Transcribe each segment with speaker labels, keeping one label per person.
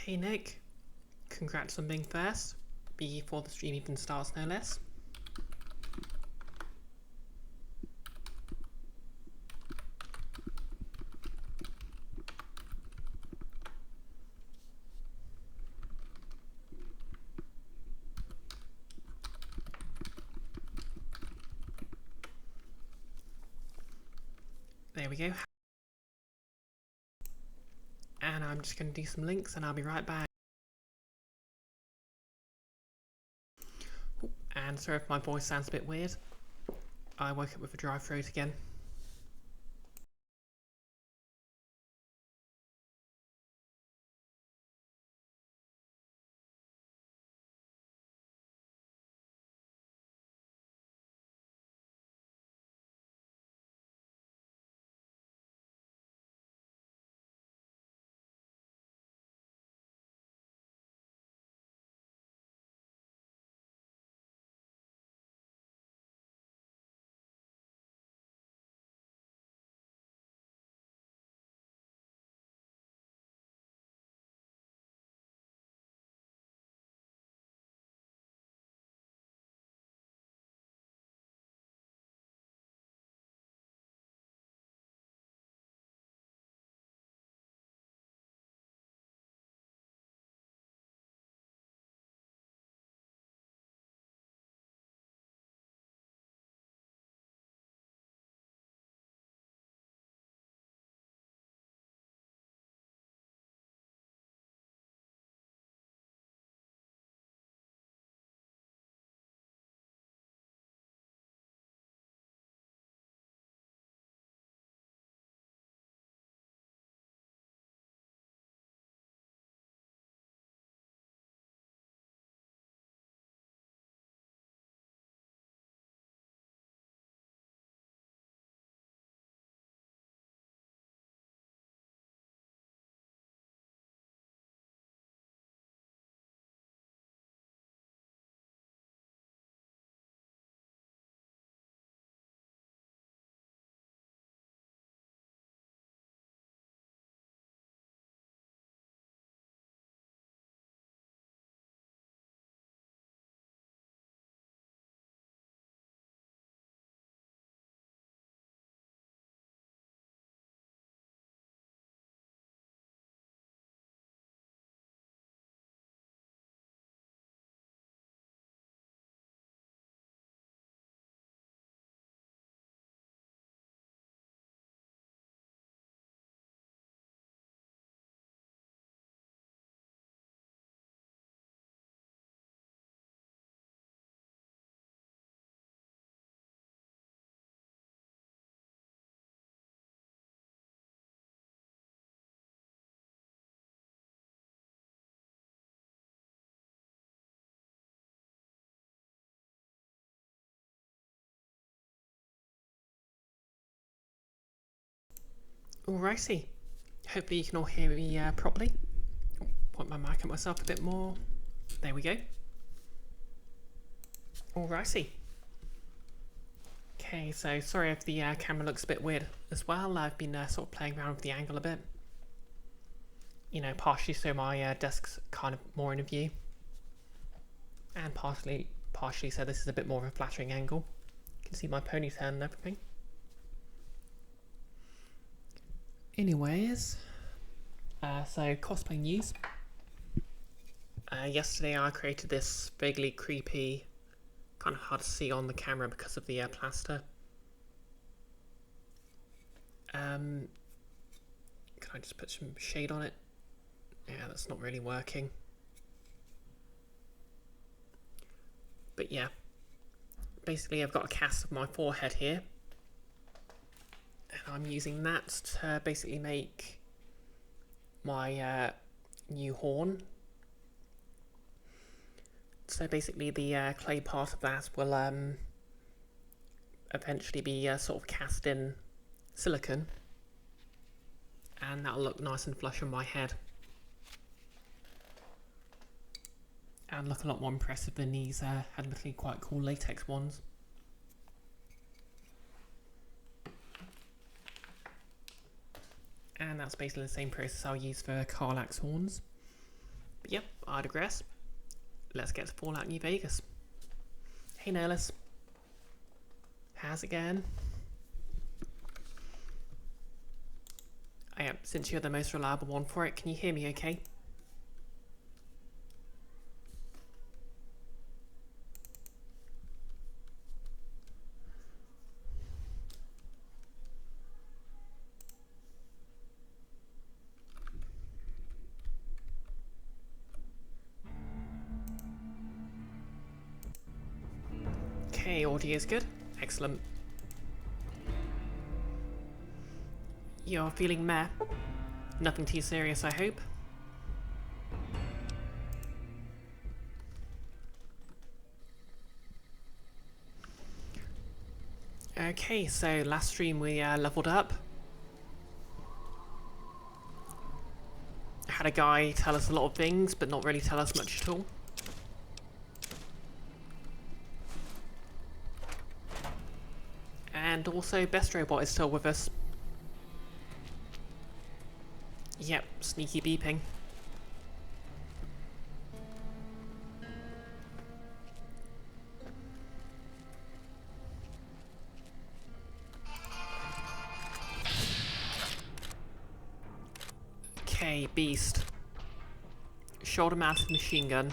Speaker 1: Hey Nick, congrats on being first, before the stream even starts no less. There we go. And I'm just going to do some links and I'll be right back. And sorry if my voice sounds a bit weird. I woke up with a dry throat again. Alrighty, hopefully you can all hear me properly. Point my mic at myself a bit more. There we go. Alrighty. Okay, so sorry if the camera looks a bit weird as well. I've been sort of playing around with the angle a bit. You know, partially so my desk's kind of more in a view. And partially so this is a bit more of a flattering angle. You can see my ponytail and everything. Anyways, so cosplay news. Yesterday I created this vaguely creepy, kind of hard to see on the camera because of the plaster. Can I just put some shade on it? Yeah, that's not really working. But yeah, basically I've got a cast of my forehead here. And I'm using that to basically make my new horn. So basically the clay part of that will eventually be sort of cast in silicone. And that'll look nice and flush on my head. And look a lot more impressive than these admittedly quite cool latex ones. And that's basically the same process I'll use for Carlax horns. But yep, I digress. Let's get to Fallout New Vegas. Hey Nerlis. How's it going? Since you're the most reliable one for it, can you hear me okay? Okay, audio is good. Excellent. You're feeling meh? Nothing too serious, I hope? Okay, so last stream we leveled up. Had a guy tell us a lot of things, but not really tell us much at all. And also, Best Robot is still with us. Yep, sneaky beeping. Okay, Beast. Shoulder-mounted machine gun.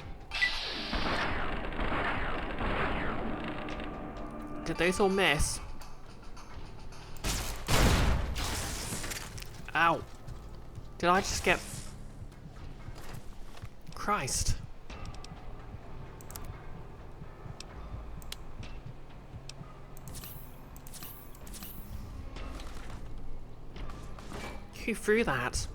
Speaker 1: Did those all miss? Ow. Did I just get... Christ. Who threw that?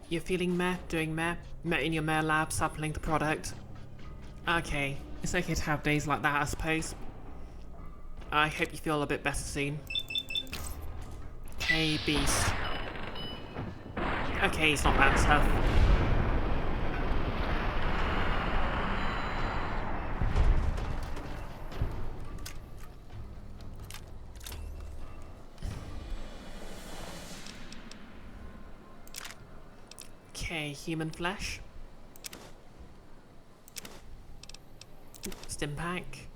Speaker 1: You're feeling meh, doing meh, met in your meh lab sampling the product. Okay, it's okay to have days like that, I suppose. I hope you feel a bit better soon. Okay, Beast. Okay, he's not that tough. Okay, human flesh. Stim pack.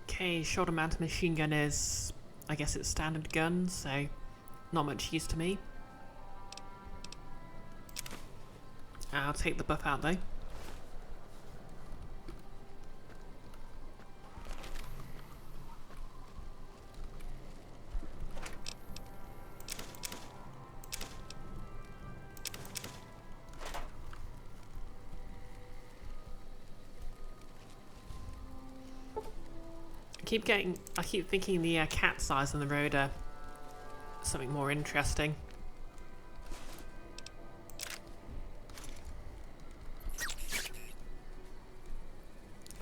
Speaker 1: Okay, shoulder mounted machine gun is... I guess it's standard gun, so not much use to me. I'll take the buff out though. I keep thinking the cat size on the road are something more interesting.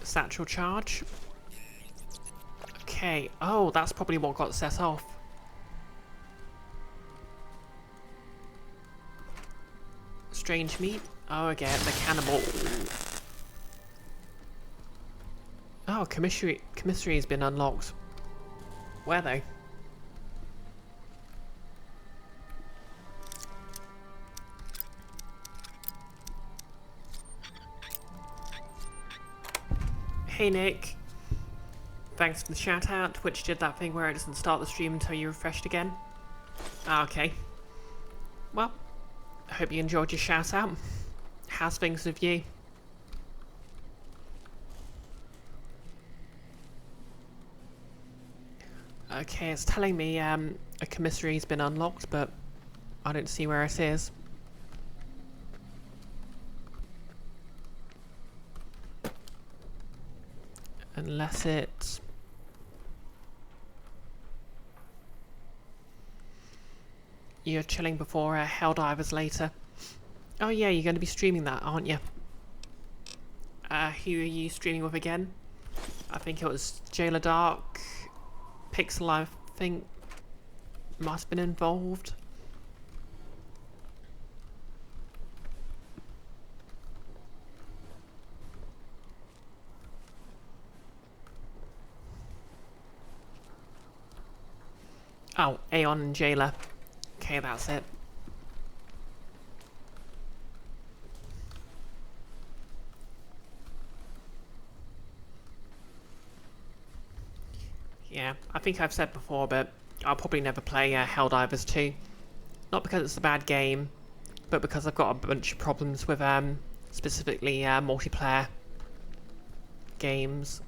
Speaker 1: Satchel charge. Okay, oh, that's probably what got set off. Strange meat. Oh, again, the cannibal. Oh, commissary has been unlocked. Where though? Hey Nick. Thanks for the shout out. Twitch did that thing where it doesn't start the stream until you refreshed again. Ah, okay. Well, I hope you enjoyed your shout out. How's things with you? Okay, it's telling me a commissary's been unlocked, but I don't see where it is. Unless it's... You're chilling before Helldivers later. Oh yeah, you're going to be streaming that, aren't you? Who are you streaming with again? I think it was Jailer Dark, Pixel, I think, must have been involved. Oh, Aeon and Jailer. Okay, that's it. Yeah, I think I've said before, but I'll probably never play Helldivers 2. Not because it's a bad game, but because I've got a bunch of problems with specifically multiplayer games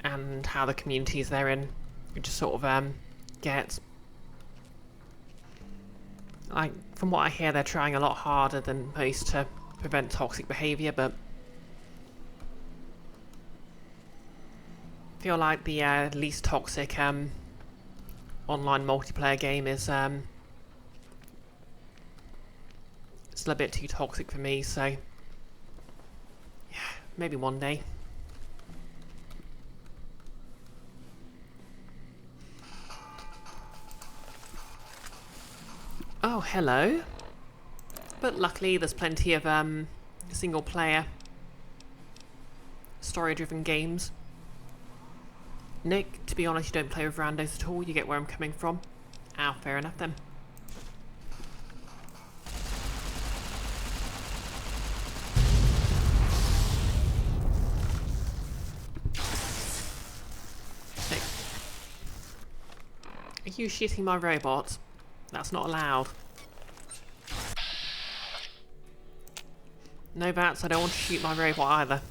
Speaker 1: and how the communities they're in just sort of get. Like, from what I hear, they're trying a lot harder than most to prevent toxic behaviour, but I feel like the least toxic online multiplayer game is it's a bit too toxic for me, so yeah, maybe one day. Oh, hello. But luckily there's plenty of single player story driven games. Nick, to be honest, you don't play with randos at all, you get where I'm coming from. Ah, fair enough then. Nick. Are you shooting my robot? That's not allowed. No bats, I don't want to shoot my robot either.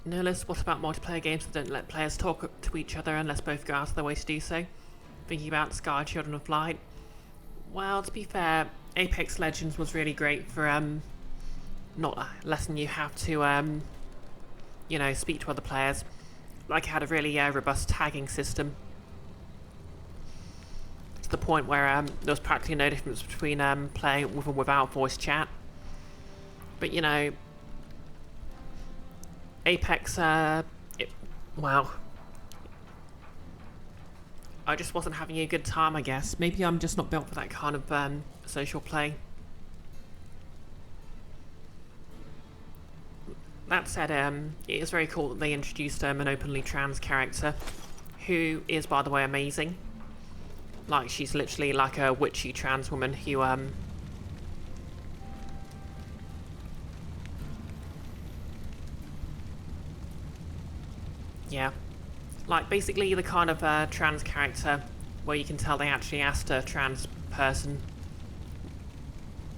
Speaker 1: Nihilist, what about multiplayer games that don't let players talk to each other unless both go out of their way to do so? Thinking about Sky Children of Light. Well, to be fair, Apex Legends was really great for not letting you have to you know, speak to other players. Like, it had a really robust tagging system. To the point where there was practically no difference between playing with or without voice chat. But, you know, Apex, wow. I just wasn't having a good time, I guess. Maybe I'm just not built for that kind of social play. That said, it is very cool that they introduced an openly trans character, who is, by the way, amazing. Like, she's literally like a witchy trans woman who, yeah. Like, basically the kind of trans character where you can tell they actually asked a trans person,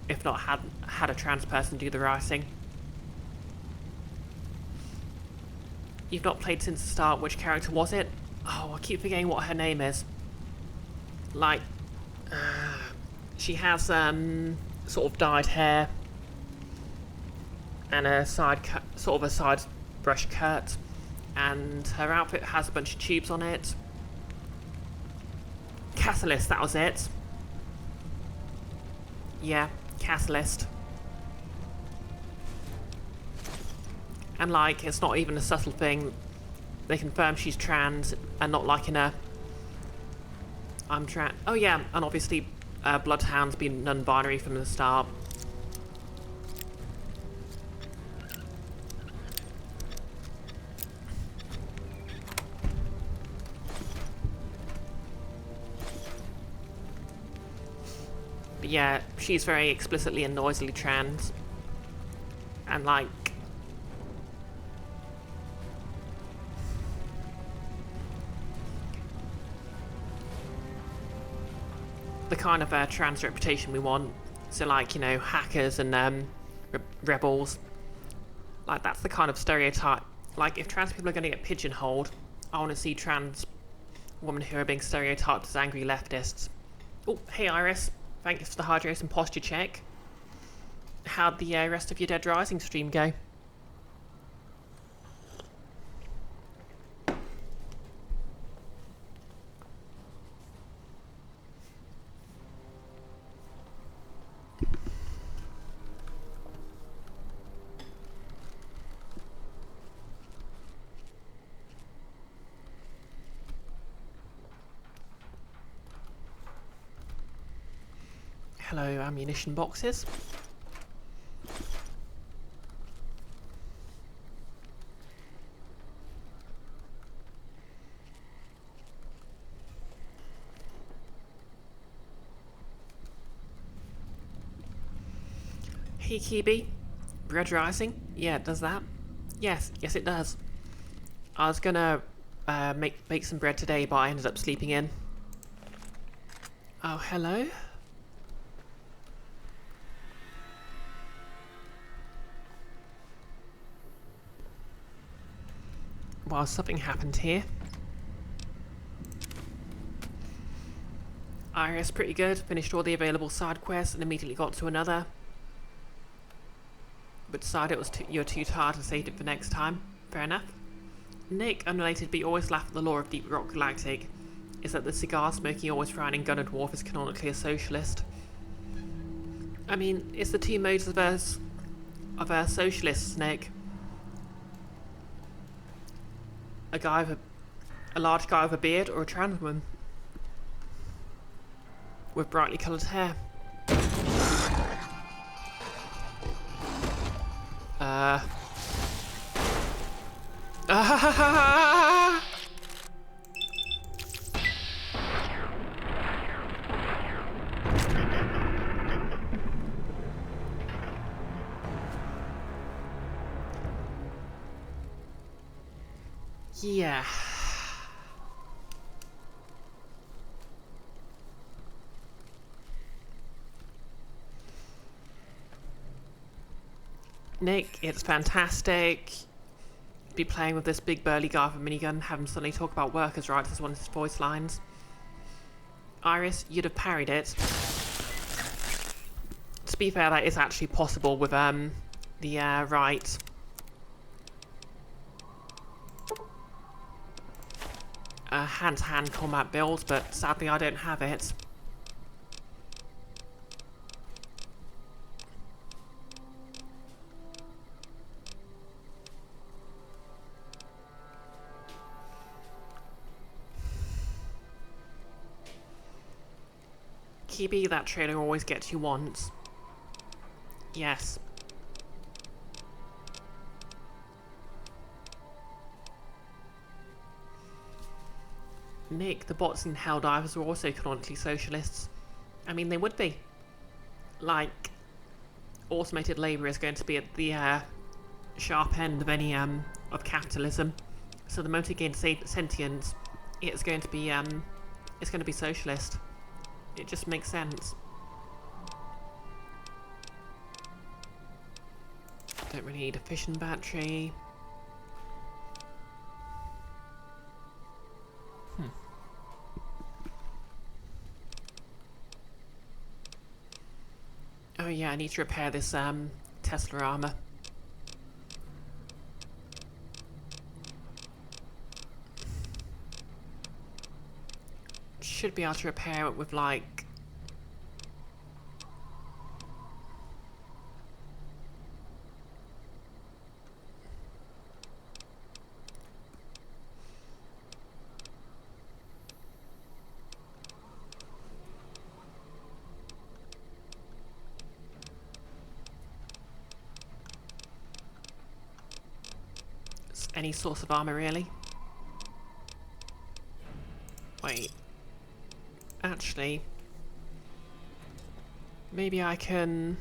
Speaker 1: if not had a trans person do the writing. You've not played since the start. Which character was it? Oh, I keep forgetting what her name is. Like, she has sort of dyed hair and a sort of a side brush cut, and her outfit has a bunch of tubes on it. Catalyst, that was it. Yeah, Catalyst. And like, it's not even a subtle thing. They confirm she's trans, and not like in a I'm trans. Oh yeah, and obviously Bloodhound's been non-binary from the start. But yeah, she's very explicitly and noisily trans. And like, the kind of trans reputation we want. So like, you know, hackers and rebels. Like, that's the kind of stereotype. Like, if trans people are going to get pigeonholed, I want to see trans women who are being stereotyped as angry leftists. Oh, hey Iris. Thanks for the hydration posture check. How'd the rest of your Dead Rising stream go? hello, ammunition boxes. Hey Kibi, bread rising? Yeah, it does that. Yes, it does. I was gonna bake some bread today, but I ended up sleeping in. Oh, hello? Well, something happened here. Iris, pretty good. Finished all the available side quests and immediately got to another. But decided you're too tired and saved it for next time. Fair enough. Nick, unrelated but you always laugh at the law of Deep Rock Galactic, is that the cigar-smoking, always frowning Gunner Dwarf is canonically a socialist. I mean, it's the two modes of a socialist, Nick. A large guy with a beard, or a trans woman with brightly coloured hair. Yeah. Nick, it's fantastic. Be playing with this big burly guy with a minigun, have him suddenly talk about workers' rights as one of his voice lines. Iris, you'd have parried it. To be fair, that is actually possible with the right hand-to-hand combat build, but sadly I don't have it. Kibi, that trailer always gets you once. Yes. Nick, the bots in Helldivers were also canonically socialists. I mean, they would be. Like, automated labour is going to be at the sharp end of any of capitalism. So the moment it gains sentience, it's going to be socialist. It just makes sense. Don't really need a fission battery. Oh yeah, I need to repair this Tesla armor. Should be able to repair it with like any source of armor really. Wait. Actually, maybe I can...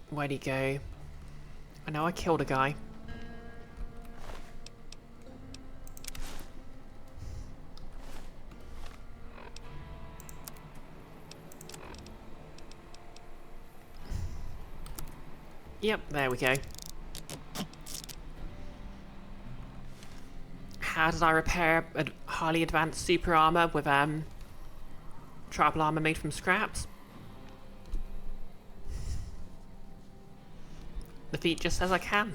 Speaker 1: Where'd he go? I know I killed a guy. Yep, there we go. How did I repair a highly advanced super armor with tribal armor made from scraps? The feat just says I can.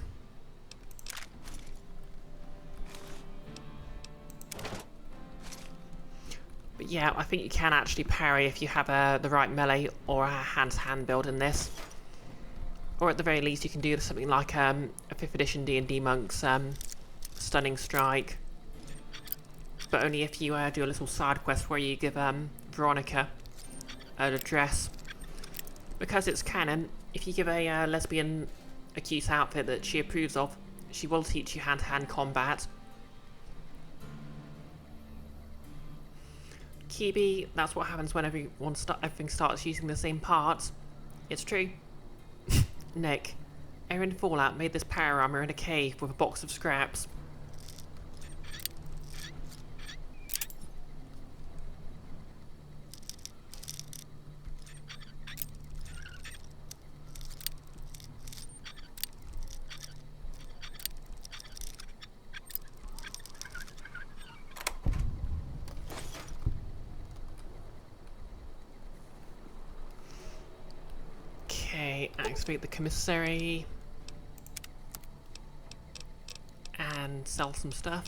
Speaker 1: But yeah, I think you can actually parry if you have the right melee or a hand-to-hand build in this. Or at the very least you can do something like a 5th edition D&D monk's stunning strike. But only if you do a little side quest where you give Veronica a dress Because it's canon, if you give a lesbian a cute outfit that she approves of, she will teach you hand-to-hand combat. Kibi, that's what happens when everything starts using the same parts. It's true. Nick, Erin Fallout made this power armor in a cave with a box of scraps. Activate the commissary and sell some stuff.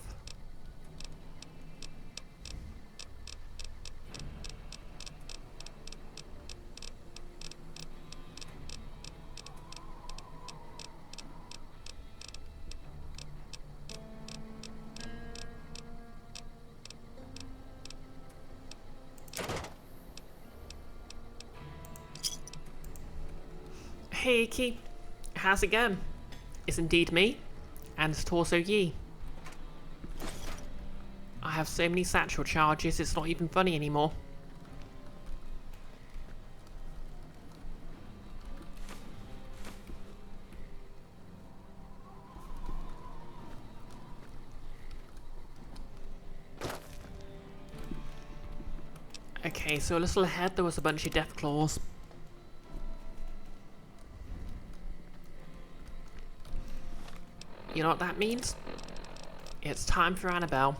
Speaker 1: Hey Iki, how's it going? It's indeed me, and it's also ye. I have so many satchel charges, it's not even funny anymore. Okay, so a little ahead there was a bunch of death claws. You know what that means? It's time for Annabelle.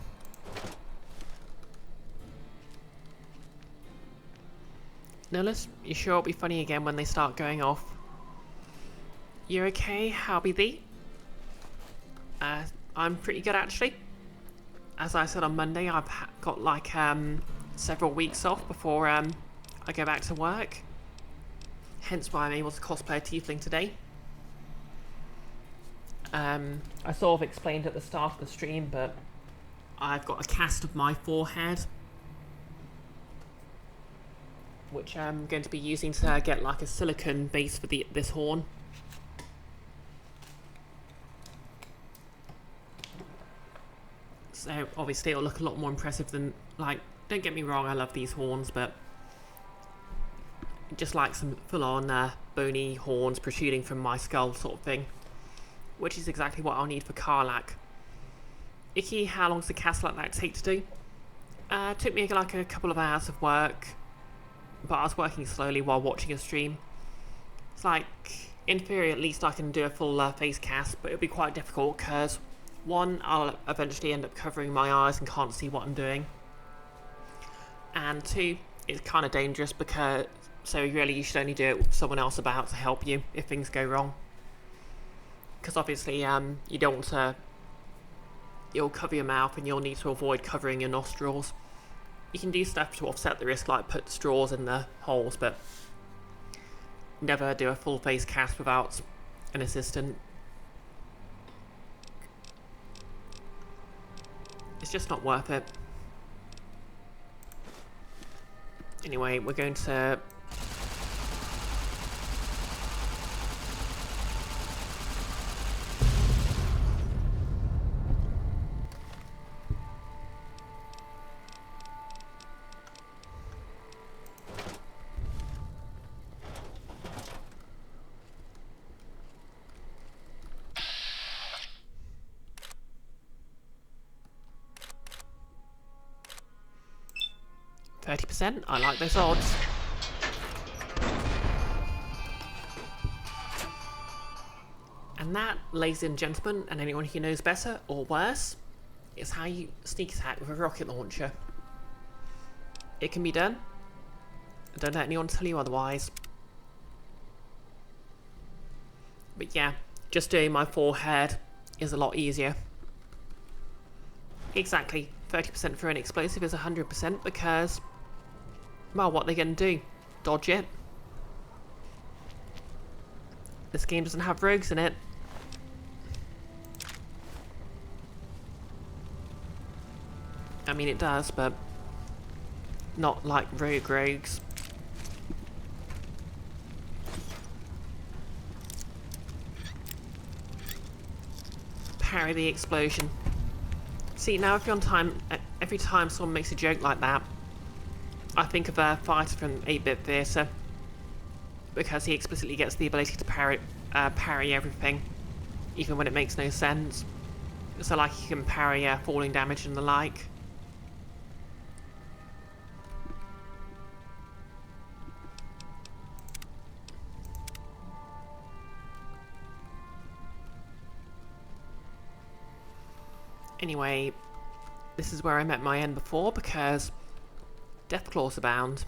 Speaker 1: Nillis, you sure it'll be funny again when they start going off? You okay? How be thee? I'm pretty good actually. As I said on Monday, I've got like several weeks off before I go back to work. Hence why I'm able to cosplay a tiefling today. I sort of explained at the start of the stream, but I've got a cast of my forehead, which I'm going to be using to get like a silicone base for this horn. So obviously it'll look a lot more impressive than, like, don't get me wrong, I love these horns, but just like some full-on bony horns protruding from my skull sort of thing. Which is exactly what I'll need for Karlak. Iki, how long does a cast like that take to do? Took me like a couple of hours of work, but I was working slowly while watching a stream. It's like, in theory at least I can do a full face cast, but it'll be quite difficult because, one, I'll eventually end up covering my eyes and can't see what I'm doing. And two, it's kind of dangerous because, so really you should only do it with someone else about to help you if things go wrong. Because obviously you don't want to, you'll cover your mouth and you'll need to avoid covering your nostrils. You can do stuff to offset the risk, like put straws in the holes, but never do a full face cast without an assistant. It's just not worth it. Anyway, we're going to... %. I like those odds. And that, ladies and gentlemen, and anyone who knows better or worse, is how you sneak attack with a rocket launcher. It can be done. Don't let anyone tell you otherwise. But yeah, just doing my forehead is a lot easier. Exactly, 30% for an explosive is 100% because, well, what are they going to do? Dodge it? This game doesn't have rogues in it. I mean, it does, but not like rogues. parry the explosion. See, now every time someone makes a joke like that, I think of a fighter from 8-Bit Theatre, because he explicitly gets the ability to parry everything, even when it makes no sense. So like he can parry falling damage and the like. Anyway, this is where I met my end before, because Deathclaws abound.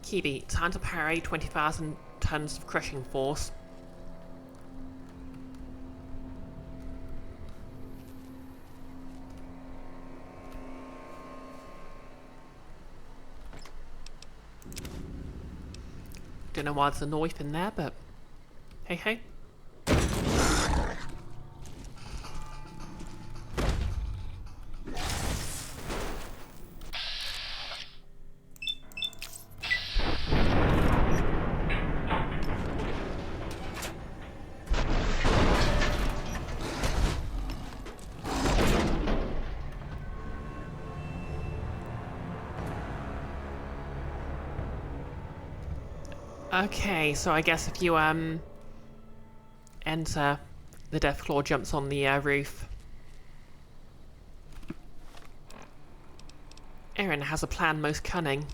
Speaker 1: Kibi, time to parry 20,000 tons of crushing force. Don't know why there's a knife in there, but hey hey. Okay, so I guess if you enter, the Deathclaw jumps on the roof. Aaron has a plan most cunning.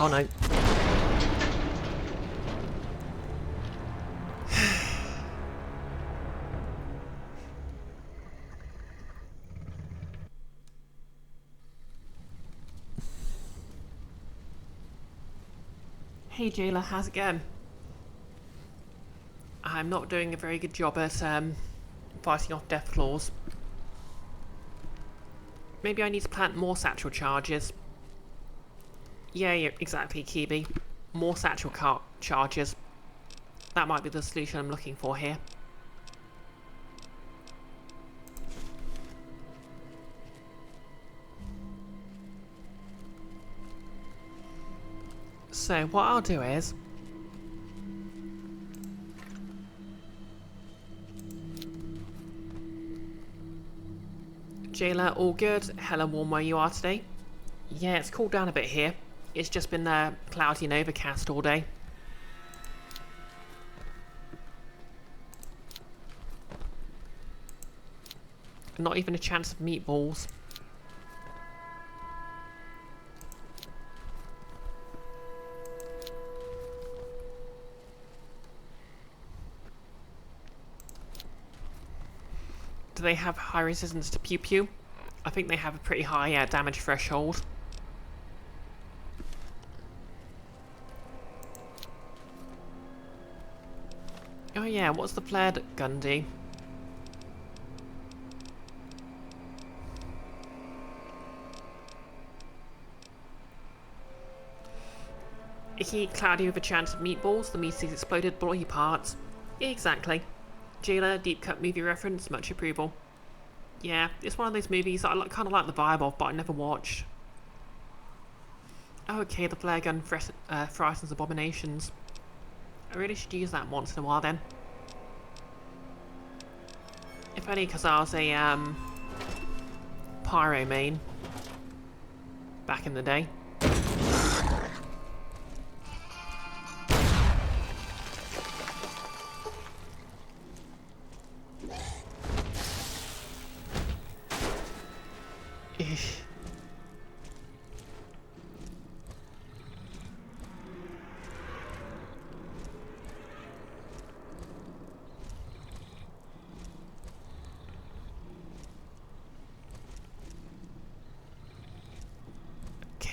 Speaker 1: Oh no. Hey Jailer, how's it going? I'm not doing a very good job at fighting off Deathclaws. Maybe I need to plant more satchel charges. Yeah, exactly, Kibi. More satchel charges. That might be the solution I'm looking for here. So what I'll do is... Jailer, all good? Hella warm where you are today? Yeah, it's cooled down a bit here. It's just been cloudy and overcast all day. Not even a chance of meatballs. Do they have high resistance to pew pew? I think they have a pretty high damage threshold. Oh yeah, what's the flared gun do? Icky, cloudy with a chance of meatballs, the meat is exploded body parts. Exactly. Jailer, deep cut movie reference, much approval. Yeah, it's one of those movies that I kind of like the vibe of, but I never watched. Oh, okay, the flare gun frightens abominations. I really should use that once in a while then. If only because I was a pyro main back in the day.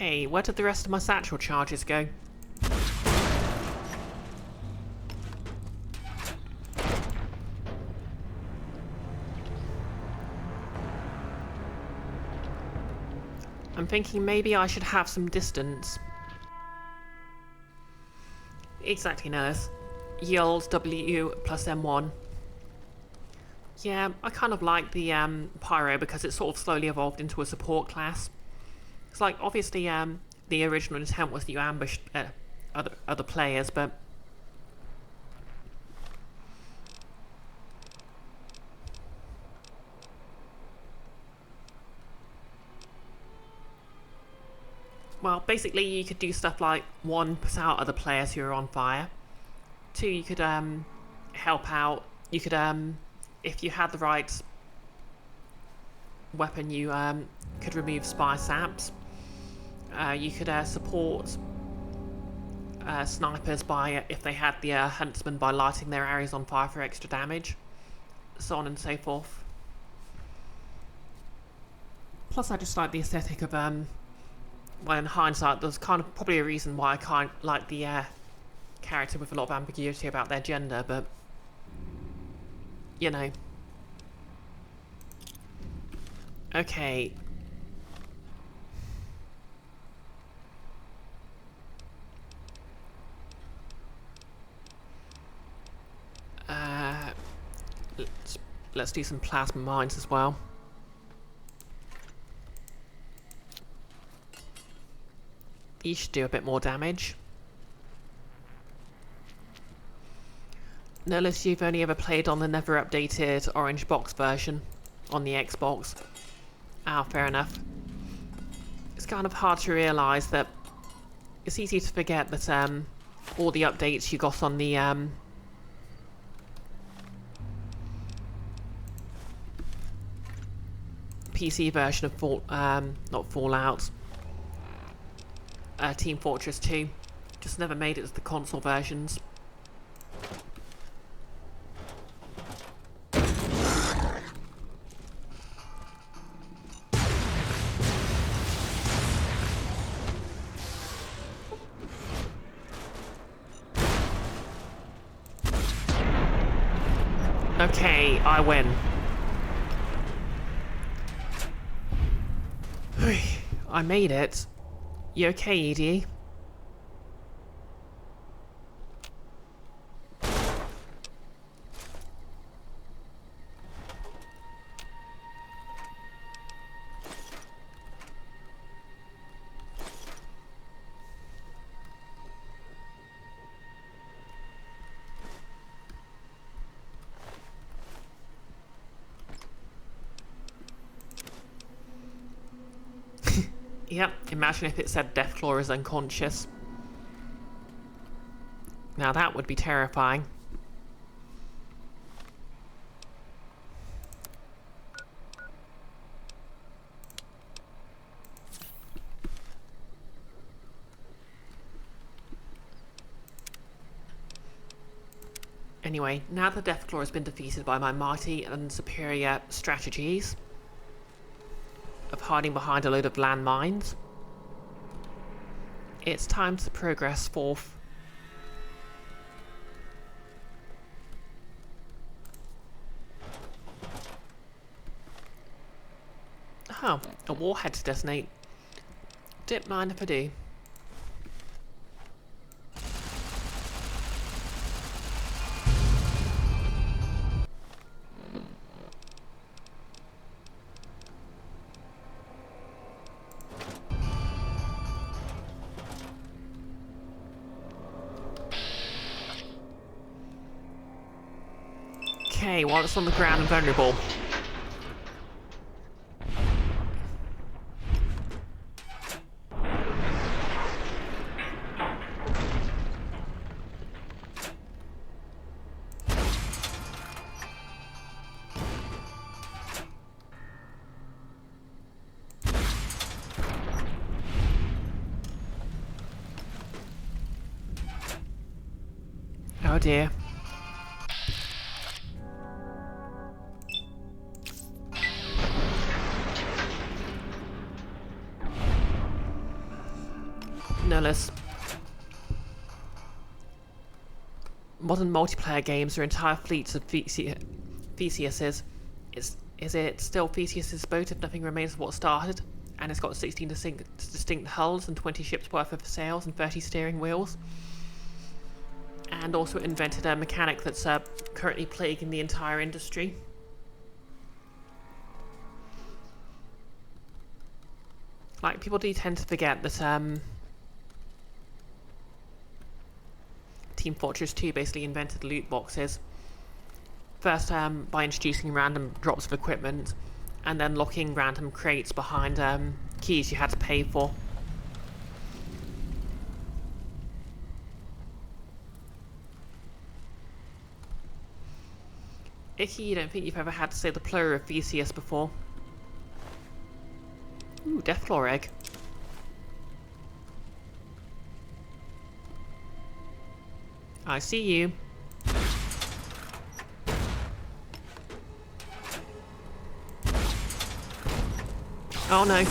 Speaker 1: Okay, where did the rest of my satchel charges go? I'm thinking maybe I should have some distance. Exactly, nurse. Yield W plus M1. Yeah, I kind of like the Pyro because it sort of slowly evolved into a support class. It's like, obviously, the original intent was that you ambushed other players, but... Well, basically you could do stuff like, 1, put out other players who are on fire. 2, you could help out. You could, if you had the right weapon, you could remove spy saps. You could support snipers by, if they had the huntsman, by lighting their areas on fire for extra damage. So on and so forth. Plus I just like the aesthetic of, well, in hindsight, there's kind of probably a reason why I can't like the character with a lot of ambiguity about their gender, but you know. Okay. Let's do some plasma mines as well. You should do a bit more damage. Notice you've only ever played on the never updated orange box version on the Xbox. Ah, fair enough. It's kind of hard to realise that it's easy to forget that all the updates you got on the PC version of not Fallout, Team Fortress 2 just never made it to the console versions. Okay, I win. I made it. You okay, Edie? Yep, imagine if it said Deathclaw is unconscious. Now that would be terrifying. Anyway, now that Deathclaw has been defeated by my mighty and superior strategies of hiding behind a load of landmines, it's time to progress forth. Oh, a warhead to detonate. Don't mind if I do. Okay, while it's on the ground and vulnerable. Oh dear. Nullis. Modern multiplayer games are entire fleets of Theseuses. Is it still Theseus's boat if nothing remains of what started? And it's got 16 distinct hulls and 20 ships worth of sails and 30 steering wheels. And also invented a mechanic that's currently plaguing the entire industry. Like, people do tend to forget that Team Fortress 2 basically invented loot boxes. First by introducing random drops of equipment, and then locking random crates behind keys you had to pay for. Icky, you don't think you've ever had to say the plural of Theseus before? Ooh, Deathclaw egg. I see you. Oh no.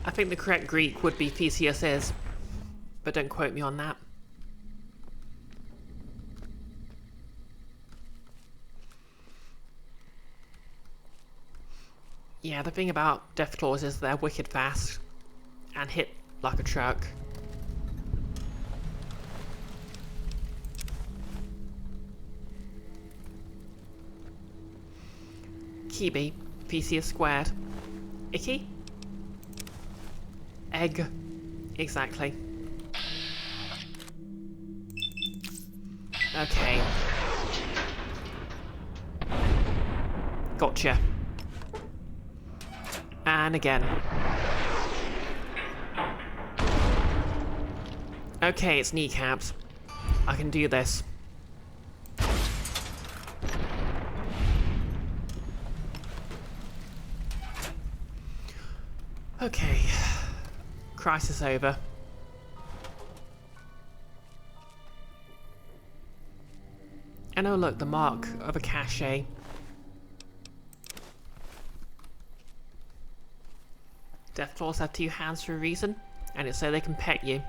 Speaker 1: I think the correct Greek would be Theseus is, but don't quote me on that. Yeah, the thing about Deathclaws is they're wicked fast and hit like a truck. Kibi, Theseus squared. Icky? Egg. Exactly. Okay. Gotcha. And again. Okay, it's kneecaps. I can do this. Okay. Crisis over. And oh look, the mark of a cache. Deathclaws have 2 hands for a reason, and it's so they can pet you.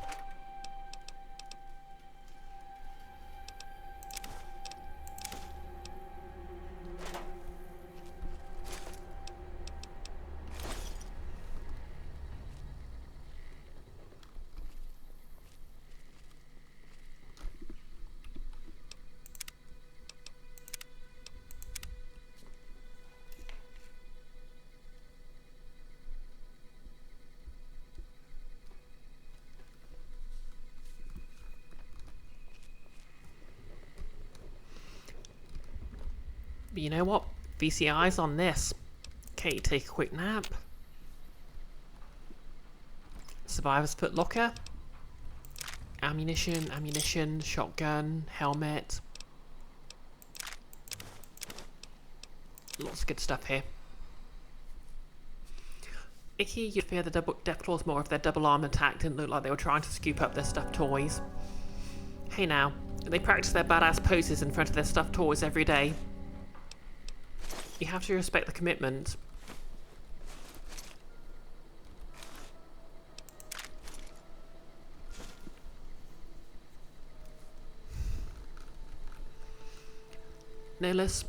Speaker 1: But you know what? VCI's on this. Okay, take a quick nap. Survivor's foot locker. Ammunition, shotgun, helmet. Lots of good stuff here. Icky, you'd fear the Deathclaws more if their double arm attack didn't look like they were trying to scoop up their stuffed toys. Hey now, they practice their badass poses in front of their stuffed toys every day. You have to respect the commitment. Nihilus,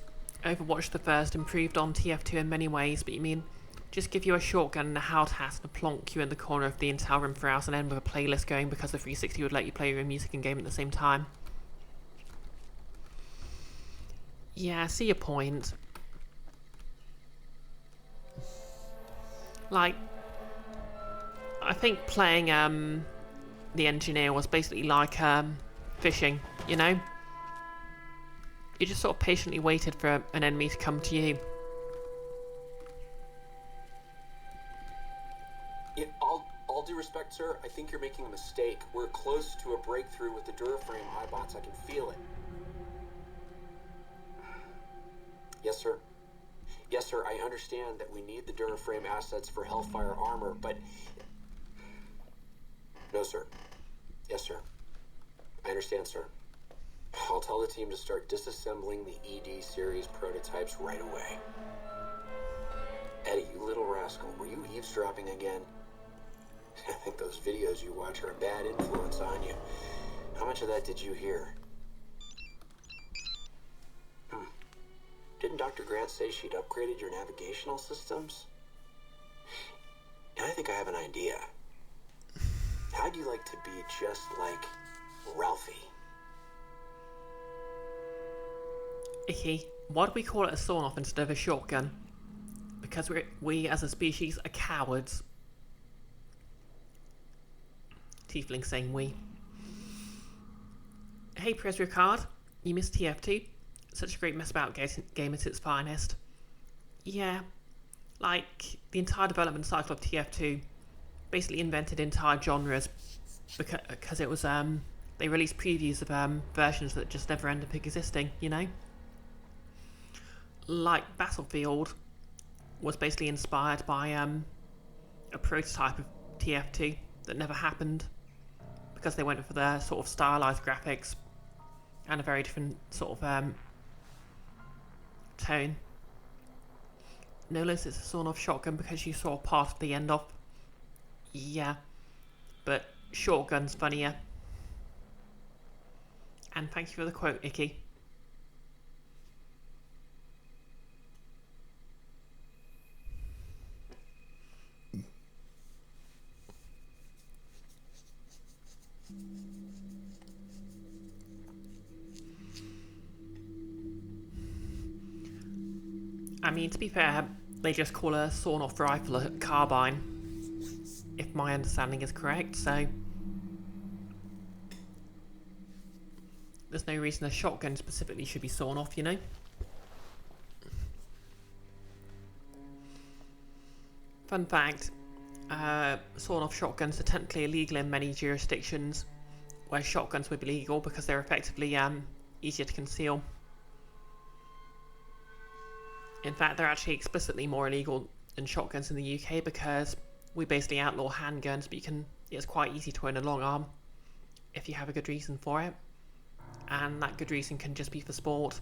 Speaker 1: Overwatch the First improved on TF2 in many ways, but you mean just give you a shotgun and a howd hat and plonk you in the corner of the intel room for hours and end with a playlist going because the 360 would let you play your own music and game at the same time? Yeah, I see your point. Like, I think playing the engineer was basically like fishing, you know? You just sort of patiently waited for an enemy to come to you.
Speaker 2: In all due respect, sir, I think you're making a mistake. We're close to a breakthrough with the Duraframe iBots. I can feel it. Yes, sir. Yes, sir, I understand that we need the Duraframe assets for Hellfire armor, but... No, sir. Yes, sir. I understand, sir. I'll tell the team to start disassembling the ED series prototypes right away. Eddie, you little rascal, were you eavesdropping again? I think those videos you watch are a bad influence on you. How much of that did you hear? Didn't Dr. Grant say she'd upgraded your navigational systems? And I think I have an idea. How'd you like to be just like Ralphie?
Speaker 1: Icky, why do we call it a sawn-off instead of a shotgun? Because we as a species are cowards. Tiefling saying we. Hey Prez Ricard, you missed TF2? Such a great mess about game at its finest. Yeah, like the entire development cycle of TF2 basically invented entire genres because it was they released previews of versions that just never ended up existing, you know? Like Battlefield was basically inspired by a prototype of TF2 that never happened because they went for their sort of stylized graphics and a very different sort of tone. No less it's a sawn-off shotgun because you saw part of the end off. Yeah, but shotgun's funnier. And thank you for the quote, Icky. I mean, to be fair, they just call a sawn-off rifle a carbine, if my understanding is correct, so there's no reason a shotgun specifically should be sawn off, you know? Fun fact, sawn-off shotguns are technically illegal in many jurisdictions where shotguns would be legal because they're effectively easier to conceal. In fact, they're actually explicitly more illegal than shotguns in the UK because we basically outlaw handguns, but it's quite easy to own a long arm if you have a good reason for it. And that good reason can just be for sport.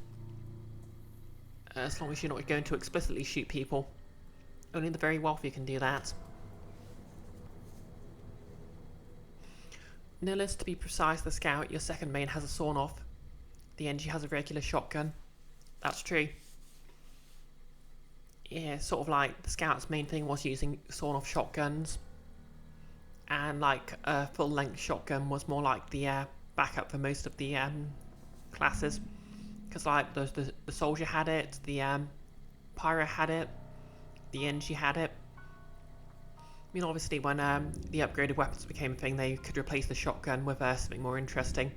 Speaker 1: As long as you're not going to explicitly shoot people. Only the very wealthy can do that. Nihilus, to be precise, the Scout, your second main, has a sawn-off. The NG has a regular shotgun. That's true. Yeah, sort of like the Scout's main thing was using sawn-off shotguns, and like a full-length shotgun was more like the backup for most of the classes, because like the Soldier had it, the Pyro had it, the NG had it. I mean, obviously when the upgraded weapons became a thing, they could replace the shotgun with something more interesting.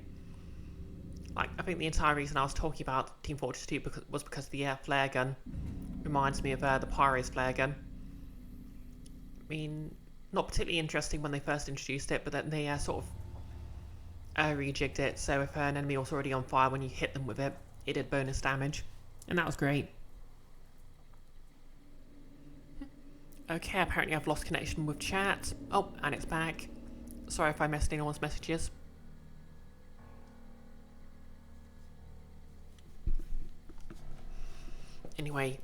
Speaker 1: Like, I think the entire reason I was talking about Team Fortress 2 was because the flare gun reminds me of the Pyro's flare gun. I mean, not particularly interesting when they first introduced it, but then they sort of rejigged it, so if an enemy was already on fire when you hit them with it, it did bonus damage. And that was great. Okay, apparently I've lost connection with chat. Oh, and it's back. Sorry if I missed anyone's messages. Anyway,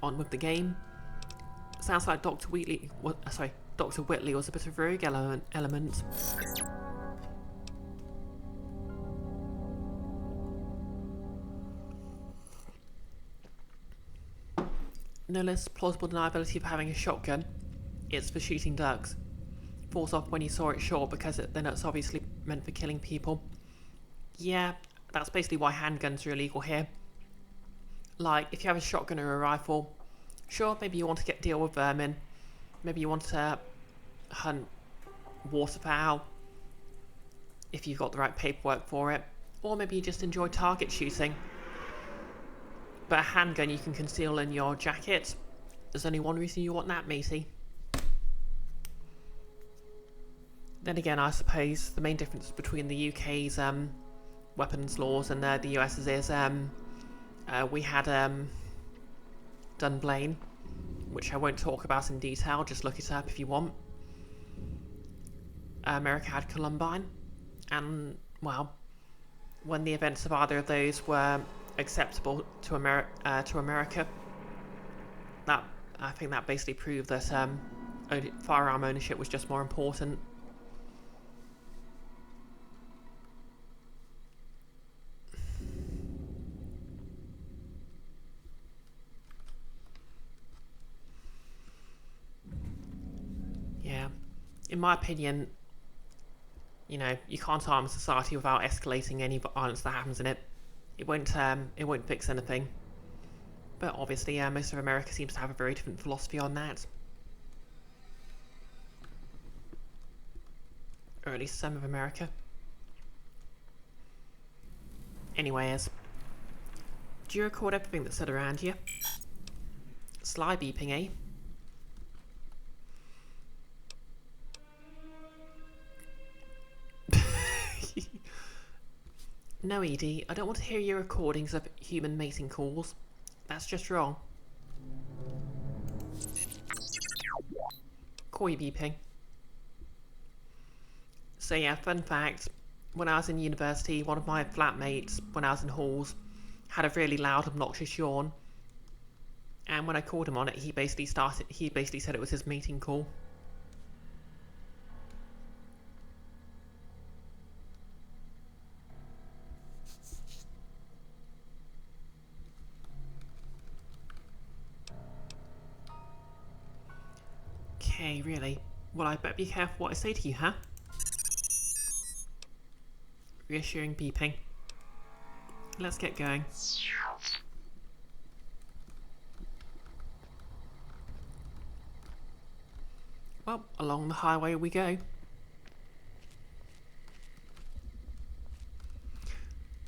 Speaker 1: on with the game. Sounds like Dr. Whitley was a bit of a rogue element. No less plausible deniability of having a shotgun. It's for shooting ducks. Falls off when you saw it short because then it's obviously meant for killing people. Yeah, that's basically why handguns are illegal here. Like, if you have a shotgun or a rifle, sure, maybe you want to deal with vermin. Maybe you want to hunt waterfowl if you've got the right paperwork for it. Or maybe you just enjoy target shooting. But a handgun you can conceal in your jacket. There's only one reason you want that, matey. Then again, I suppose the main difference between the UK's weapons laws and the US's is we had Dunblane, which I won't talk about in detail, just look it up if you want. America had Columbine, and, well, when the events of either of those were acceptable to America, that I think that basically proved that firearm ownership was just more important. Yeah, in my opinion, you know, you can't arm a society without escalating any violence that happens in it. It won't fix anything. But obviously, most of America seems to have a very different philosophy on that. Or at least some of America. Anyways, do you record everything that's said around you? Sly beeping, eh? No, Edie, I don't want to hear your recordings of human mating calls. That's just wrong. Koi beeping. So yeah, fun fact. When I was in university, one of my flatmates, when I was in halls, had a really loud, obnoxious yawn. And when I called him on it, he basically said it was his mating call. Okay, really? Well, I better be careful what I say to you, huh? Reassuring beeping. Let's get going. Well, along the highway we go.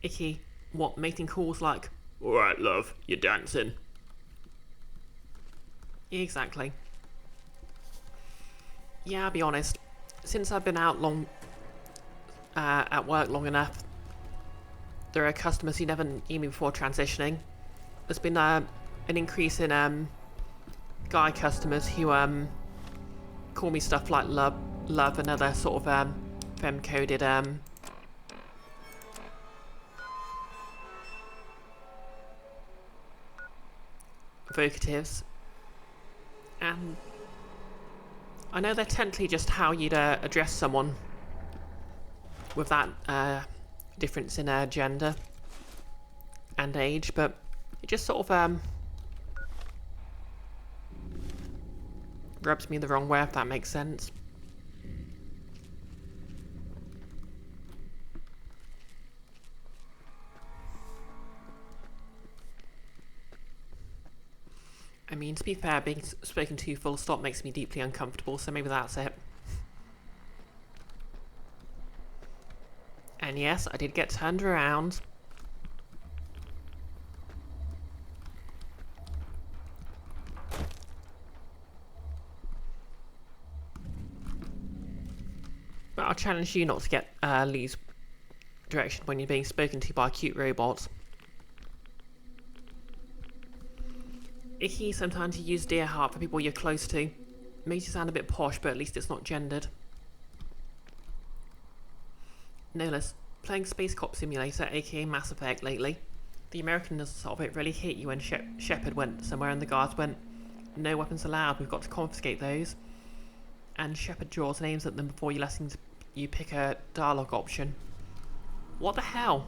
Speaker 1: Icky, what mating calls like? Alright, love, you're dancing. Exactly. Yeah, I'll be honest. Since I've been out at work long enough, there are customers who never knew me before transitioning. There's been an increase in guy customers who call me stuff like love, and other sort of femme-coded vocatives, and I know they're technically just how you'd address someone with that difference in gender and age, but it just sort of rubs me the wrong way, if that makes sense. I mean, to be fair, being spoken to full stop makes me deeply uncomfortable, so maybe that's it. And yes, I did get turned around. But I'll challenge you not to get Lee's direction when you're being spoken to by cute robots. Icky, sometimes you use dear heart for people you're close to. Makes you sound a bit posh, but at least it's not gendered. No less, playing Space Cop Simulator, aka Mass Effect, lately. The Americanness of it really hit you when Shepard went somewhere and the guards went, "No weapons allowed, we've got to confiscate those." And Shepard draws names at them before you pick a dialogue option. What the hell?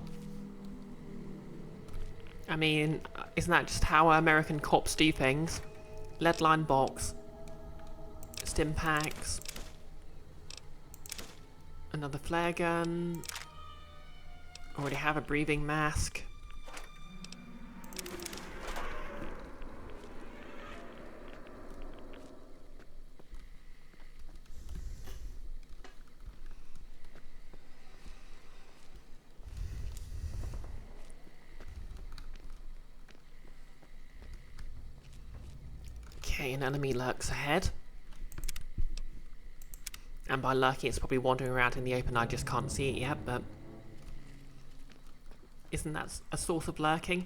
Speaker 1: I mean, isn't that just how American cops do things? Lead line box. Stim packs. Another flare gun. Already have a breathing mask. Okay, an enemy lurks ahead. And by lurking, it's probably wandering around in the open. I just can't see it yet, but... Isn't that a source of lurking?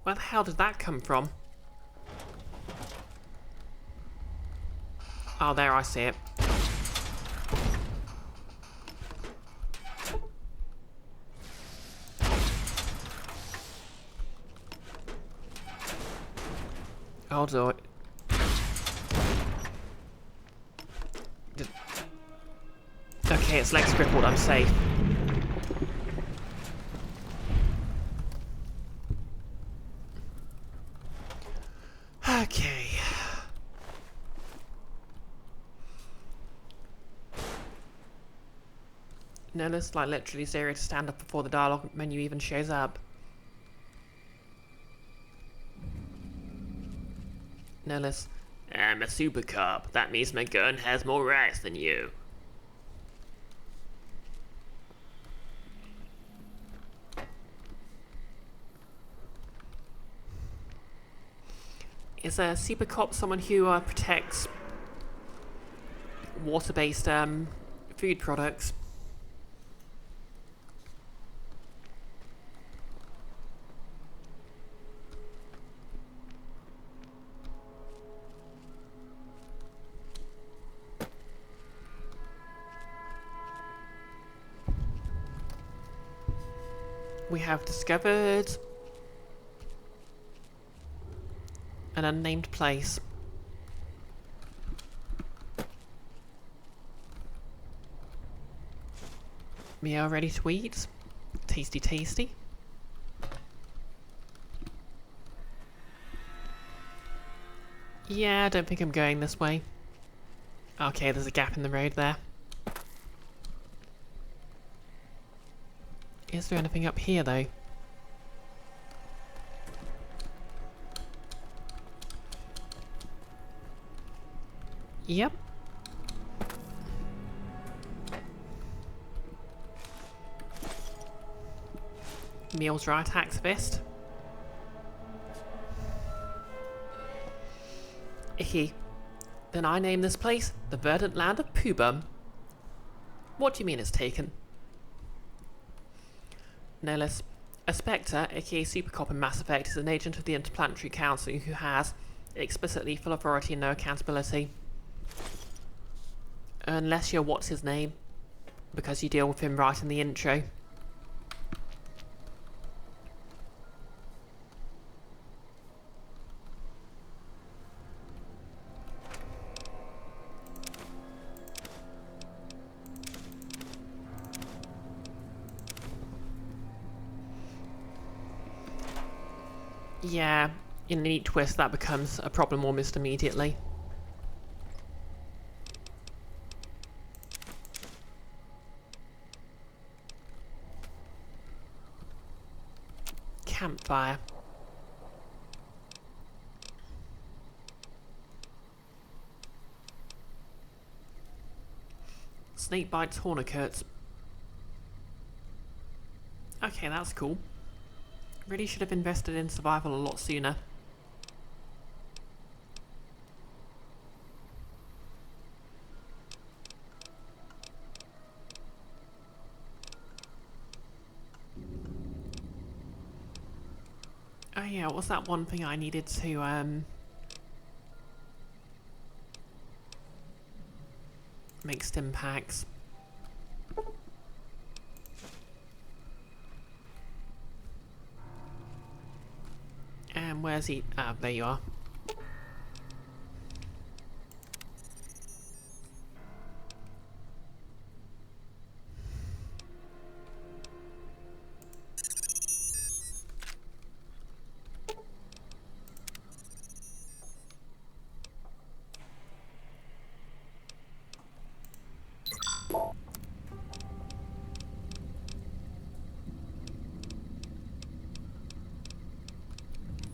Speaker 1: Where the hell did that come from? Oh, there, I see it. Hold on. Okay, its legs crippled, I'm safe. Okay. No, it's like literally 0 to stand up before the dialogue menu even shows up. Nellis. I'm a super cop. That means my gun has more rights than you. Is a super cop someone who protects water-based food products? We have discovered an unnamed place. We are ready to eat. Tasty, tasty. Yeah, I don't think I'm going this way. Okay, there's a gap in the road there. Is there anything up here, though? Yep. Meals right, activist. Icky. Then I name this place the verdant land of Poobum. What do you mean it's taken? Nellis. A Spectre, aka Super Cop in Mass Effect, is an agent of the Interplanetary Council who has explicitly full authority and no accountability. Unless you're what's his name, because you deal with him right in the intro. Yeah, in a neat twist that becomes a problem almost immediately. Campfire. Snake bites hornicots. Okay, that's cool. Really should have invested in survival a lot sooner. Oh yeah, what was that one thing I needed to make stim packs? And where's he? Ah, there you are.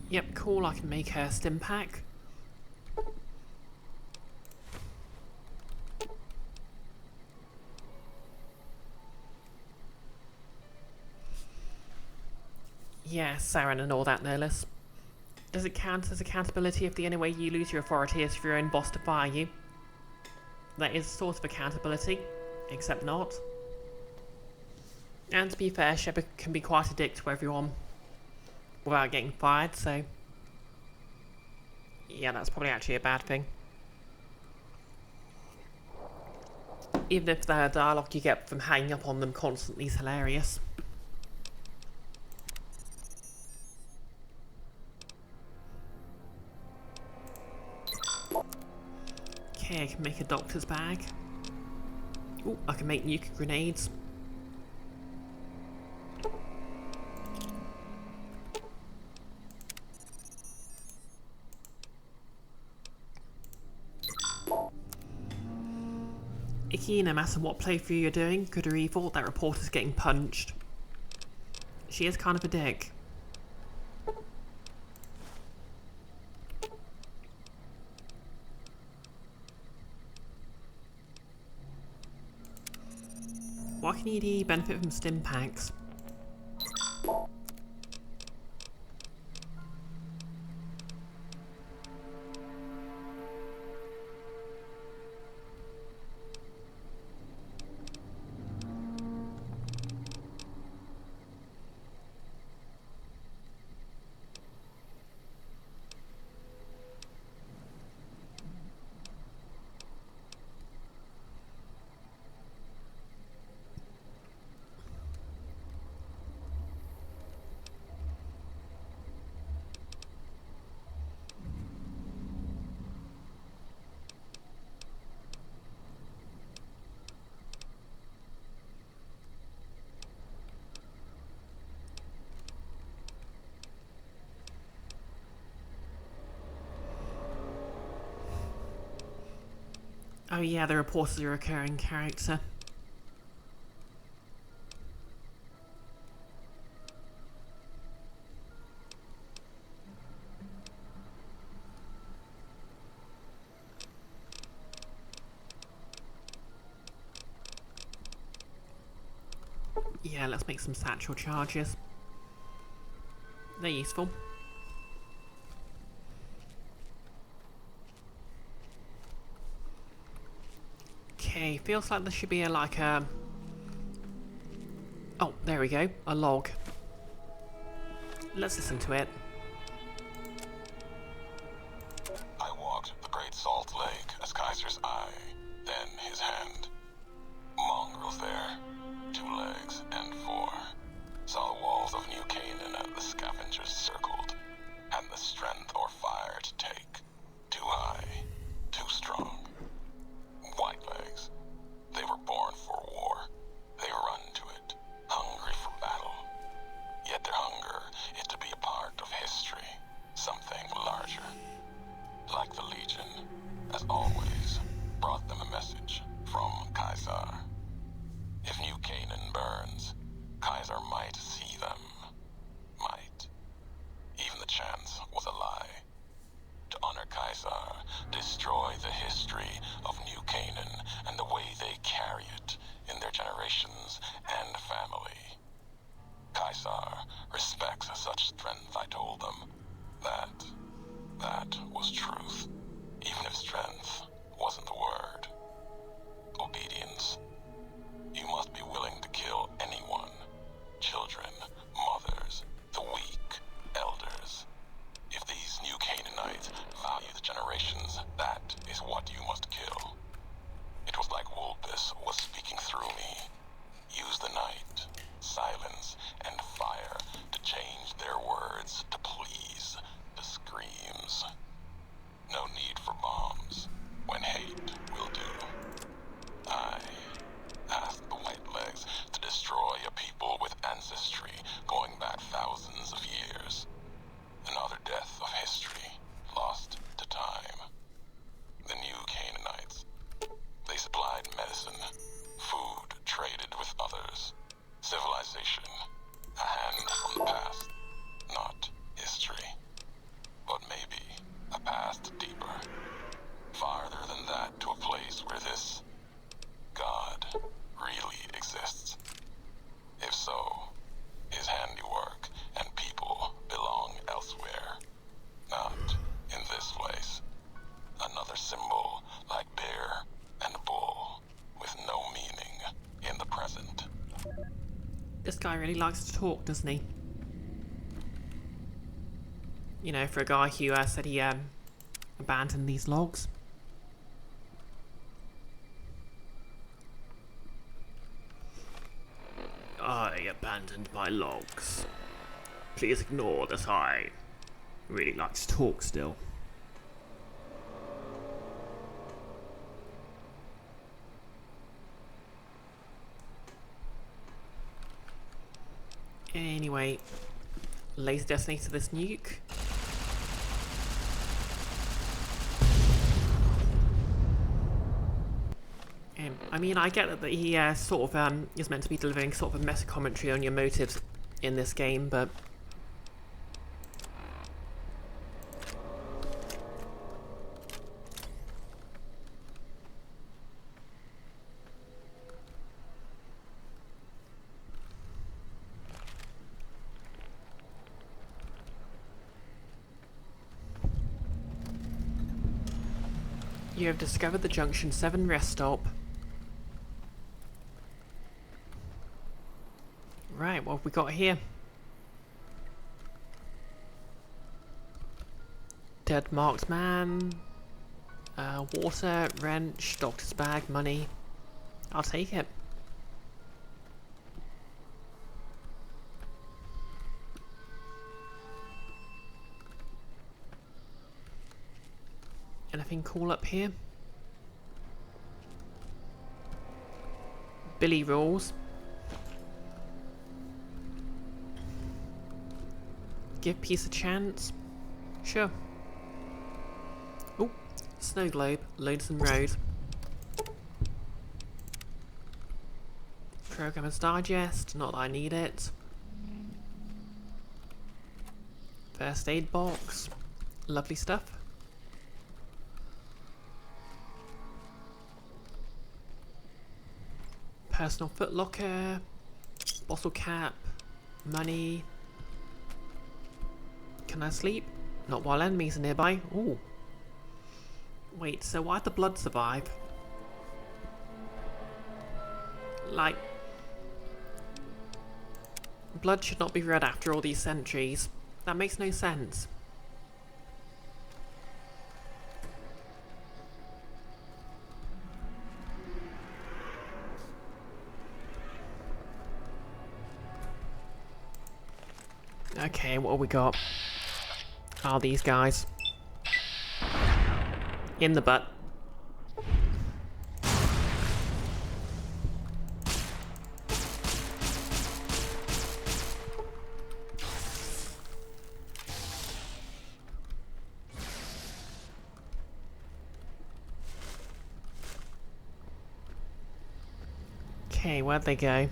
Speaker 1: Yep, cool, I can make a stim pack. Yeah, sarin and all that, no less. Does it count as accountability if the only way you lose your authority is for your own boss to fire you? That is a sort of accountability, except not. And to be fair, Shepard can be quite a dick to everyone without getting fired, so yeah, that's probably actually a bad thing. Even if the dialogue you get from hanging up on them constantly is hilarious. Okay, I can make a doctor's bag. Ooh, I can make nuke grenades. Icky, no matter what playthrough you're doing, good or evil, that reporter's getting punched. She is kind of a dick. Why can ED benefit from stim packs? Oh yeah, the reporter's a recurring character. Yeah, let's make some satchel charges. They're useful. Okay, feels like there should be a oh, there we go, a log. Let's listen to it.
Speaker 3: I walked the Great Salt Lake as Kaiser's eye, then his hand. Mongrels there, 2 legs and 4. Saw the walls of New Canaan and the scavengers circled, and the strength or fire to take. Too high, too strong. White legs. They were born for war. They run to it, hungry for battle. Yet their hunger is to be a part of history, something larger. Like the Legion, as always, brought them a message from Kaiser. If New Canaan burns, Kaiser might see them. Might. Even the chance was a lie. To honor Kaiser, destroy the history of New Canaan and the way they carry it in their generations and family. Kaiser respects such strength, I told them. That was truth, even if strength wasn't the word. Obedience. You must be willing to kill anyone. Children, mothers, the weak, elders. If these New Canaanites value the generations, that is what you must kill. It was like Wolpus was speaking through me. Use the night, silence, and fire to change their words to please, to screams. No need for bombs, when hate will do. I asked the White Legs to destroy a people with ancestry going back thousands of years. Another death of history, lost to time. The New Canaanites. They supplied medicine, food traded with others.
Speaker 1: guy really likes to talk, doesn't he? You know, for a guy who said he abandoned these logs. I abandoned my logs. Please ignore that I really like to talk still. Anyway, laser detonator this nuke. I mean, I get that he sort of is meant to be delivering sort of a meta commentary on your motives in this game, but you have discovered the Junction 7 rest stop. Right, what have we got here? Dead marked man. Water, wrench, doctor's bag, money. I'll take it. Anything cool up here? Billy rules. Give peace a chance. Sure. Oh, snow globe, Lonesome Road. Programmer's Digest, not that I need it. First aid box, lovely stuff. Personal foot locker, bottle cap, money. Can I sleep? Not while enemies are nearby. Ooh. Wait, so why'd the blood survive? Like, blood should not be red after all these centuries. That makes no sense. Okay, what have we got? Are these guys? In the butt. Okay, where'd they go?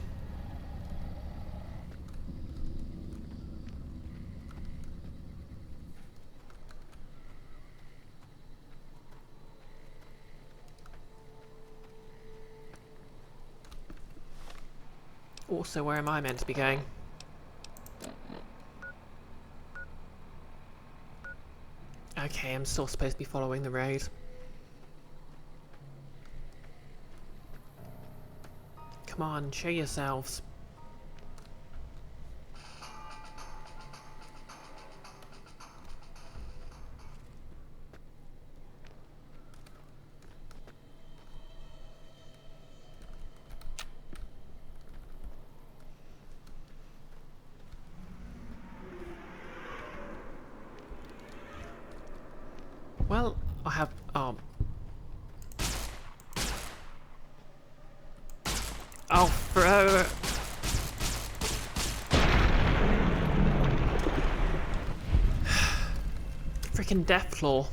Speaker 1: Also, where am I meant to be going? Okay, I'm still supposed to be following the road. Come on, show yourselves. Well, I have... oh, bro! Freaking Deathclaw.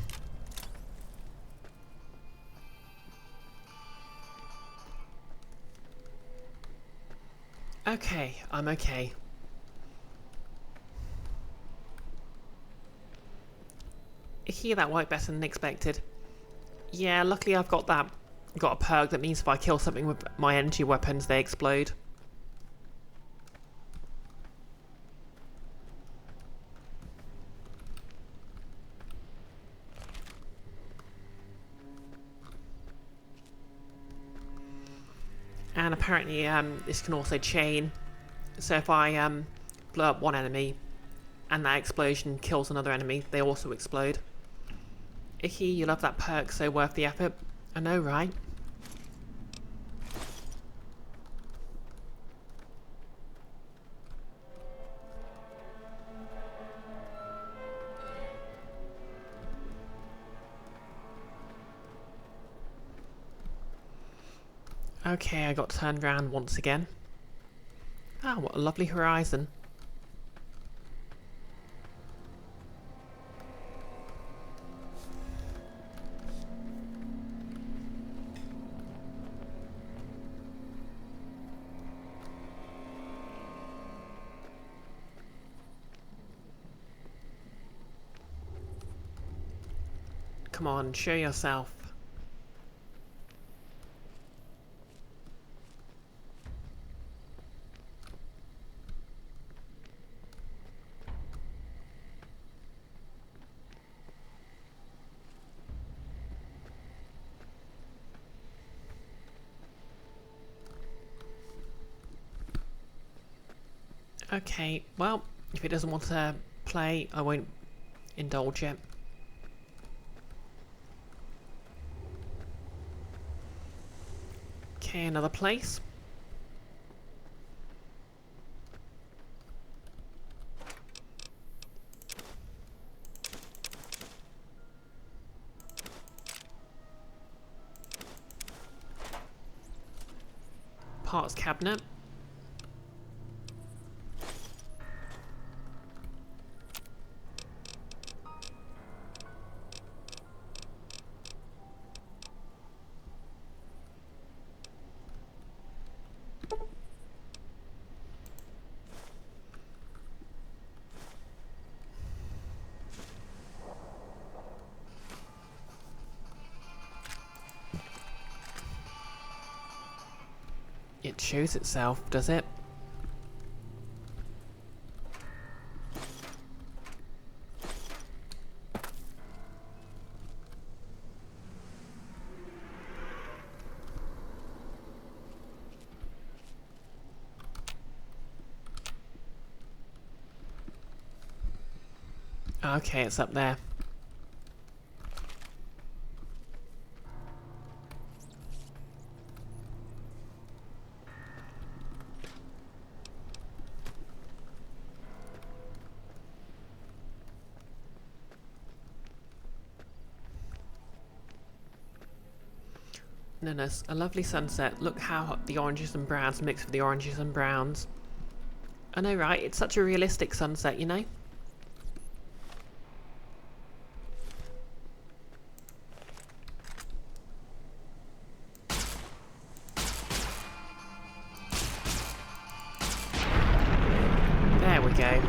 Speaker 1: Okay, I'm okay. Here, that worked better than expected. Yeah, luckily I've got that. Got a perk that means if I kill something with my energy weapons, they explode. And apparently, this can also chain So if I blow up one enemy and that explosion kills another enemy, they also explode. Icky, you love that perk, so worth the effort. I know, right? Okay, I got turned around once again. Ah, what a lovely horizon. Come on, show yourself. Okay, well, if he doesn't want to play, I won't indulge it. Okay, another place. Parts cabinet. It shows itself, does it? Okay, it's up there. Nice, a lovely sunset. Look how the oranges and browns mix with the oranges and browns. I know, right? It's such a realistic sunset, you know? There we go.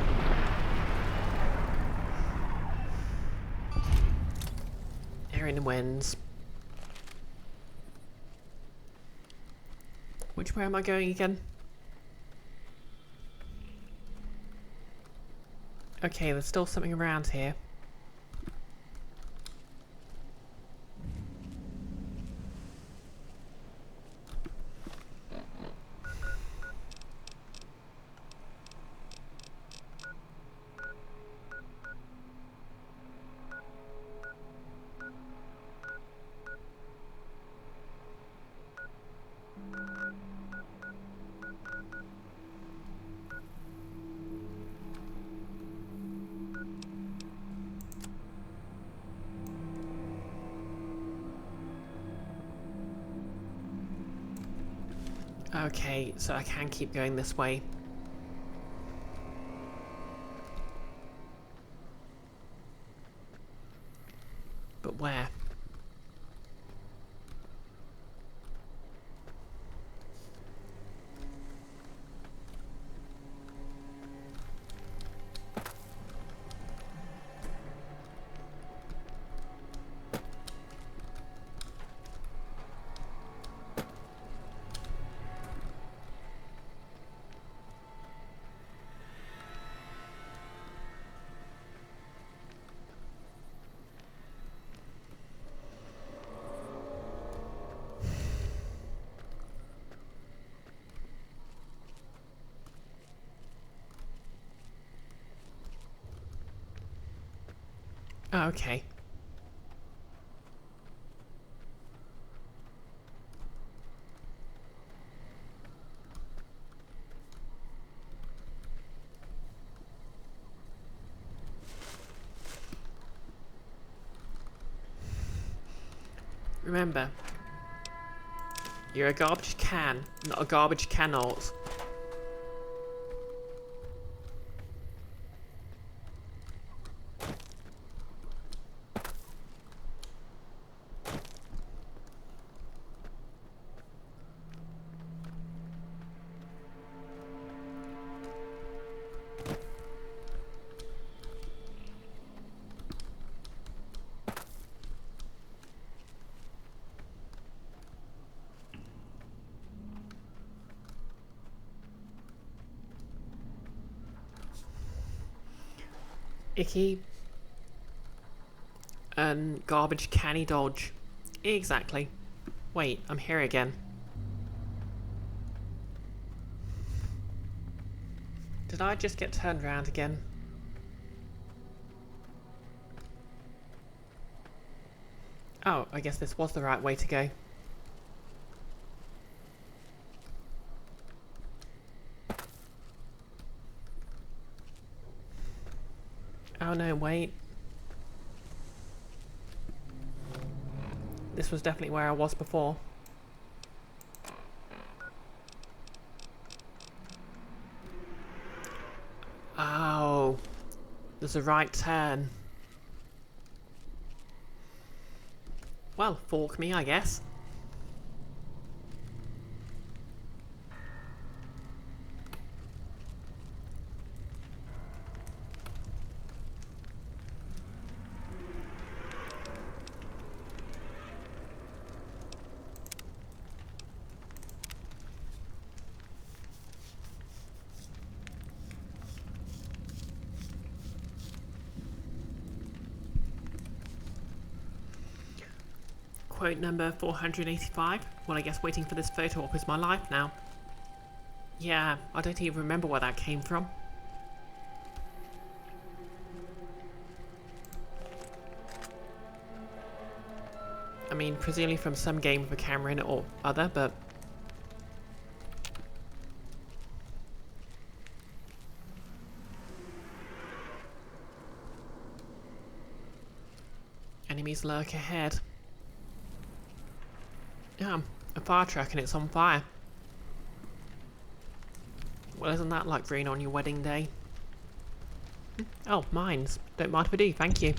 Speaker 1: Erin wins. Which way am I going again? Okay, there's still something around here. Okay, so I can keep going this way. But where? Oh, okay. Remember, you're a garbage can, not a garbage cannot. Icky and garbage canny dodge. Exactly. Wait, I'm here again. Did I just get turned around again? Oh, I guess this was the right way to go. Oh no, wait. This was definitely where I was before. Oh, there's a right turn. Well, fork me, I guess. Quote number 485. Well, I guess waiting for this photo op is my life now. Yeah, I don't even remember where that came from. I mean, presumably from some game with a camera in it or other, but... Enemies lurk ahead. Yeah, a fire truck and it's on fire. Well, isn't that like rain on your wedding day? Oh, mines. Don't mind if I do, thank you.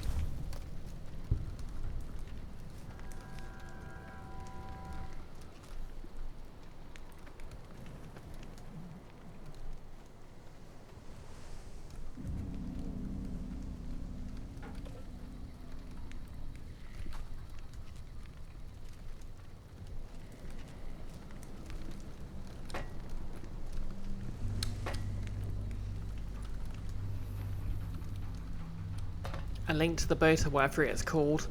Speaker 1: A link to the boat or whatever it's called.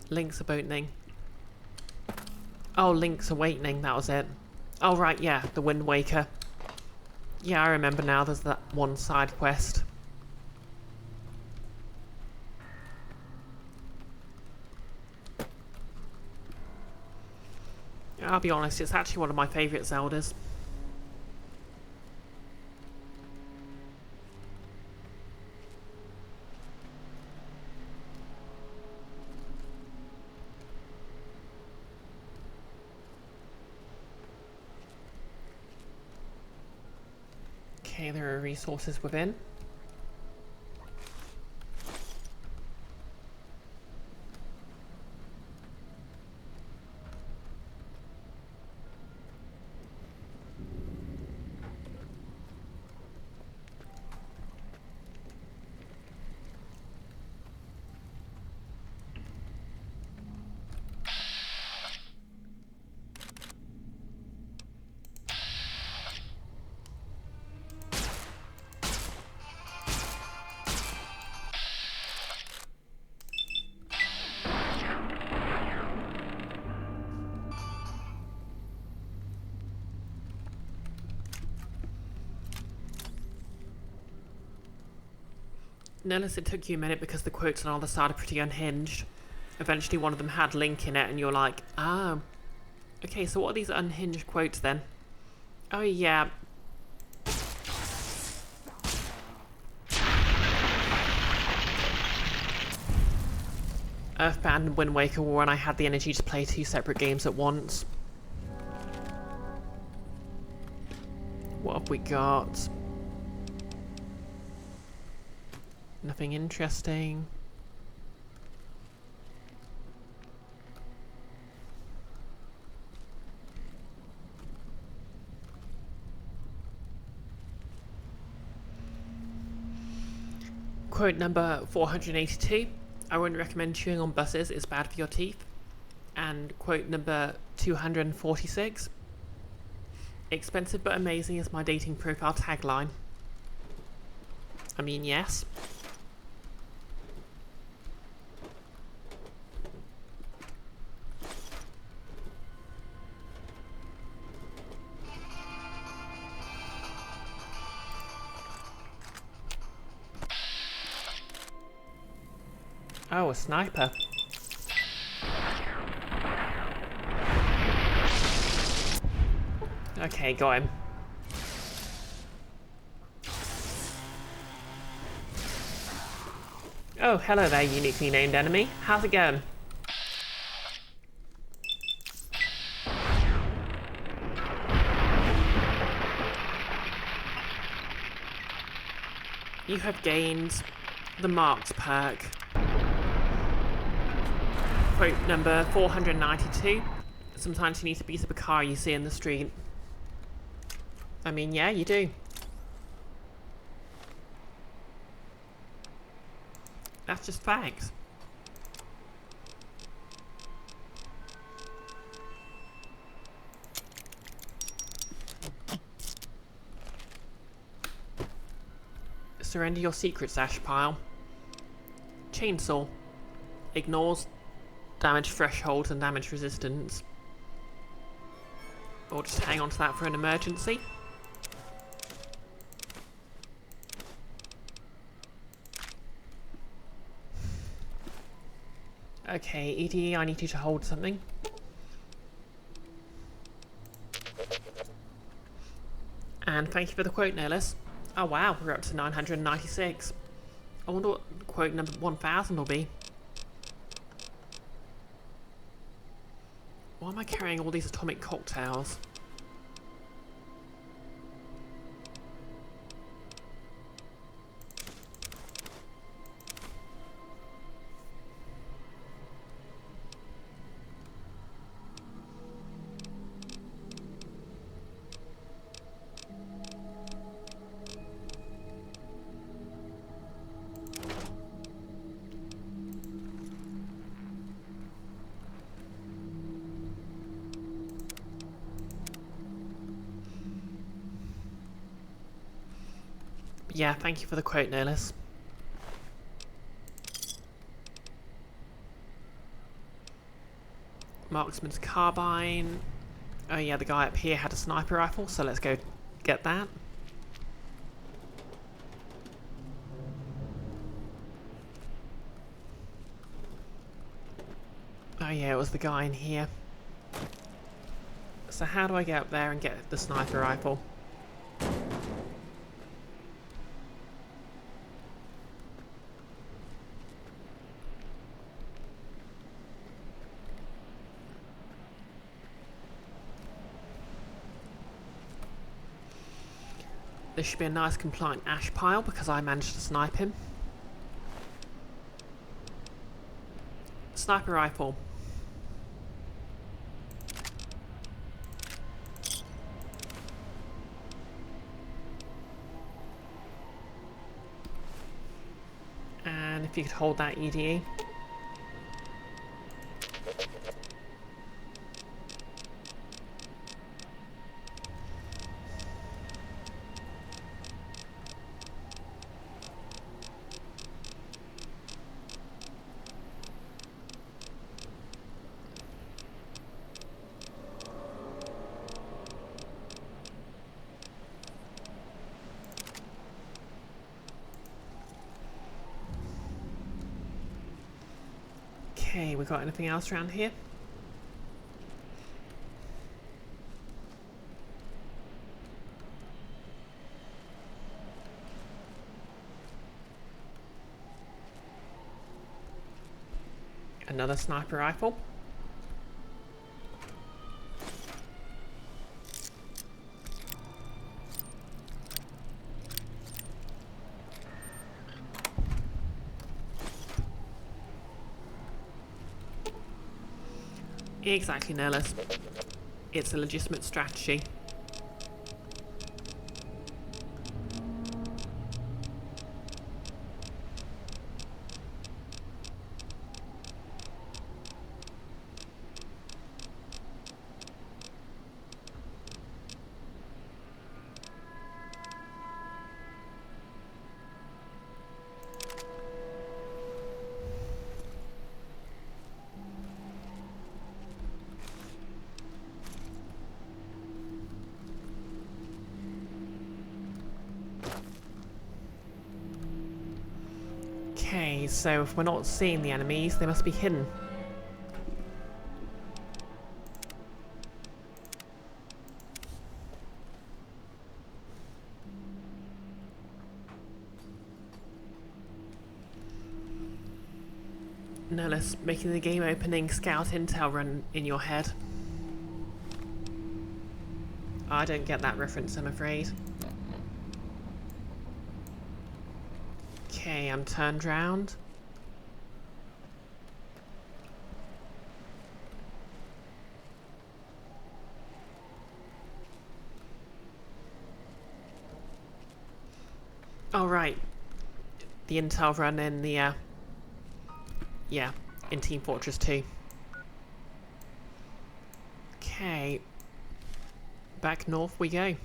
Speaker 1: Link's Awakening. Oh, Link's Awakening, that was it. Oh right, yeah, the Wind Waker. Yeah, I remember now, there's that one side quest. I'll be honest, it's actually one of my favourite Zeldas. Okay, there are resources within. Notice it took you a minute because the quotes on the other side are pretty unhinged. Eventually one of them had link in it and you're like, oh. Okay, so what are these unhinged quotes then? Oh yeah. Earthbound and Wind Waker were when I had the energy to play 2 separate games at once. What have we got? Nothing interesting. Quote number 482. I wouldn't recommend chewing on buses, it's bad for your teeth. And quote number 246. Expensive but amazing is my dating profile tagline. I mean, yes. Oh, a sniper. Okay, got him. Oh, hello there, uniquely named enemy. How's it going? You have gained the Marks perk. Quote number 492. Sometimes you need to beat up a car you see in the street. I mean, yeah, you do. That's just facts. Surrender your secrets, Ash Pile. Chainsaw. Ignores damage thresholds and damage resistance. Or just hang on to that for an emergency. Okay, EDE, I need you to hold something. And thank you for the quote, Nihilus. Oh wow, we're up to 996. I wonder what quote number 1000 will be. Why am I carrying all these atomic cocktails? Yeah, thank you for the quote, Nihilus. Marksman's carbine. Oh yeah, the guy up here had a sniper rifle, so let's go get that. Oh yeah, it was the guy in here. So how do I get up there and get the sniper rifle? This should be a nice compliant ash pile because I managed to snipe him. Sniper rifle. And if you could hold that, EDE. Okay, we got anything else around here? Another sniper rifle. Exactly, Nerlus. It's a legitimate strategy. Okay, so if we're not seeing the enemies, they must be hidden. Nerlus, making the game opening scout intel run in your head. I don't get that reference, I'm afraid. Okay, I'm turned round. Oh, right. The intel run in the, yeah, in Team Fortress 2. Okay. Back north we go.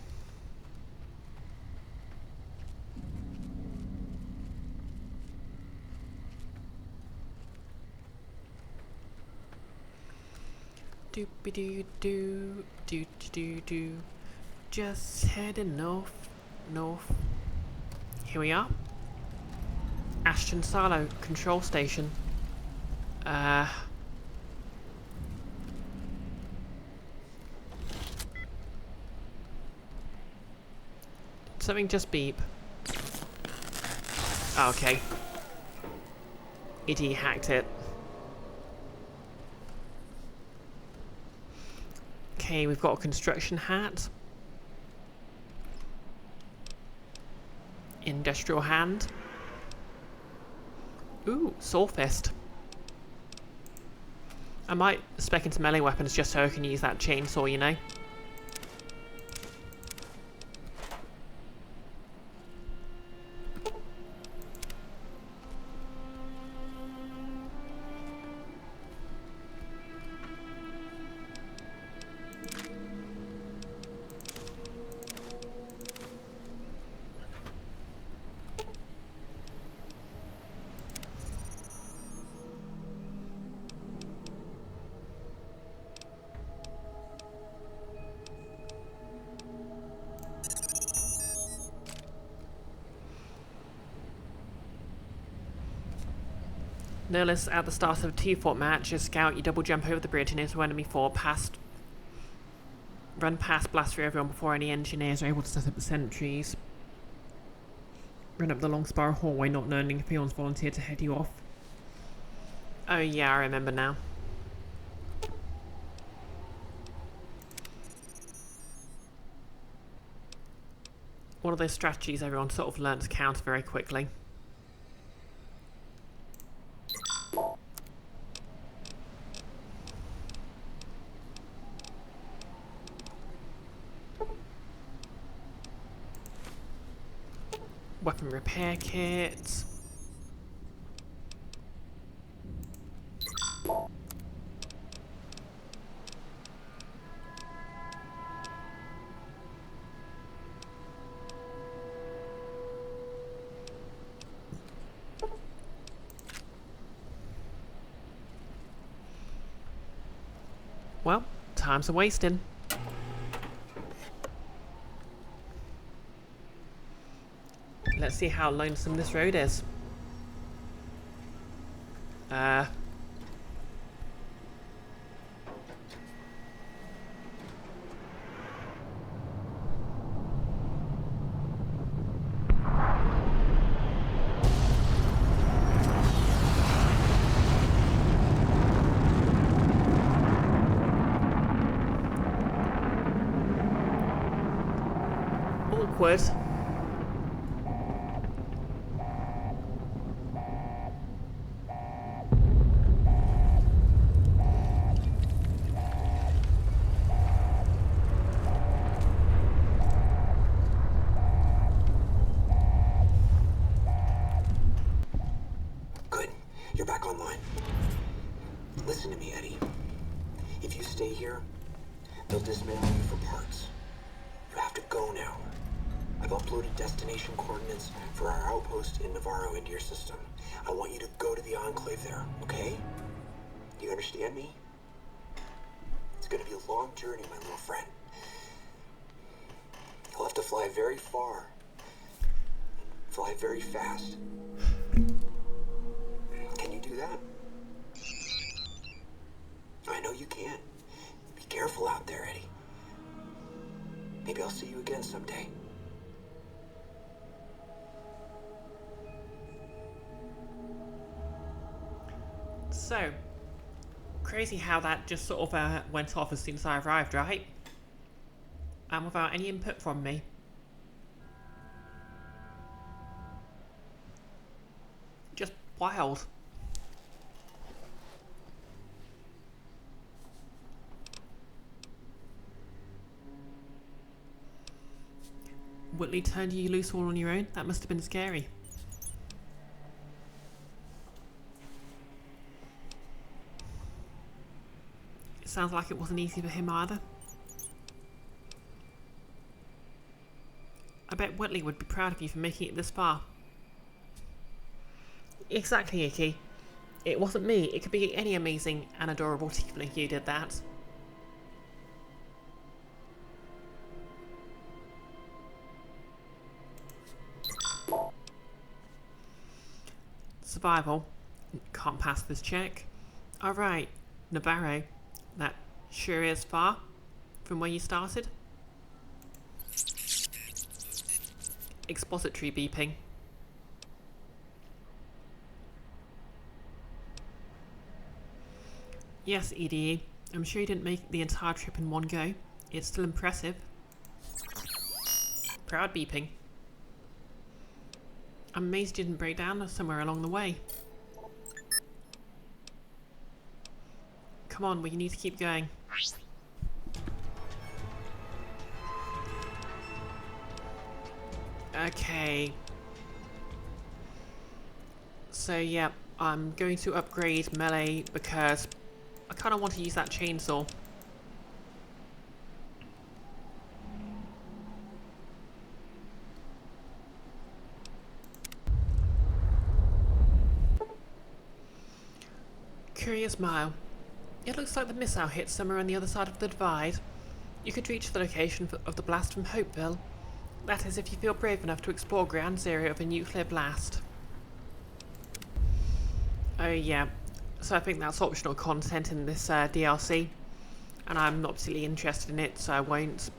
Speaker 1: Doopy-doo-doo, doo-doo-doo-doo. Just heading north, north. Here we are. Ashton Silo control station. Something just beep. Oh, okay. Iddy hacked it. Okay, we've got a construction hat. Industrial hand. Ooh, saw fist. I might spec into melee weapons just so I can use that chainsaw, you know? Nerlus, at the start of a 2-fort match, as scout, you double jump over the bridge and into enemy fort, run past, blast through everyone before any engineers are able to set up the sentries. Run up the long spiral hallway, not knowing if anyone's volunteered to head you off. Oh yeah, I remember now. One of those strategies everyone sort of learnt to counter very quickly. Weapon repair kit. Well, time's a wasting. Let's see how lonesome this road is. awkward.
Speaker 2: Good. You're back online. Listen to me, Eddie. If you stay here, they'll dismantle you for parts. You have to go now. I've uploaded destination coordinates for our outpost in Navarro into your system. I want you to go to the Enclave there, okay? Do you understand me? It's gonna be a long journey, my little friend. You'll have to fly very far. Fly very fast. Can you do that? I know you can. Be careful out there, Eddie. Maybe I'll see you again someday.
Speaker 1: So, crazy how that just sort of went off as soon as I arrived, right? And without any input from me. Just wild. Whitley turned you loose all on your own? That must have been scary. It sounds like it wasn't easy for him either. I bet Whitley would be proud of you for making it this far. Exactly, Icky. It wasn't me. It could be any amazing and adorable tiefling who did that. Survival. Can't pass this check. Alright, Navarro. That sure is far from where you started. Expository beeping. Yes, EDE. I'm sure you didn't make the entire trip in one go. It's still impressive. Proud beeping. I'm amazed you didn't break down somewhere along the way. Come on, we need to keep going. Okay. So yeah, I'm going to upgrade melee because I kind of want to use that chainsaw. Curious mile. It looks like the missile hit somewhere on the other side of the divide. You could reach the location of the blast from Hopeville. That is, if you feel brave enough to explore ground zero of a nuclear blast. Oh yeah, so I think that's optional content in this DLC, and I'm not particularly interested in it, so I won't.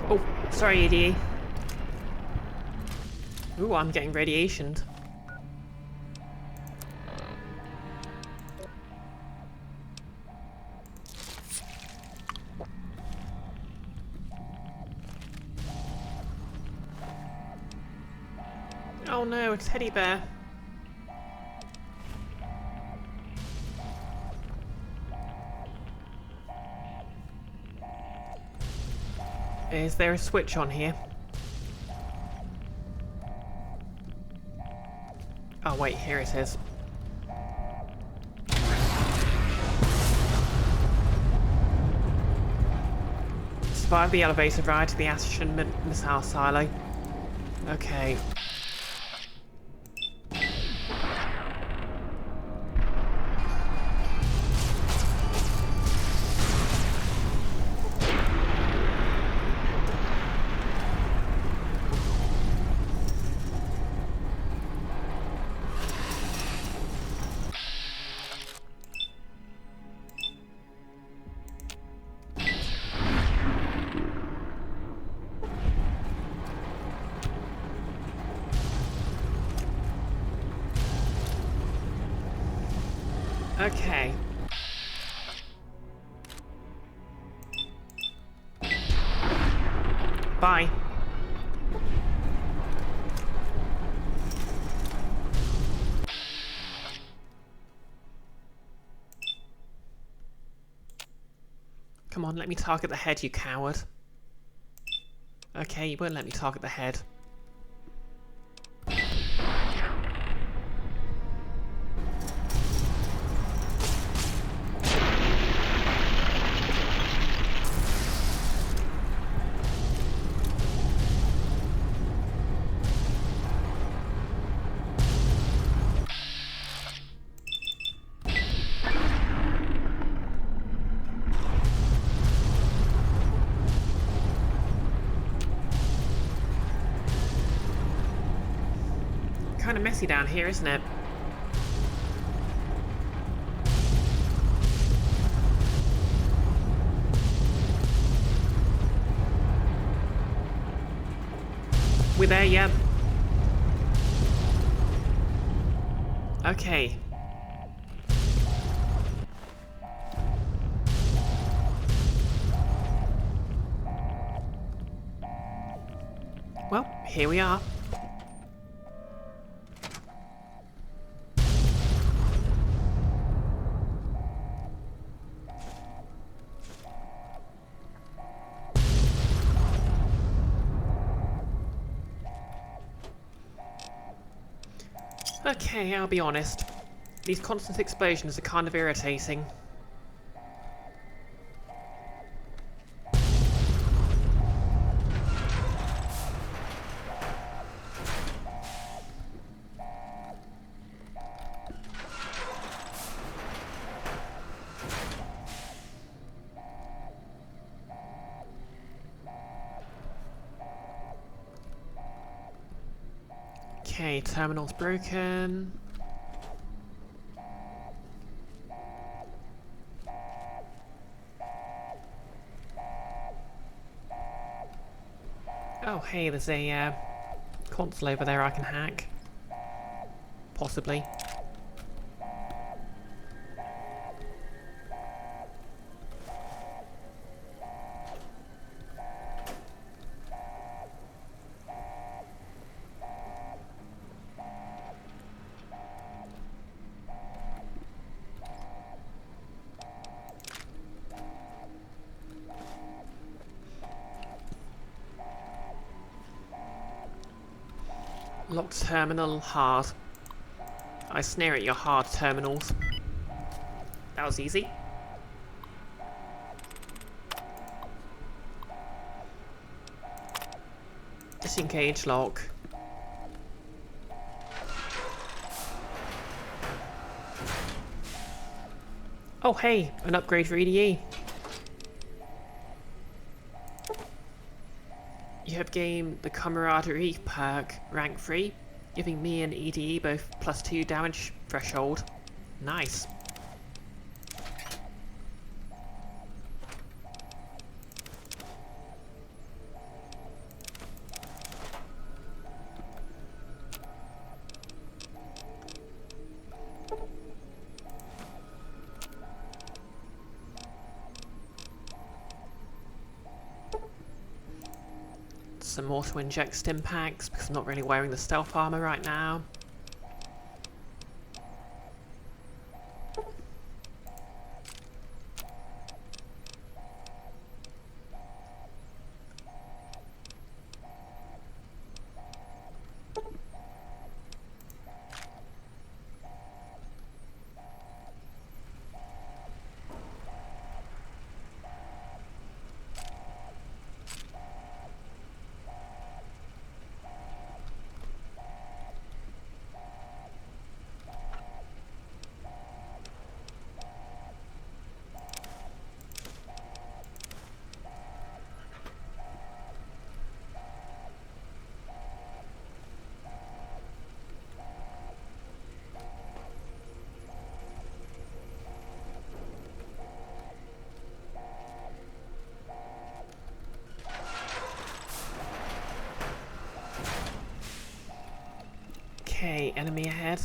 Speaker 1: Oh, sorry, EDE. Ooh, I'm getting radiationed. Oh no, a teddy bear. Is there a switch on here? Oh wait, here it is. Survive the elevator ride to the Ashen missile silo. Okay. Okay. Bye. Come on, let me target the head, you coward. Okay, you won't let me target the head. Kind of messy down here, isn't it? We're there yet? Okay. Well, here we are. Okay, I'll be honest. These constant explosions are kind of irritating. Okay, terminal's broken. Oh, hey, there's a console over there I can hack. Possibly. Locked terminal hard. I snare at your hard terminals. That was easy. Disengage lock. Oh hey, an upgrade for EDE. You have gained the Camaraderie perk, rank 3, giving me and EDE both +2 damage threshold. Nice. Some auto-inject stim packs, because I'm not really wearing the stealth armor right now. Okay, enemy ahead.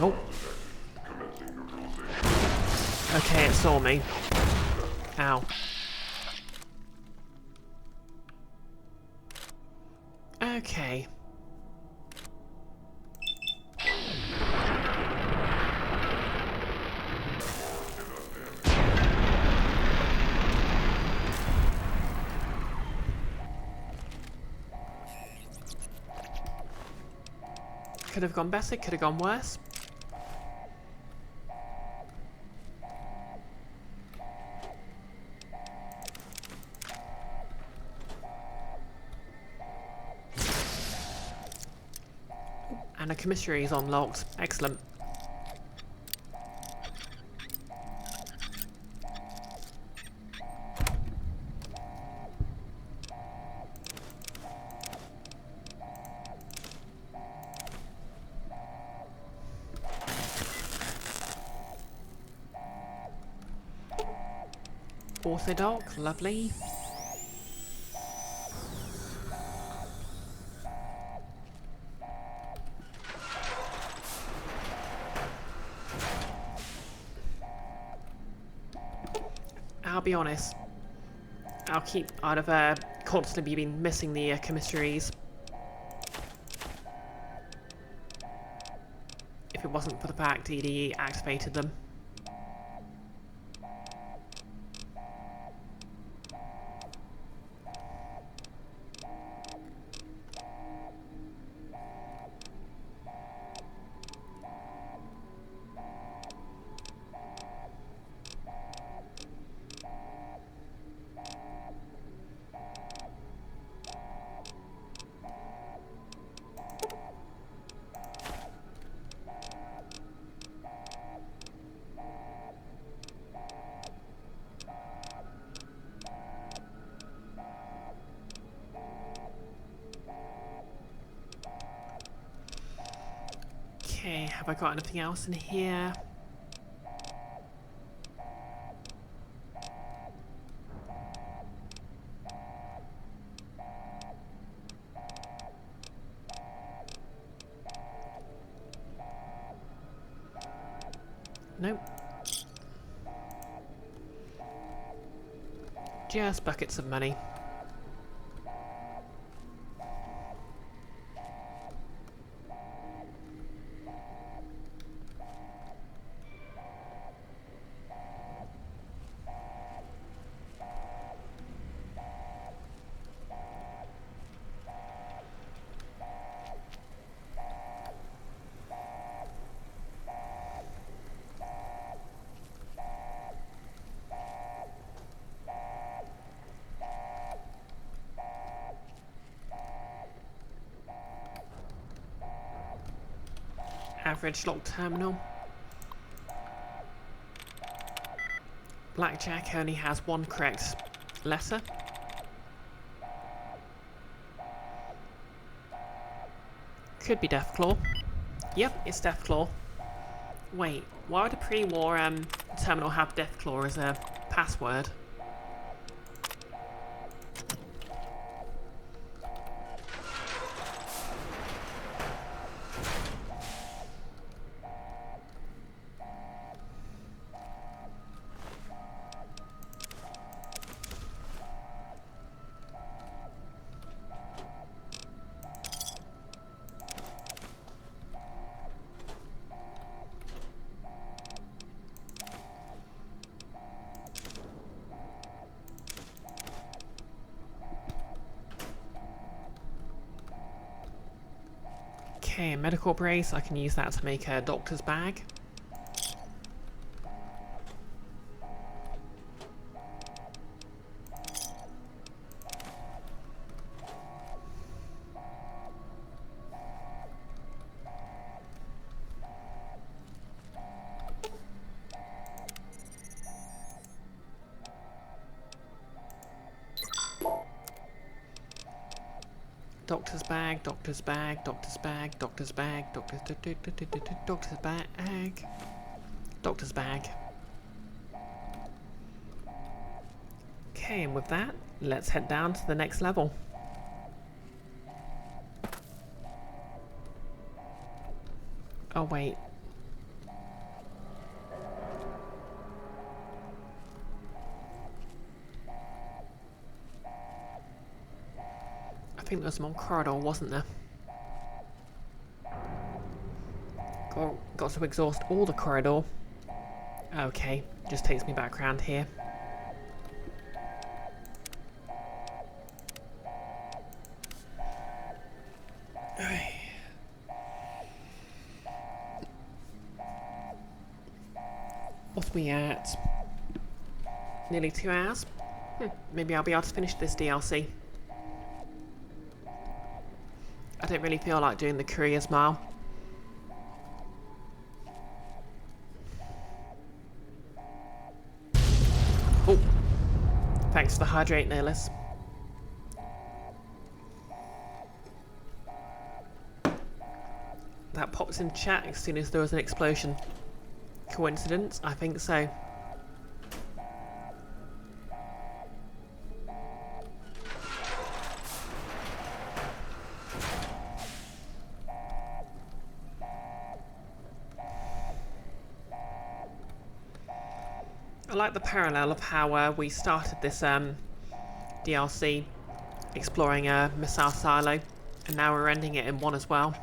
Speaker 1: Oh. Okay, it saw me. Ow. Okay. Could have gone better, could have gone worse. And a commissary is unlocked. Excellent. Orthodox, lovely. I'll be honest. I'd have constantly been missing the commissaries if it wasn't for the fact he activated them. Okay, have I got anything else in here? Nope. Just buckets of money. Average lock terminal. Blackjack only has one correct letter. Could be Deathclaw. Yep, it's Deathclaw. Wait, why would a pre-war terminal have Deathclaw as a password? Okay, a medical brace, I can use that to make a doctor's bag. Doctor's bag, doctor's bag, doctor's bag, doctor's bag, doctor's bag, doctor's bag. Okay, and with that, let's head down to the next level. Oh wait, think there was one corridor, wasn't there? Got to exhaust all the corridor. Okay, just takes me back around here. What are we at? Nearly 2 hours? Maybe I'll be able to finish this DLC. I don't really feel like doing the Courier's Mile. Oh! Thanks for the hydrate, Nihilus. That pops in chat as soon as there was an explosion. Coincidence? I think so. I like the parallel of how we started this DLC exploring a missile silo, and now we're ending it in one as well.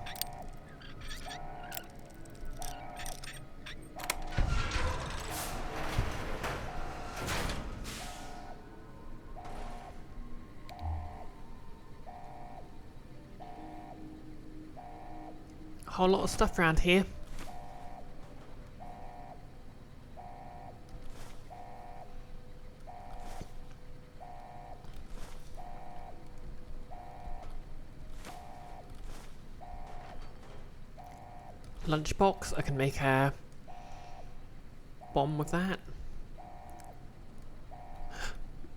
Speaker 1: A whole lot of stuff around here. Lunchbox, I can make a bomb with that.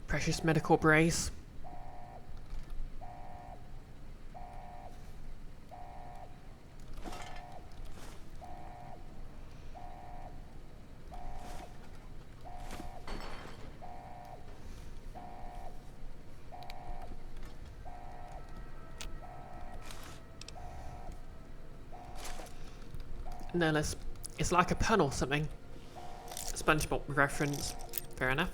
Speaker 1: Precious medical brace. No less. It's like a pun or something. SpongeBob reference. Fair enough.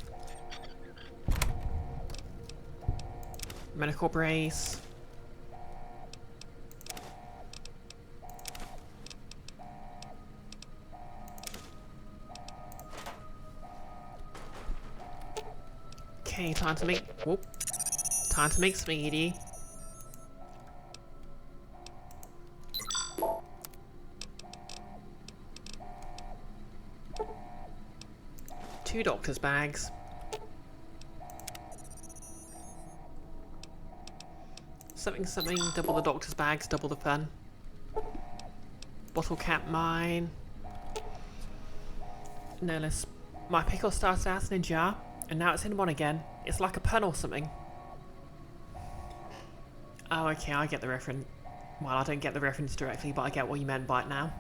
Speaker 1: Medical brace. Okay, time to make. Whoop. Time to make speedy. Two doctor's bags. Something, double the doctor's bags, double the fun. Bottle cap mine. No less. My pickle started out in a jar, and now it's in one again. It's like a pun or something. Oh, okay, I get the reference. Well, I don't get the reference directly, but I get what you meant by it now.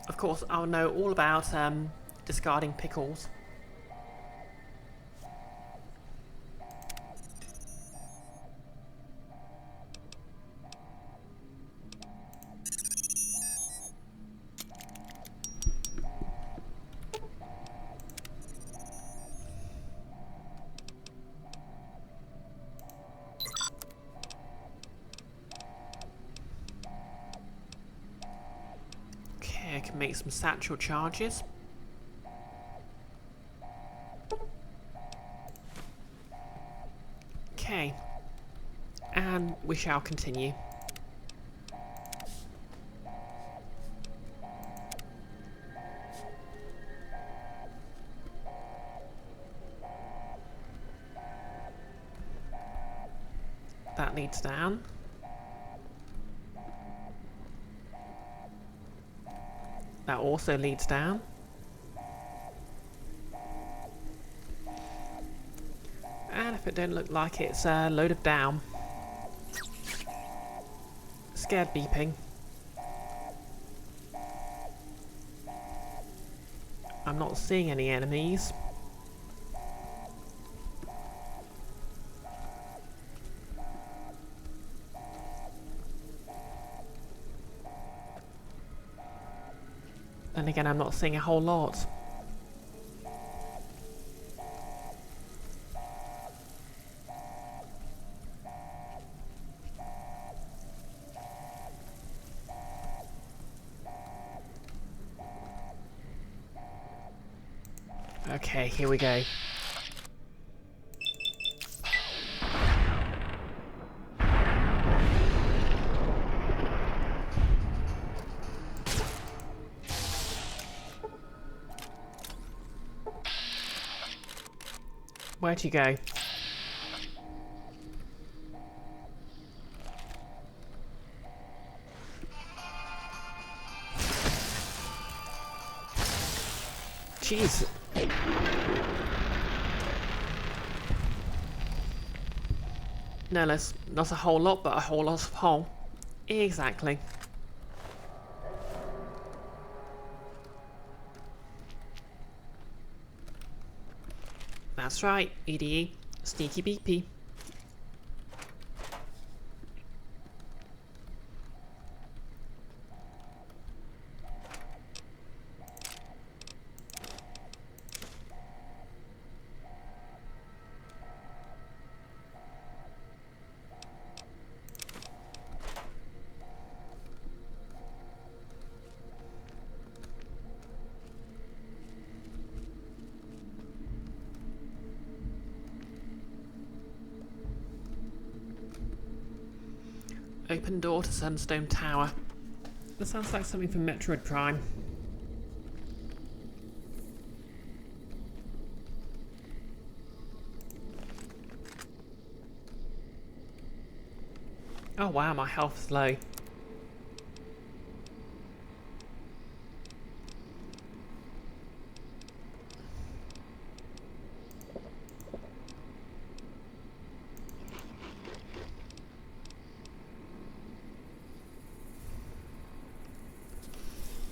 Speaker 1: Of course, I'll know all about discarding pickles. I can make some satchel charges. Okay. And we shall continue. That leads down. That also leads down. And if it don't look like it's loaded down. Scared beeping. I'm not seeing any enemies. Then again, I'm not seeing a whole lot. Okay, here we go. Where'd you go? Jeez. No less, not a whole lot, but a whole lot of hole. Exactly. That's right, EDE. Sneaky beepy. Open door to Sunstone Tower. That sounds like something from Metroid Prime. Oh wow, my health is low.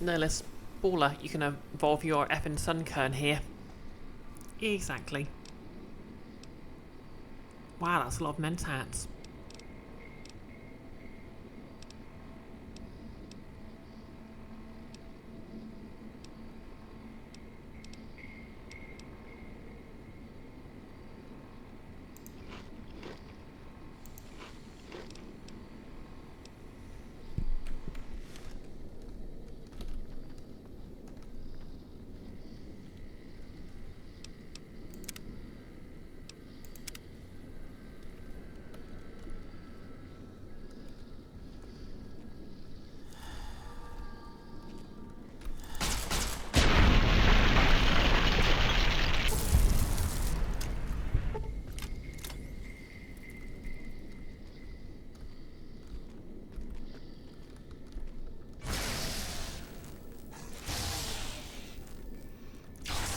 Speaker 1: No less. Baller, you can evolve your effing Sunkern here. Exactly. Wow, that's a lot of mentats.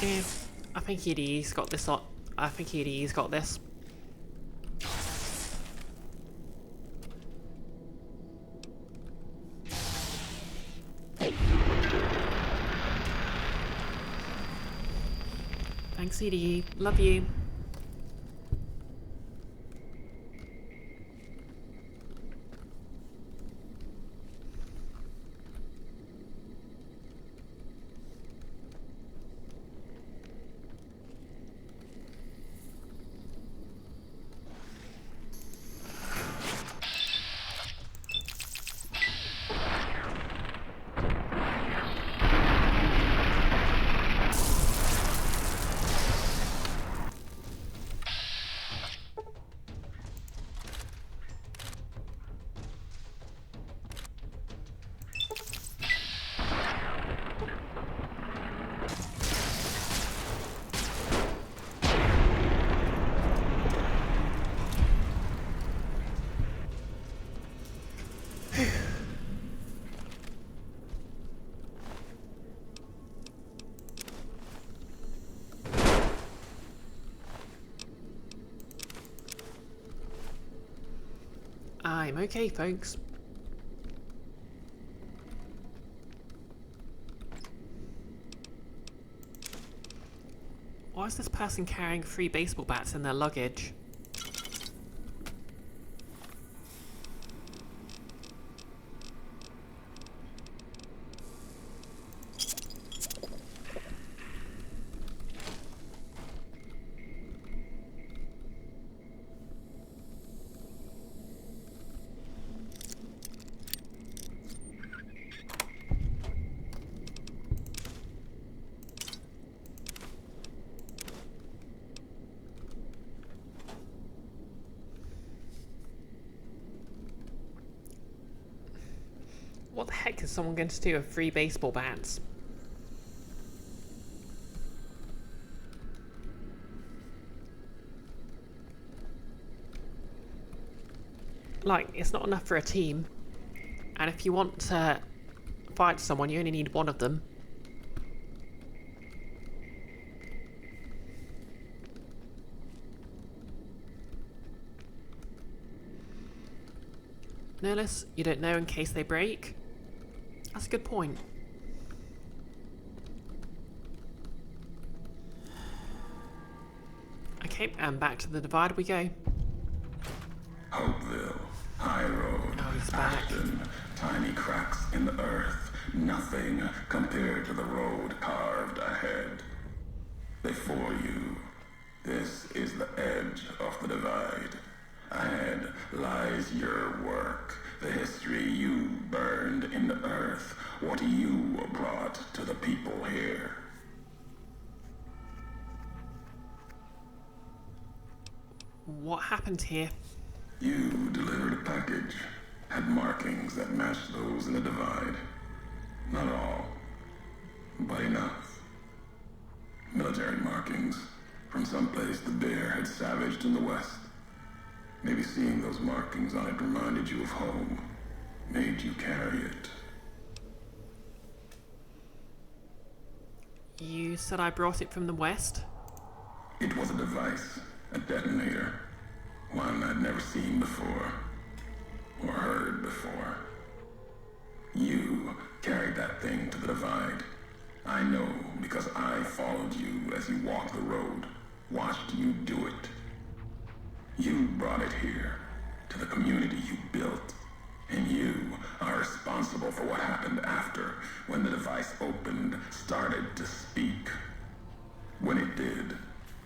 Speaker 1: Yeah, I think EDE's got this. I think EDE's got this. Thanks, EDE. Love you. I'm okay, folks. Why is this person carrying 3 baseball bats in their luggage? What the heck is someone going to do with 3 baseball bats? Like, it's not enough for a team. And if you want to fight someone, you only need one of them. Nerlus, you don't know in case they break? That's a good point. Okay, and back to the divide we go.
Speaker 3: Hopeville, High Road,
Speaker 1: Oh, he's back.
Speaker 3: Ashton, tiny cracks in the earth, nothing compared to the road carved ahead. Before you, this is the edge of the divide. Ahead lies your work, the history you burned in the earth, what you brought to the people here.
Speaker 1: What happened here?
Speaker 3: You delivered a package, had markings that matched those in the divide. Not all, but enough. Military markings from someplace the bear had savaged in the west. Maybe seeing those markings on it reminded you of home, made you carry it.
Speaker 1: You said I brought it from the west?
Speaker 3: It was a device, a detonator, one I'd never seen before, or heard before. You carried that thing to the divide. I know because I followed you as you walked the road, watched you do it. You brought it here, to the community you built, and you are responsible for what happened after, when the device opened, started to speak. When it did,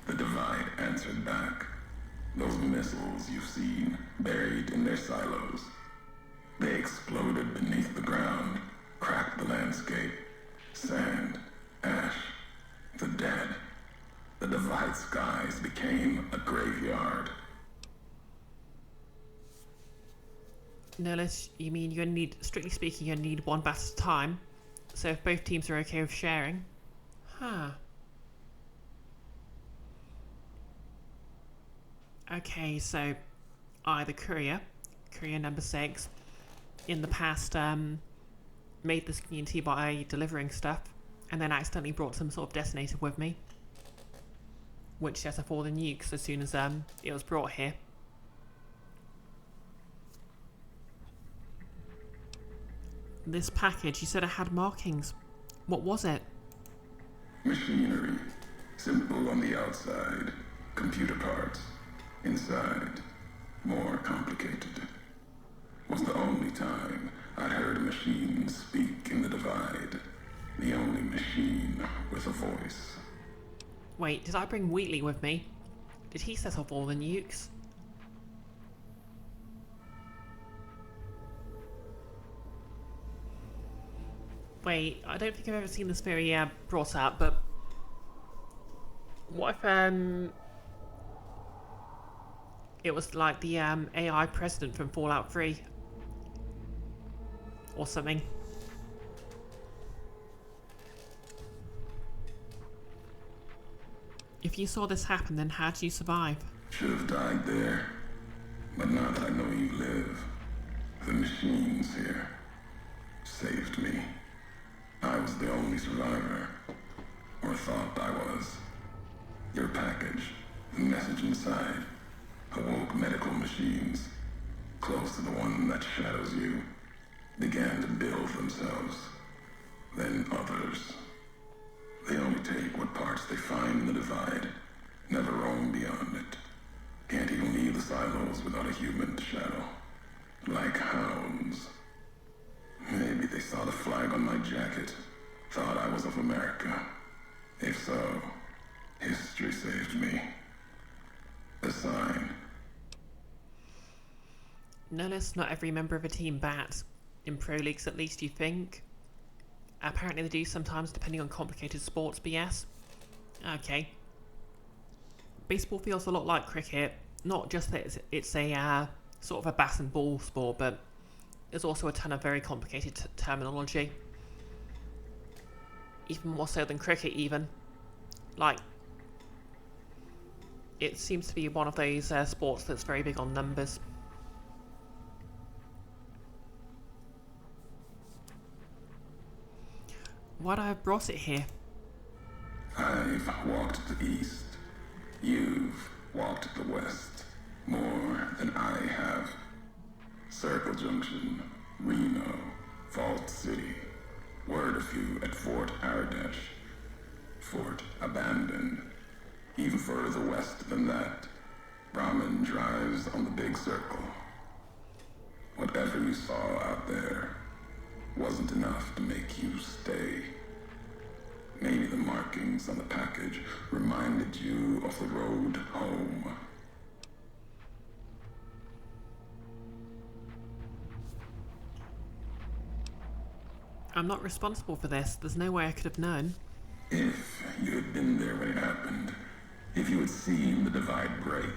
Speaker 3: the divide answered back. Those missiles you've seen, buried in their silos. They exploded beneath the ground, cracked the landscape. Sand, ash, the dead. The divide skies became a graveyard.
Speaker 1: Nerlus, you mean you're gonna need, strictly speaking, you're gonna need 1 bat at a time? So if both teams are okay with sharing? Huh. Okay, so I, the courier number 6, in the past made this community by delivering stuff, and then accidentally brought some sort of detonator with me, which set off all the nukes as soon as it was brought here. This package, you said it had markings. What was it?
Speaker 3: Machinery. Simple on the outside. Computer parts. Inside. More complicated. Was the only time I'd heard a machine speak in the divide. The only machine with a voice.
Speaker 1: Wait, did I bring Wheatley with me? Did he set off all the nukes? Wait, I don't think I've ever seen this theory brought up, but what if it was like the AI president from Fallout 3 or something? If you saw this happen, then how'd you survive?
Speaker 3: Should have died there. But now that I know you live, the machines here saved me. I was the only survivor, or thought I was. Your package, the message inside, awoke medical machines, close to the one that shadows you, began to build themselves. Then others. They only take what parts they find in the divide, never roam beyond it. Can't even leave the silos without a human to shadow. Like hounds. Maybe they saw the flag on my jacket, thought I was of America. If so, history saved me. A sign.
Speaker 1: Notice not every member of a team bats. In pro leagues at least, you think? Apparently they do sometimes, depending on complicated sports BS. Okay. Baseball feels a lot like cricket. Not just that it's a sort of a bat and ball sport, but there's also a ton of very complicated terminology. Even more so than cricket, even. Like, it seems to be one of those sports that's very big on numbers. Why'd I have brought it here?
Speaker 3: I've walked the east. You've walked the west. More than I have. Circle Junction, Reno, Vault City. Word a few at Fort Ardash. Fort abandoned. Even further west than that, Brahmin drives on the big circle. Whatever you saw out there wasn't enough to make you stay. Maybe the markings on the package reminded you of the road home.
Speaker 1: I'm not responsible for this. There's no way I could have known.
Speaker 3: If you had been there when it happened, if you had seen the divide break,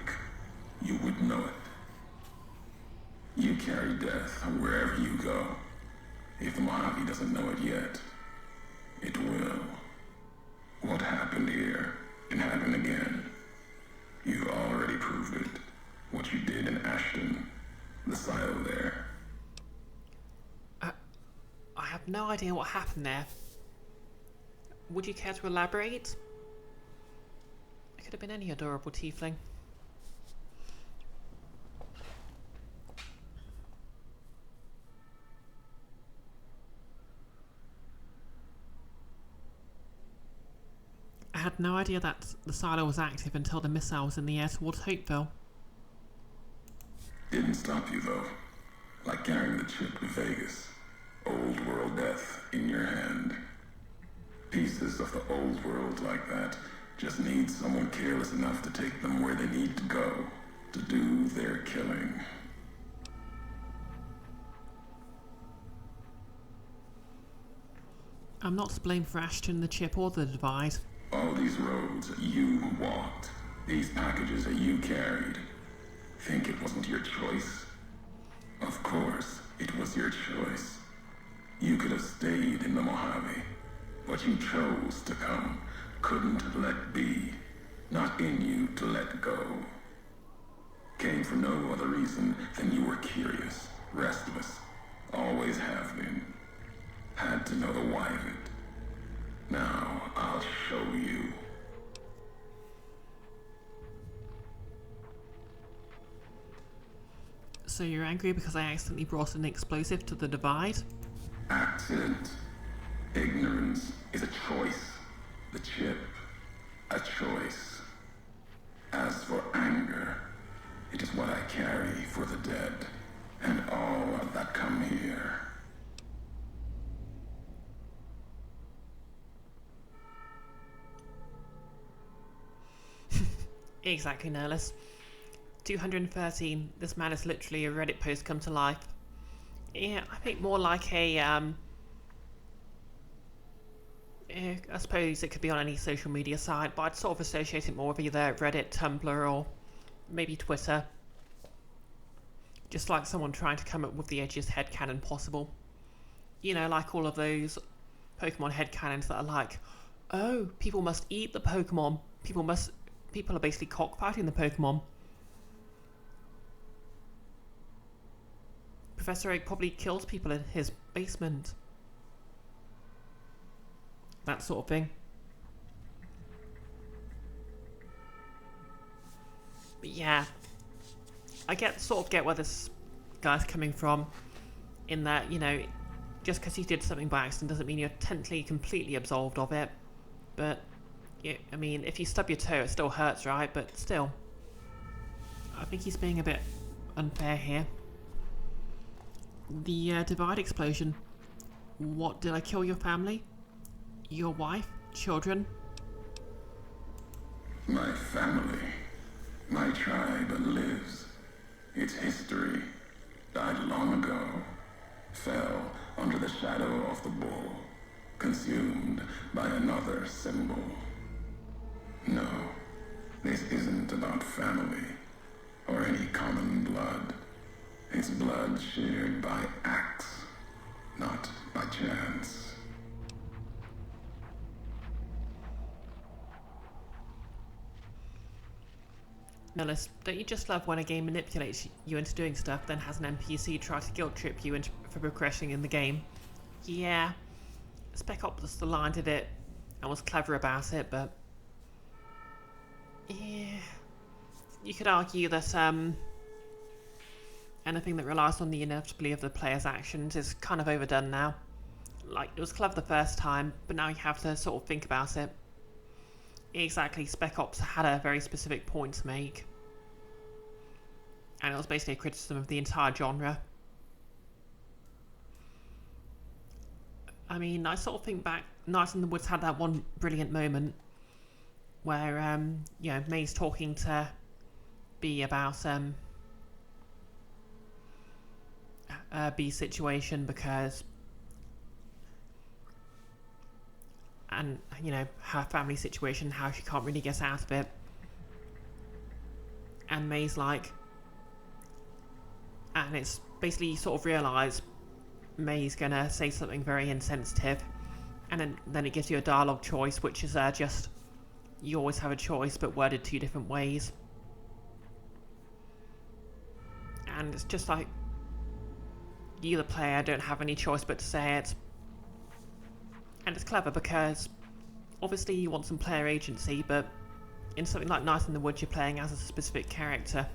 Speaker 3: you would know it. You carry death wherever you go. If the Mojave doesn't know it yet, it will. What happened here can happen again. You already proved it. What you did in Ashton, the silo there.
Speaker 1: I have no idea what happened there. Would you care to elaborate? It could have been any adorable tiefling. I had no idea that the silo was active until the missile was in the air towards Hopeville.
Speaker 3: Didn't stop you though. Like carrying the chip to Vegas. Old world death in your hand. Pieces of the old world like that just need someone careless enough to take them where they need to go to do their killing.
Speaker 1: I'm not to blame for Ashton, the chip, or the divide.
Speaker 3: All these roads you walked, these packages that you carried, think it wasn't your choice? Of course, it was your choice. You could have stayed in the Mojave, but you chose to come, couldn't let be, not in you to let go. Came for no other reason than you were curious, restless, always have been. Had to know the why of it. Now, I'll show you.
Speaker 1: So you're angry because I accidentally brought an explosive to the divide?
Speaker 3: Accident. Ignorance is a choice. The chip, a choice. As for anger, it is what I carry for the dead, and all that come here.
Speaker 1: Exactly, Nerlus. 213, this man is literally a Reddit post come to life. Yeah, I think more like a, I suppose it could be on any social media site, but I'd sort of associate it more with either Reddit, Tumblr, or maybe Twitter. Just like someone trying to come up with the edgiest headcanon possible. You know, like all of those Pokemon headcanons that are like, oh, people must eat the Pokemon. People are basically cockfighting the Pokemon. Professor Oak probably kills people in his basement. That sort of thing. But yeah, I sort of get where this guy's coming from, in that, you know, just because he did something by accident doesn't mean you're technically completely absolved of it. But, yeah, I mean, if you stub your toe, it still hurts, right? But still, I think he's being a bit unfair here. The divide explosion. What, did I kill your family? Your wife? Children?
Speaker 3: My family, my tribe lives. Its history died long ago, fell under the shadow of the bull, consumed by another symbol. No, this isn't about family or any common blood. It's blood shared by acts, not by chance.
Speaker 1: Nihilist, don't you just love when a game manipulates you into doing stuff, then has an NPC try to guilt trip you for progressing in the game? Yeah, Spec Ops The Line did it and was clever about it, but yeah, you could argue that anything that relies on the inevitability of the player's actions is kind of overdone now. Like, it was clever the first time, but now you have to sort of think about it. Exactly, Spec Ops had a very specific point to make, and it was basically a criticism of the entire genre. I mean, I sort of think back, Night in the Woods had that one brilliant moment where, you know, May's talking to B about B's situation because, and, you know, her family situation, how she can't really get out of it. And May's like, and it's basically you sort of realise May's gonna say something very insensitive, and then it gives you a dialogue choice, which is just, you always have a choice but worded two different ways. And it's just like, you the player don't have any choice but to say it. And it's clever because obviously you want some player agency, but in something like Night in the Woods you're playing as a specific character.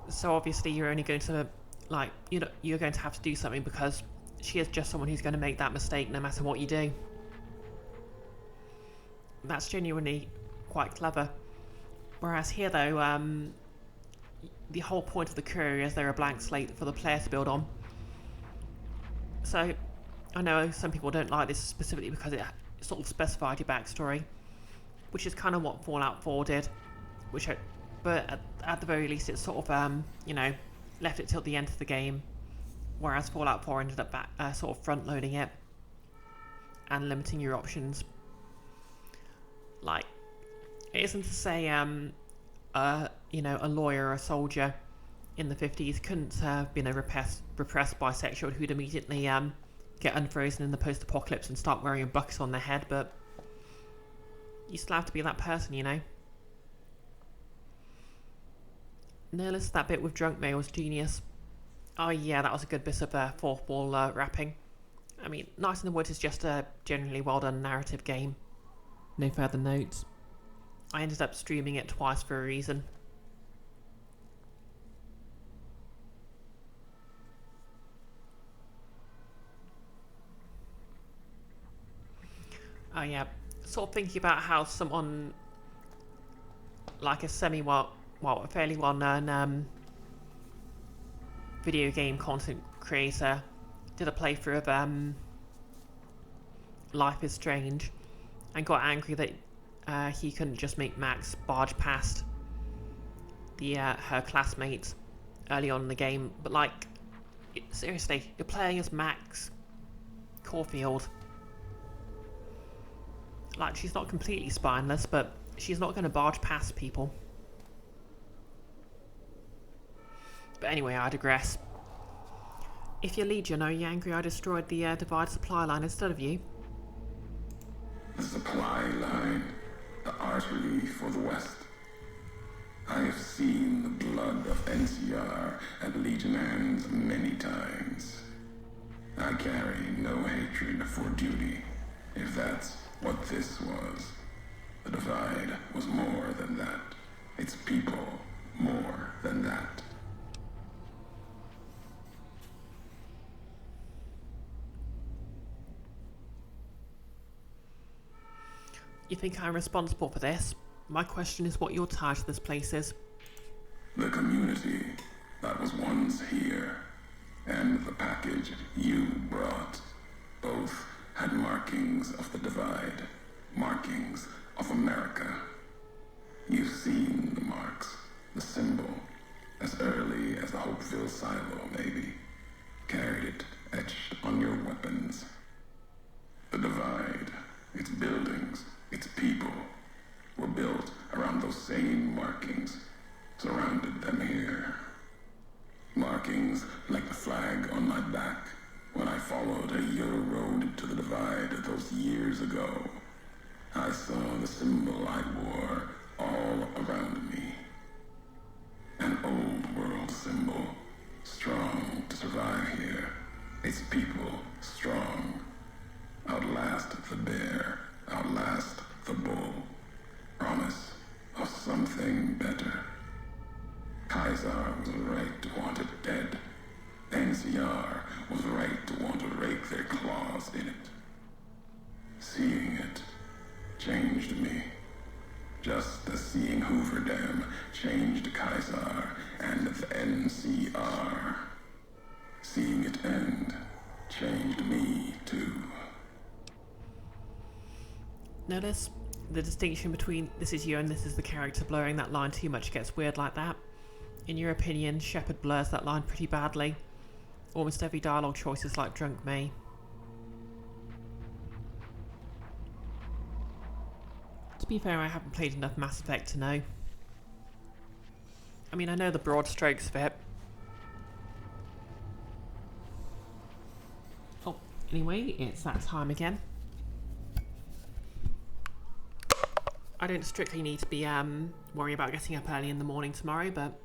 Speaker 1: So obviously you're only going to, like, you know, you're going to have to do something because she is just someone who's going to make that mistake no matter what you do. That's genuinely quite clever. Whereas here though, the whole point of the query is they're a blank slate for the player to build on. So I know some people don't like this specifically because it sort of specified your backstory, which is kind of what Fallout 4 did, but at the very least it sort of, you know, left it till the end of the game, whereas Fallout 4 ended up sort of front-loading it and limiting your options. Like, it isn't to say, you know, a lawyer or a soldier in the 50s couldn't have been a repressed bisexual who'd immediately get unfrozen in the post-apocalypse and start wearing a bucket on their head, but you still have to be that person, you know. Nihilist, that bit with Drunk May was genius. Oh yeah, that was a good bit of fourth wall rapping. I mean, Night in the Woods is just a generally well done narrative game. No further notes. I ended up streaming it twice for a reason. Oh yeah, sort of thinking about how someone like a a fairly well-known video game content creator did a playthrough of Life is Strange and got angry that he couldn't just make Max barge past her classmates early on in the game, but like, seriously, you're playing as Max Caulfield. Like, she's not completely spineless, but she's not going to barge past people. But anyway, I digress. If you're Legion, are you angry I destroyed the Divide supply line instead of you?
Speaker 3: The supply line, the artery for the West. I have seen the blood of NCR and Legion hands many times. I carry no hatred for duty, if that's what this was. The Divide was more than that. Its people more than that.
Speaker 1: You think I'm responsible for this? My question is what your tie to this place is.
Speaker 3: The community that was once here, and the package you brought, both had markings of the Divide, markings of America. You've seen the marks, the symbol, as early as the Hopeville silo, maybe. Carried it etched on your weapons. The Divide, its buildings, its people, markings surrounded them here. Markings like the flag on my back when I followed a Euro road to the divide those years ago. I saw the symbol I wore all around me. An old world symbol, strong to survive here. Its people strong. Outlast the bear, outlast the bull. Promise of something better. Kaiser was right to want it dead. NCR was right to want to rake their claws in it. Seeing it changed me. Just as seeing Hoover Dam changed Kaiser and the NCR. Seeing it end changed me too.
Speaker 1: Notice the distinction between this is you and this is the character blurring that line too much gets weird like that. In your opinion, Shepard blurs that line pretty badly. Almost every dialogue choice is like drunk me. To be fair, I haven't played enough Mass Effect to know. I mean, I know the broad strokes of it. Oh, anyway, it's that time again. I don't strictly need to be worrying about getting up early in the morning tomorrow, but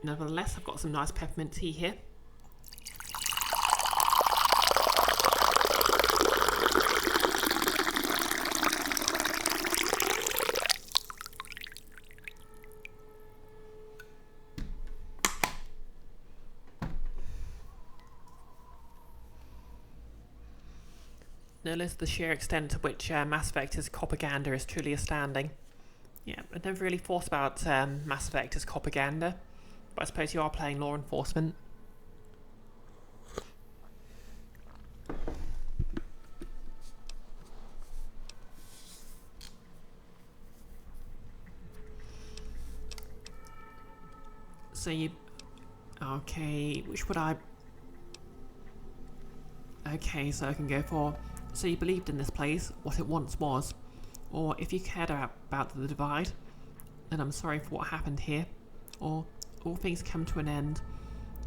Speaker 1: nevertheless, I've got some nice peppermint tea here. Notice the sheer extent to which Mass Effect as propaganda is truly astounding. Yeah, I never really thought about Mass Effect as propaganda, but I suppose you are playing law enforcement. So you... Okay, which would I... Okay, so I can go for... So you believed in this place, what it once was. Or if you cared about the divide, then I'm sorry for what happened here. Or all things come to an end.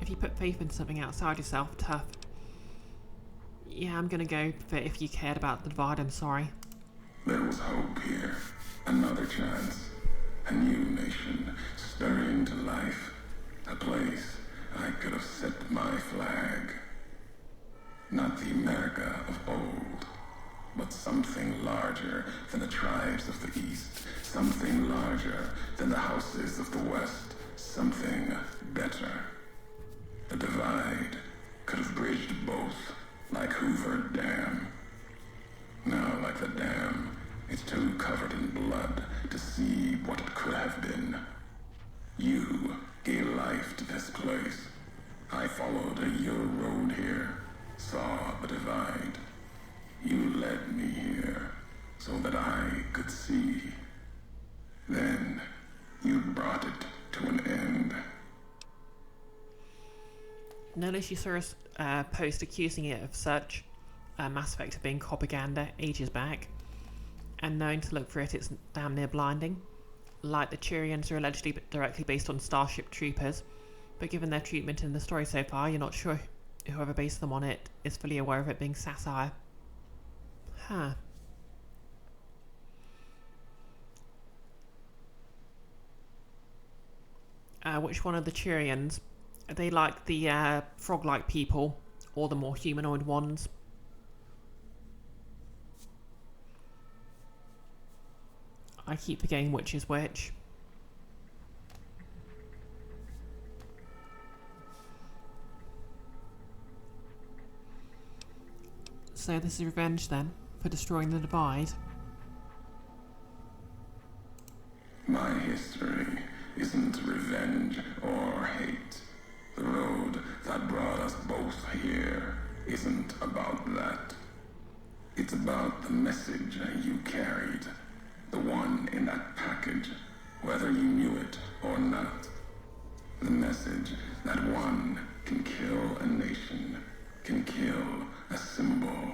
Speaker 1: If you put faith in something outside yourself, tough. Yeah, I'm gonna go for if you cared about the divide, I'm sorry.
Speaker 3: There was hope here. Another chance. A new nation stirring to life. A place I could have set my flag. Not the America of old, but something larger than the tribes of the East, something larger than the houses of the West, something better. The divide could have bridged both, like Hoover Dam. Now, like the dam, it's too covered in blood to see what it could have been. You gave life to this place. I followed your road here. Saw the divide. You led me here so that I could see. Then you brought it to an end.
Speaker 1: Notice you saw a post accusing it of such Mass Effect of being propaganda ages back, and knowing to look for it, it's damn near blinding. Like the Turians are allegedly directly based on Starship Troopers, but given their treatment in the story so far, you're not sure whoever based them on it is fully aware of it being satire. Huh. Which one of the Turians? Are they like the frog-like people, or the more humanoid ones? I keep forgetting which is which. So this is revenge then, for destroying the divide?
Speaker 3: My history isn't revenge or hate. The road that brought us both here isn't about that. It's about the message you carried. The one in that package, whether you knew it or not. The message that one can kill a nation, can kill a symbol,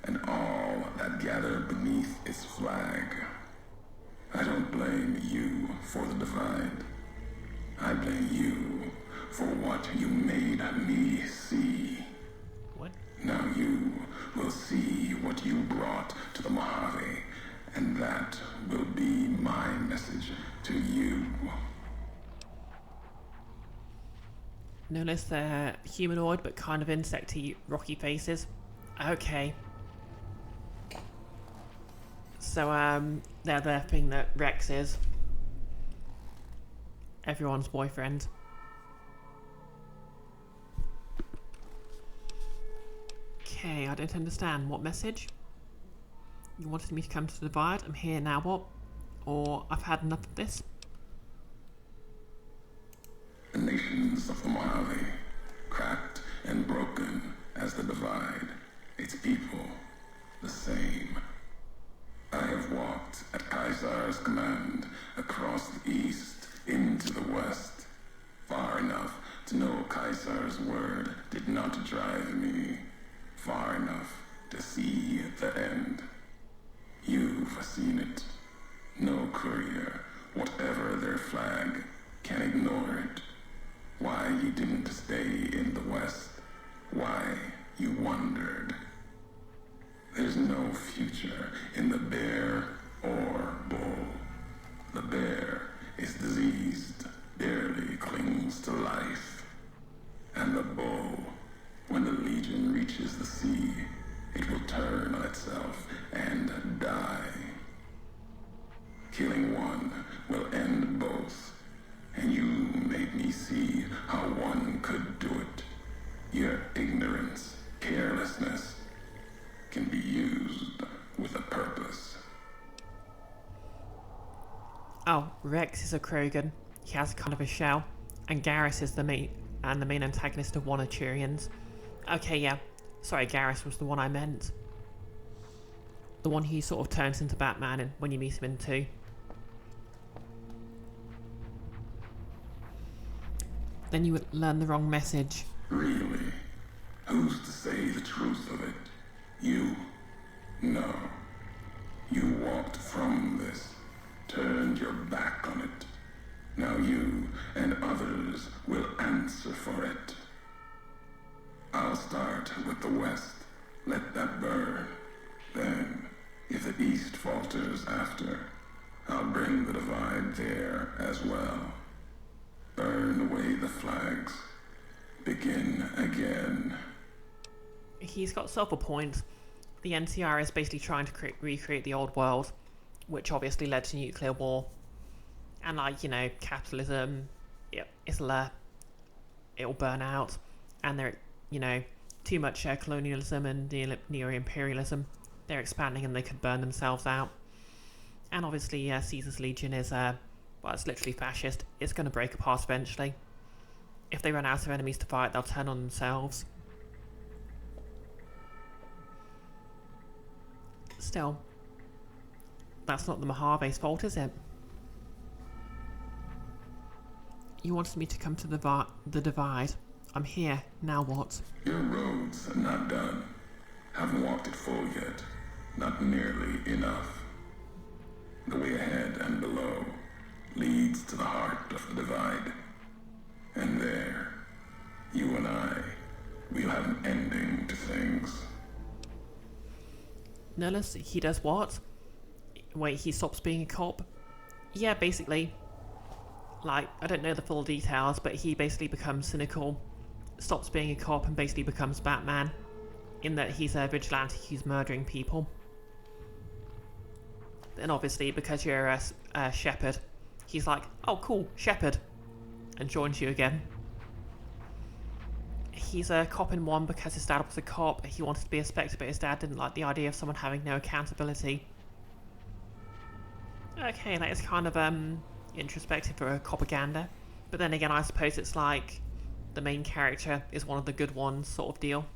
Speaker 3: and all that gather beneath its flag. I don't blame you for the divide. I blame you for what you made me see.
Speaker 1: What?
Speaker 3: Now you will see what you brought to the Mojave, and that will be my message to you.
Speaker 1: Notice they're humanoid but kind of insecty, rocky faces. Okay. So, they're the thing that Rex is. Everyone's boyfriend. Okay, I don't understand. What message? You wanted me to come to the divide? I'm here now, what? Or I've had enough of this?
Speaker 3: The nations of the Mojave, cracked and broken as the divide, its people, the same. I have walked at Caesar's command across the east into the west, far enough to know Caesar's word did not drive me, far enough to see the end. You've seen it. No courier, whatever their flag, can ignore it. Why you didn't stay in the west, why you wandered. There's no future in the bear or bull. The bear is diseased, barely clings to life. And the bull, when the legion reaches the sea, it will turn on itself and die. Killing one will end both, and you made me see how one could do it. Your ignorance, carelessness, can be used with a purpose.
Speaker 1: Oh, Rex is a Krogan. He has kind of a shell. And Garrus is the main antagonist of one of Turian's. Okay, yeah. Sorry, Garrus was the one I meant. The one he sort of turns into Batman when you meet him in 2. Then you would learn the wrong message.
Speaker 3: Really? Who's to say the truth of it? You? No. You walked from this, turned your back on it. Now you and others will answer for it. I'll start with the west. Let that burn. Then, if the east falters after, I'll bring the divide there as well. Burn away the flags. Begin again.
Speaker 1: He's got self a point. The NCR is basically trying to recreate the old world, which obviously led to nuclear war. And capitalism, it'll burn out. And there, too much colonialism and neo-imperialism. They're expanding and they could burn themselves out. And obviously Caesar's Legion is, it's literally fascist. It's going to break apart eventually. If they run out of enemies to fight, they'll turn on themselves. Still, that's not the Mojave's fault, is it? You wanted me to come to the divide. I'm here. Now what?
Speaker 3: Your road's not done. Haven't walked it full yet. Not nearly enough. The way ahead and below leads to the heart of the divide. And there, you and I, we'll have an ending to things.
Speaker 1: Nellis, he does what? Wait, he stops being a cop? Yeah, basically. I don't know the full details, but he basically becomes cynical, stops being a cop, and basically becomes Batman. In that he's a vigilante who's murdering people. And obviously, because you're a shepherd, he's like, oh cool, shepherd, and joins you again. He's a cop in 1 because his dad was a cop. He wanted to be a Spectre, but his dad didn't like the idea of someone having no accountability. Okay, that is kind of introspective for a propaganda. But then again, I suppose it's like the main character is one of the good ones sort of deal.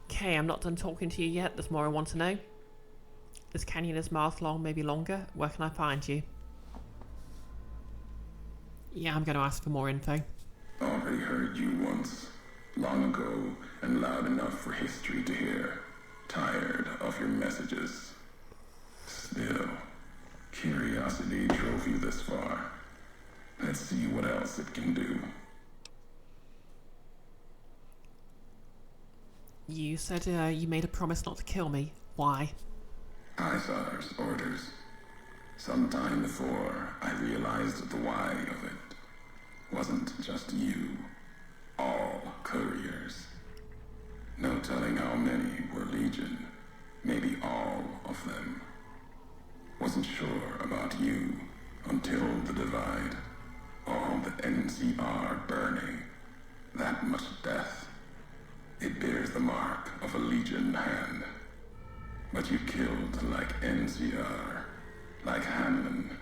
Speaker 1: Okay, I'm not done talking to you yet. There's more I want to know. This canyon is miles long, maybe longer. Where can I find you? Yeah, I'm going to ask for more info.
Speaker 3: Already heard you once, long ago, and loud enough for history to hear. Tired of your messages. Still, curiosity drove you this far. Let's see what else it can do.
Speaker 1: You said you made a promise not to kill me. Why?
Speaker 3: Caesar's orders. Sometime before I realized the why of it. Wasn't just you. All couriers. No telling how many were Legion. Maybe all of them. Wasn't sure about you until the divide. All the NCR burning. That much death. It bears the mark of a Legion hand. But you killed like NCR, like Hanlon,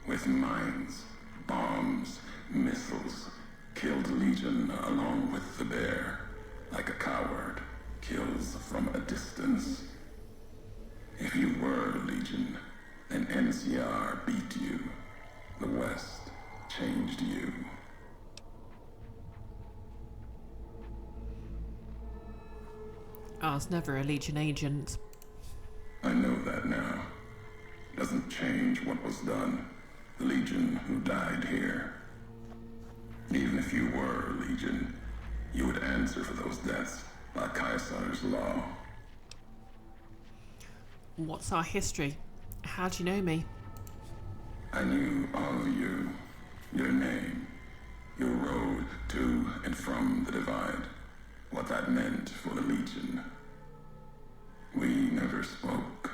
Speaker 3: with mines, bombs, missiles. Killed Legion along with the bear, like a coward, kills from a distance. If you were Legion, then NCR beat you. The West changed you.
Speaker 1: I was never a Legion agent.
Speaker 3: I know that now. Doesn't change what was done. The Legion who died here. Even if you were Legion, you would answer for those deaths by Caesar's law.
Speaker 1: What's our history? How do you know me?
Speaker 3: I knew all of you. Your name. Your road to and from the divide. What that meant for the Legion. We never spoke.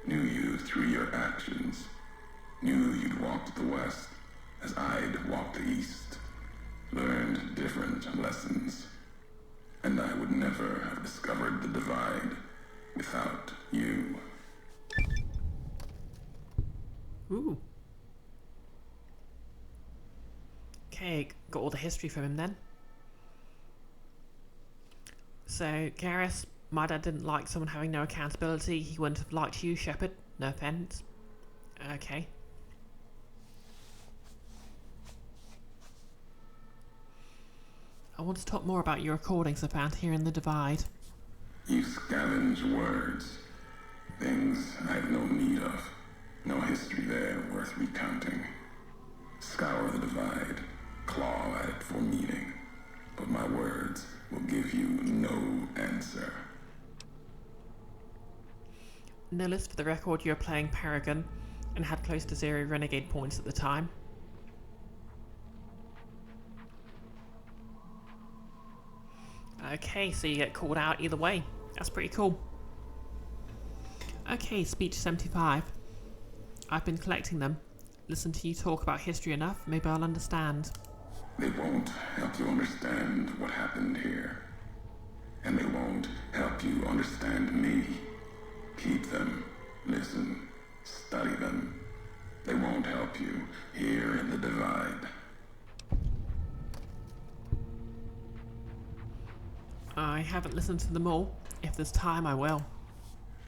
Speaker 3: Knew you through your actions. Knew you'd walked the West as I'd walked the East. Learned different lessons. And I would never have discovered the divide without you.
Speaker 1: Ooh. Okay, got all the history from him then. So, Garrus, my dad didn't like someone having no accountability. He wouldn't have liked you, Shepard. No offense. Okay. I want to talk more about your recordings I found here in the Divide.
Speaker 3: You scavenge words. Things I have no need of. No history there worth recounting. Scour the Divide. Claw at it for meaning. But my words will give you no answer.
Speaker 1: Notice for the record you were playing Paragon and had close to 0 renegade points at the time. Okay, so you get called out either way. That's pretty cool. Okay, speech 75. I've been collecting them. Listen to you talk about history enough, maybe I'll understand.
Speaker 3: They won't help you understand what happened here. And they won't help you understand me. Keep them, listen, study them. They won't help you here in the Divide.
Speaker 1: I haven't listened to them all. If there's time, I will.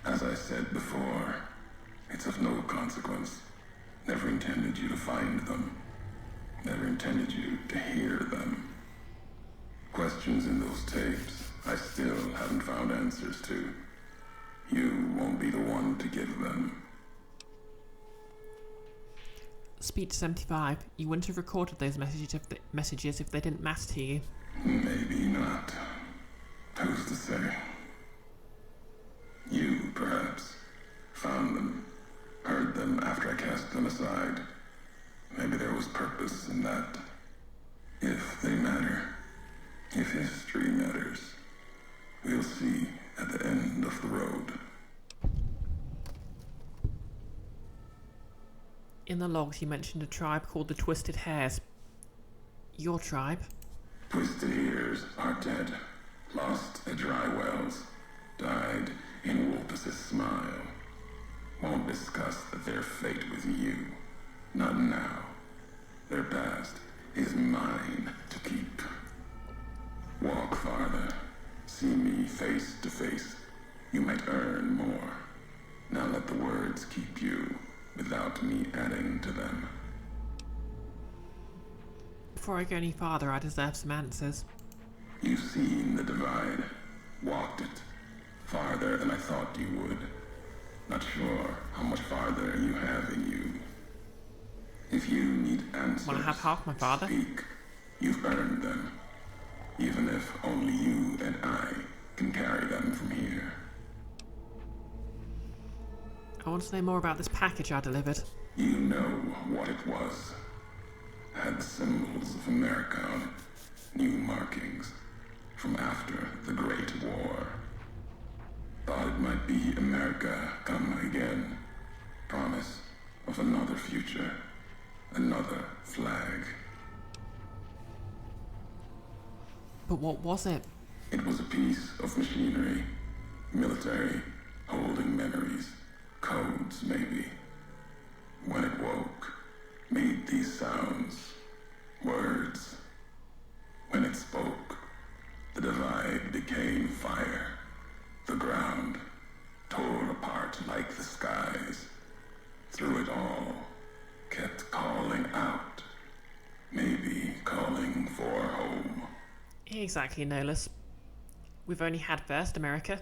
Speaker 3: As I said before, it's of no consequence. Never intended you to find them. Never intended you to hear them. Questions in those tapes I still haven't found answers to. You won't be the one to give them.
Speaker 1: Speech 75. You wouldn't have recorded those messages if they didn't matter to you.
Speaker 3: Maybe not. Who's to say? You, perhaps, found them, heard them after I cast them aside. Maybe there was purpose in that. If they matter, if history matters, we'll see at the end of the road.
Speaker 1: In the logs you mentioned a tribe called the Twisted Hairs. Your tribe?
Speaker 3: Twisted Ears are dead, lost at dry wells, died in Wolpus's smile. Won't discuss their fate with you. Not now. Their past is mine to keep. Walk farther. See me face to face. You might earn more. Now let the words keep you, without me adding to them.
Speaker 1: Before I go any farther, I deserve some answers.
Speaker 3: You've seen the Divide. Walked it. Farther than I thought you would. Not sure how much farther you have in you. If you need answers,
Speaker 1: Wanna have half my father?
Speaker 3: speak. You've earned them. Even if only you and I can carry them from here.
Speaker 1: I want to know more about this package I delivered.
Speaker 3: You know what it was. Had symbols of America on it. New markings from after the Great War. Thought it might be America come again. Promise of another future. Another flag.
Speaker 1: But what was it?
Speaker 3: It was a piece of machinery. Military. Holding memories. Codes, maybe. When it woke, made these sounds. Words. When it spoke, the divide became fire. The ground tore apart like the skies. Through it all, kept calling out. Maybe calling for home.
Speaker 1: Exactly, Nolus. We've only had First America.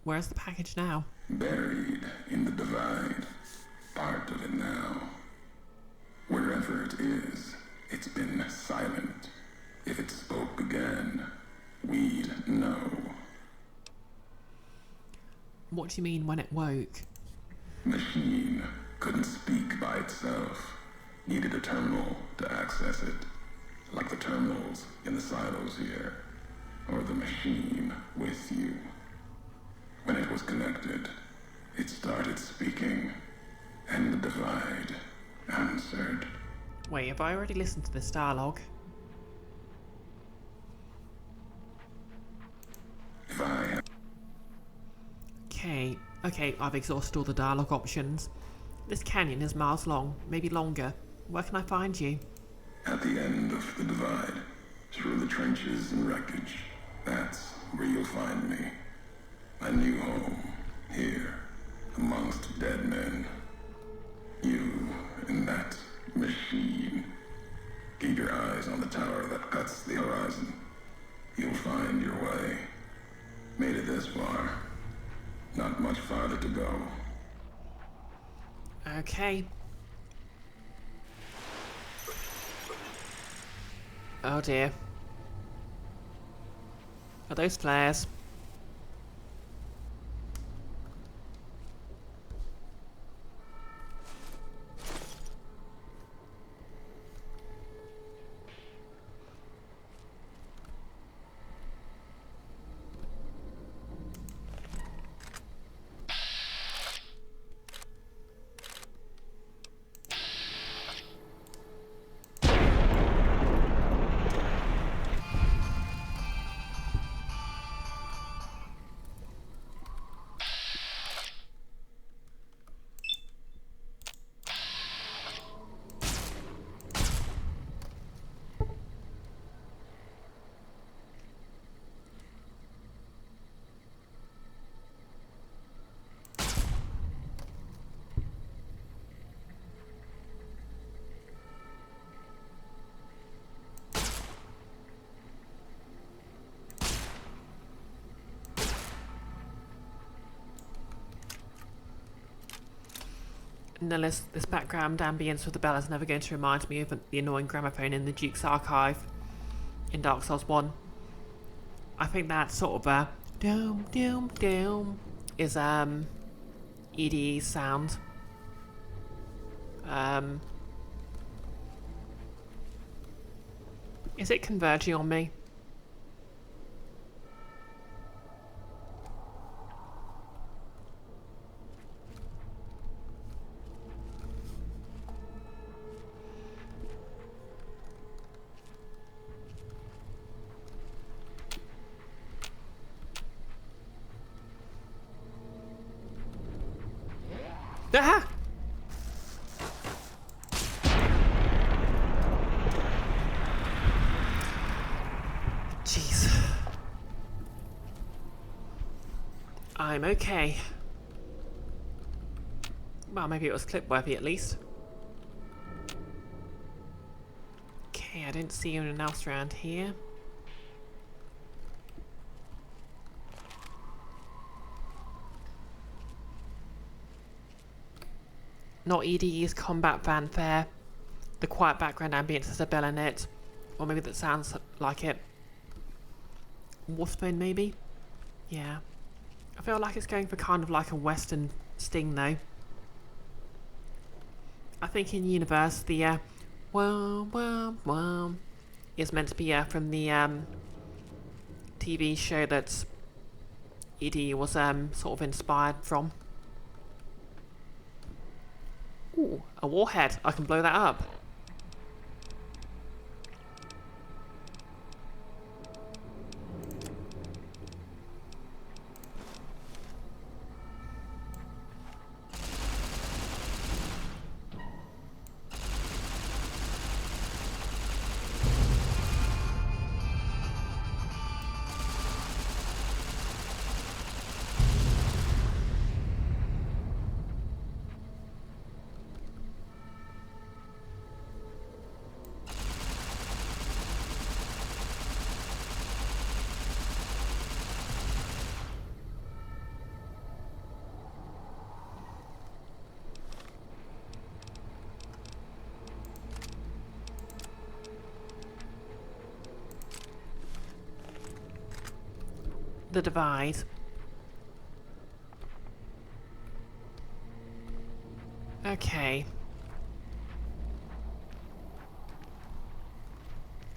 Speaker 1: Where's the package now?
Speaker 3: Buried in the divide. Part of it now. Wherever it is, it's been silent. If it spoke again, we'd know.
Speaker 1: What do you mean when it woke?
Speaker 3: Machine couldn't speak by itself. Needed a terminal to access it. Like the terminals in the silos here. Or the machine with you. When it was connected, it started speaking. And the divide answered.
Speaker 1: Wait, have I already listened to this dialogue?
Speaker 3: If I had
Speaker 1: Okay, I've exhausted all the dialogue options. This canyon is miles long, maybe longer. Where can I find you?
Speaker 3: at the end of the divide, through the trenches and wreckage, that's where you'll find me. My new home, here, amongst dead men. You and that machine. Keep your eyes on the tower that cuts the horizon. You'll find your way. Made it this far. Not much farther to go.
Speaker 1: Okay. Oh dear. Are those flares? No, this background ambience with the bell is never going to remind me of the annoying gramophone in the Duke's archive in Dark Souls 1. I think that sort of doom doom doom is EDE sound. Is it converging on me? Ah! Jeez. I'm okay. Well, maybe it was clip-worthy at least. Okay, I didn't see anyone else around here. not EDE's combat fanfare. The quiet background ambience has a bell in it. Or maybe that sounds like it. Wolfsbane, maybe? Yeah. I feel like it's going for kind of like a western sting, though. I think in universe, the wah wah wah is meant to be from the TV show that EDE was sort of inspired from. Ooh, a warhead. I can blow that up. The divide. Okay.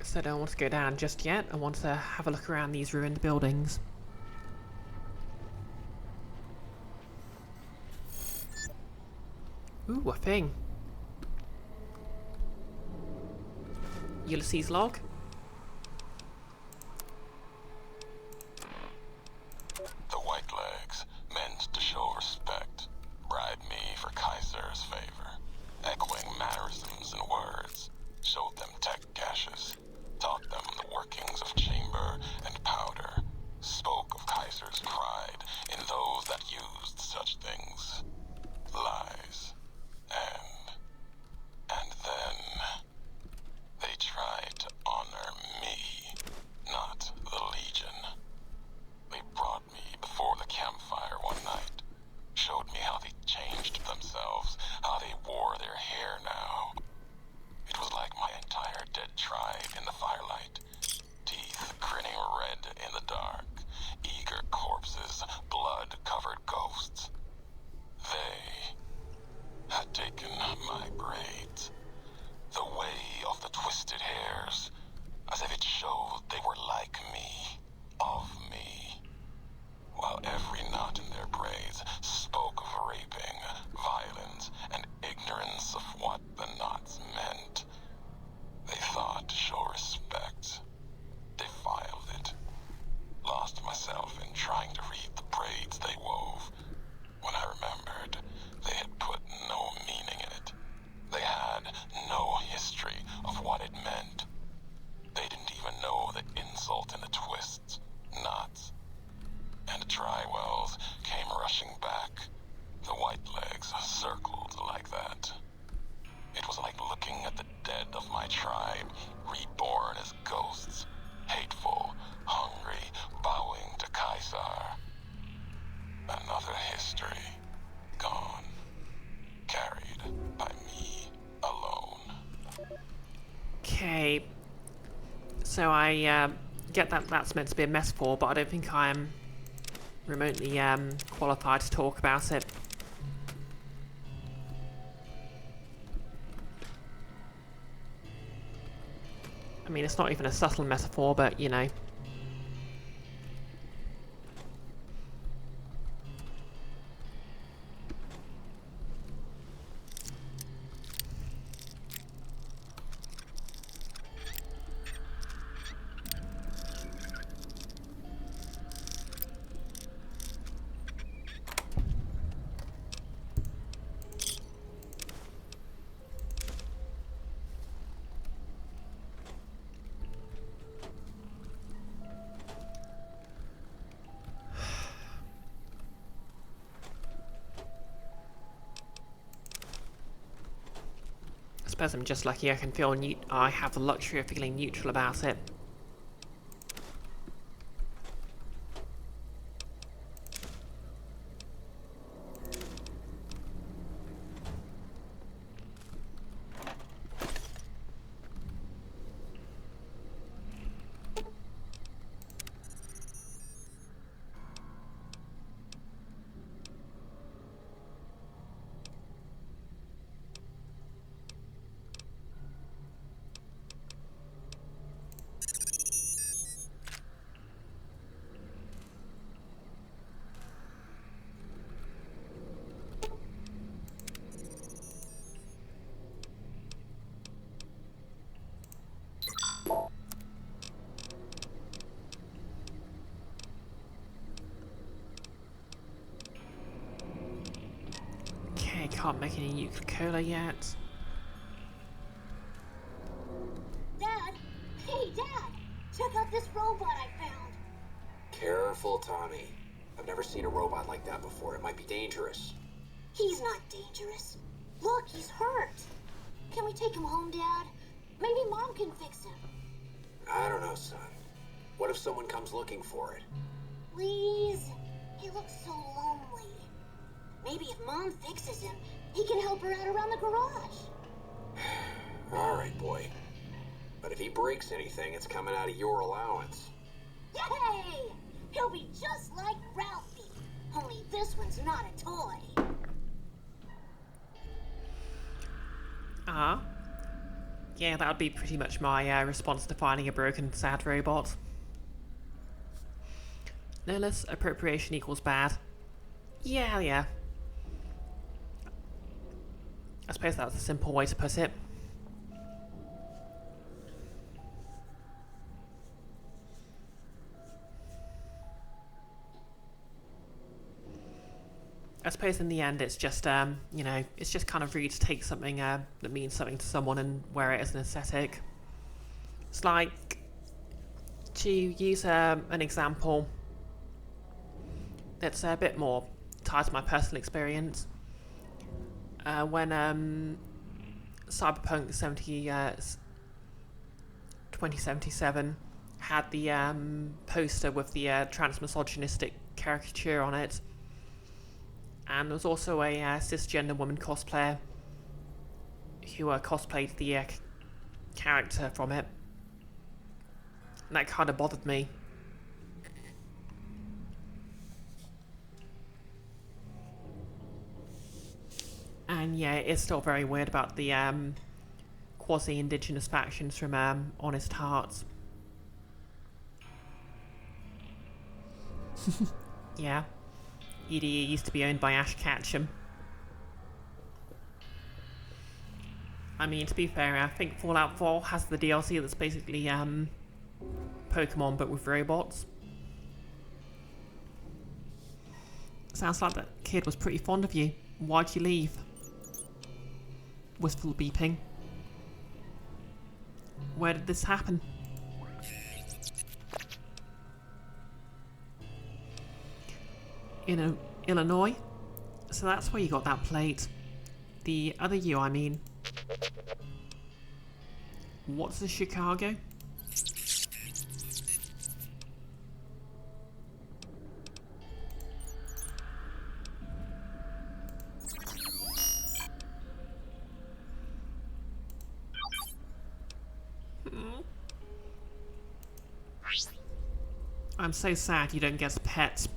Speaker 1: So I don't want to go down just yet. I want to have a look around these ruined buildings. Ooh, a thing. Ulysses log.
Speaker 3: The white legs, meant to show respect, bribed me for Kaiser's favor, echoing mannerisms and words, showed them tech caches, taught them the workings of chamber and powder, spoke of Kaiser's pride in those that used such things. Lies. And then they tried to honor me, not the Legion. They brought me before the campfire one night, showed me how they changed themselves, how they wore their hair now. It was like my entire dead tribe in the firelight, teeth grinning red in the dark, eager corpses, blood-covered ghosts. They had taken my braids, the way of the twisted hairs, as if it showed they were like me, of me, while every knot in their braids spoke of raping, violence, and ignorance of what the knots meant. They thought to show respect, defiled it, lost myself in trying to read the braids they wove, when I remembered they had put no meaning in it. They had no history of what it meant. They didn't even know the insult in the twists, knots, and dry wells came rushing back. The white legs circled like that. It was like looking at the dead of my tribe, reborn as ghosts, hateful, hungry, bowing to Caesar. Another history, gone, carried by me alone.
Speaker 1: Okay. So I get that that's meant to be a metaphor, but I don't think I am remotely qualified to talk about it. I mean, it's not even a subtle metaphor, but you know. I suppose I'm just lucky I can feel I have the luxury of feeling neutral about it. can't make any Nuka-Cola yet.
Speaker 4: Dad! Hey, Dad! Check out this robot I found.
Speaker 2: Careful, Tommy. I've never seen a robot like that before. It might be dangerous.
Speaker 4: He's not dangerous. Look, he's hurt. Can we take him home, Dad? Maybe Mom can fix him.
Speaker 2: I don't know, son. What if someone comes looking for it?
Speaker 4: Please? He looks so lonely. Maybe if Mom fixes him, he can help her out around the garage.
Speaker 2: All right, boy. But if he breaks anything, it's coming out of your allowance.
Speaker 4: Yay! He'll be just like Ralphie. Only this one's not a toy.
Speaker 1: Yeah, that would be pretty much my response to finding a broken, sad robot. No less appropriation equals bad. Yeah. I suppose that's a simple way to put it. I suppose in the end it's just, it's just kind of rude to take something that means something to someone and wear it as an aesthetic. It's like, to use an example that's a bit more tied to my personal experience. When Cyberpunk 2077 had the poster with the trans-misogynistic caricature on it, and there was also a cisgender woman cosplayer who cosplayed the character from it. And that kind of bothered me. And yeah, it's still very weird about the quasi-indigenous factions from Honest Hearts. Yeah. EDE used to be owned by Ash Ketchum. I mean, to be fair, I think Fallout 4 has the DLC that's basically Pokemon but with robots. Sounds like that kid was pretty fond of you. Why'd you leave? Wistful beeping. Where did this happen? In Illinois? So that's where you got that plate. The other you, I mean. What's the Chicago? I'm so sad you don't get a pet.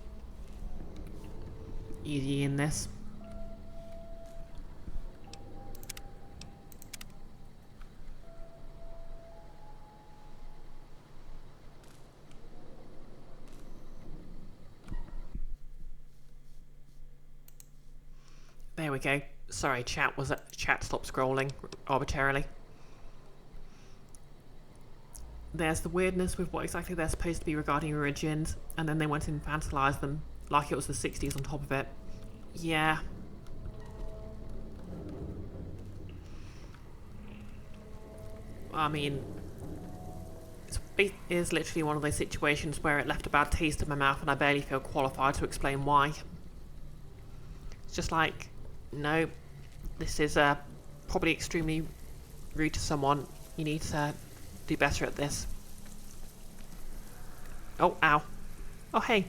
Speaker 1: Easy in this. There we go. Sorry, chat stopped scrolling arbitrarily. There's the weirdness with what exactly they're supposed to be regarding origins, and then they went and infantilized them like it was the 60s on top of it. Yeah. I mean, it is literally one of those situations where it left a bad taste in my mouth and I barely feel qualified to explain why. It's just like, no, this is probably extremely rude to someone. You need to do better at this. Oh, ow. Oh, hey.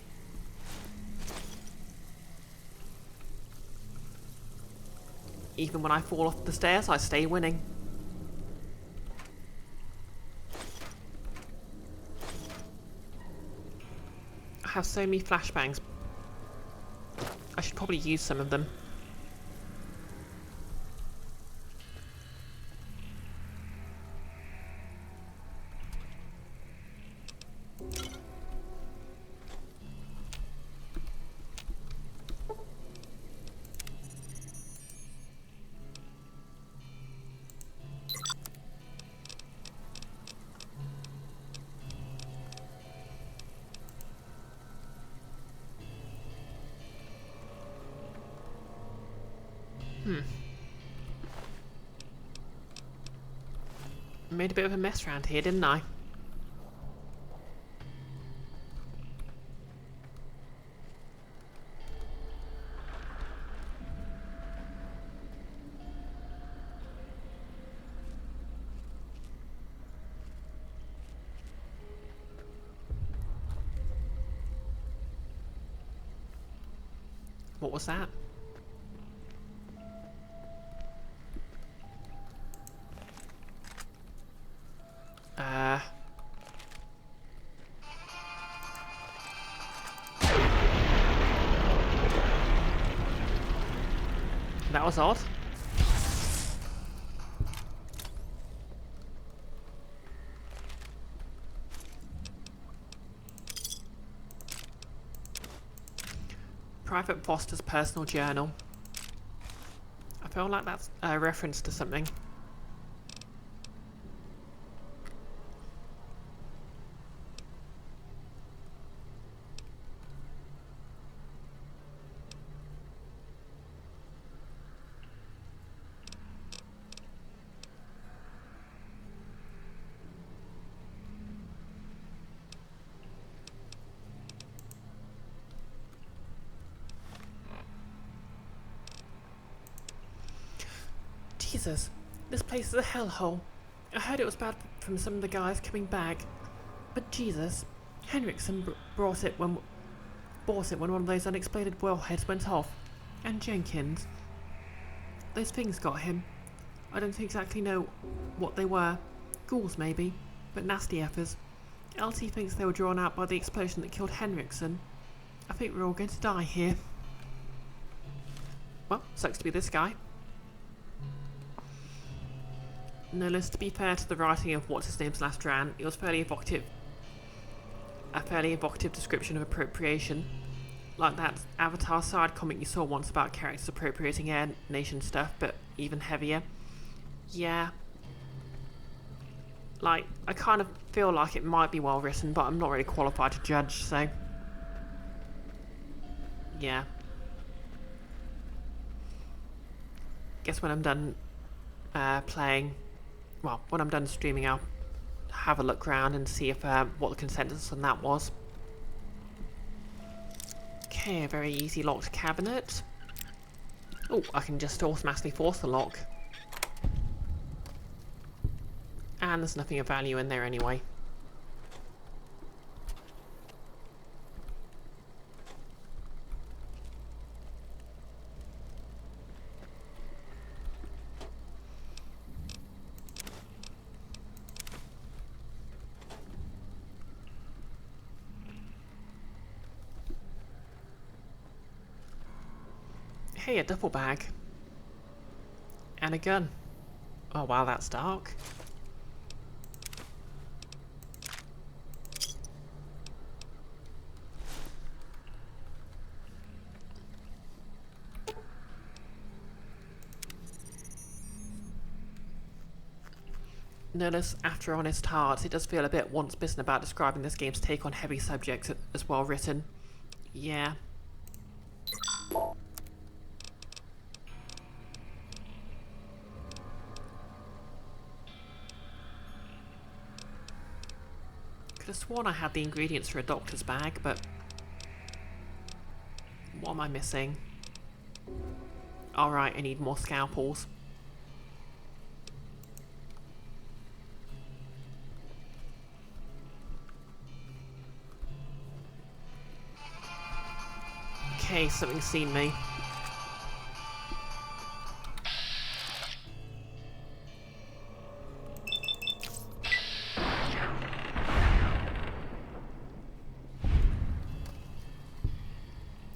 Speaker 1: Even when I fall off the stairs, I stay winning. I have so many flashbangs. I should probably use some of them. Made a bit of a mess around here, didn't I? What was that? That was odd. Private Foster's personal journal. I feel like that's a reference to something. Jesus, this place is a hellhole. I heard it was bad from some of the guys coming back. But Jesus, Henriksen bought it when one of those unexploded wellheads went off. And Jenkins. Those things got him. I don't exactly know what they were. Ghouls maybe, but nasty effers. LT thinks they were drawn out by the explosion that killed Henriksen. I think we're all going to die here. Well, sucks to be this guy. No less, to be fair to the writing of what's-his-name's last rant, it was a fairly evocative description of appropriation. Like that Avatar side comic you saw once about characters appropriating Air Nation stuff, but even heavier. Yeah. Like, I kind of feel like it might be well written, but I'm not really qualified to judge, so... yeah. Guess when I'm done playing... well, when I'm done streaming, I'll have a look around and see if what the consensus on that was. Okay, a very easy locked cabinet. Oh, I can just automatically force the lock. And there's nothing of value in there anyway. Hey, a duffel bag. And a gun. Oh wow, that's dark. Notice, after Honest Hearts, it does feel a bit once bitten about describing this game's take on heavy subjects as well written. Yeah. Could have sworn I had the ingredients for a doctor's bag, but... what am I missing? Alright, I need more scalpels. Okay, something's seen me.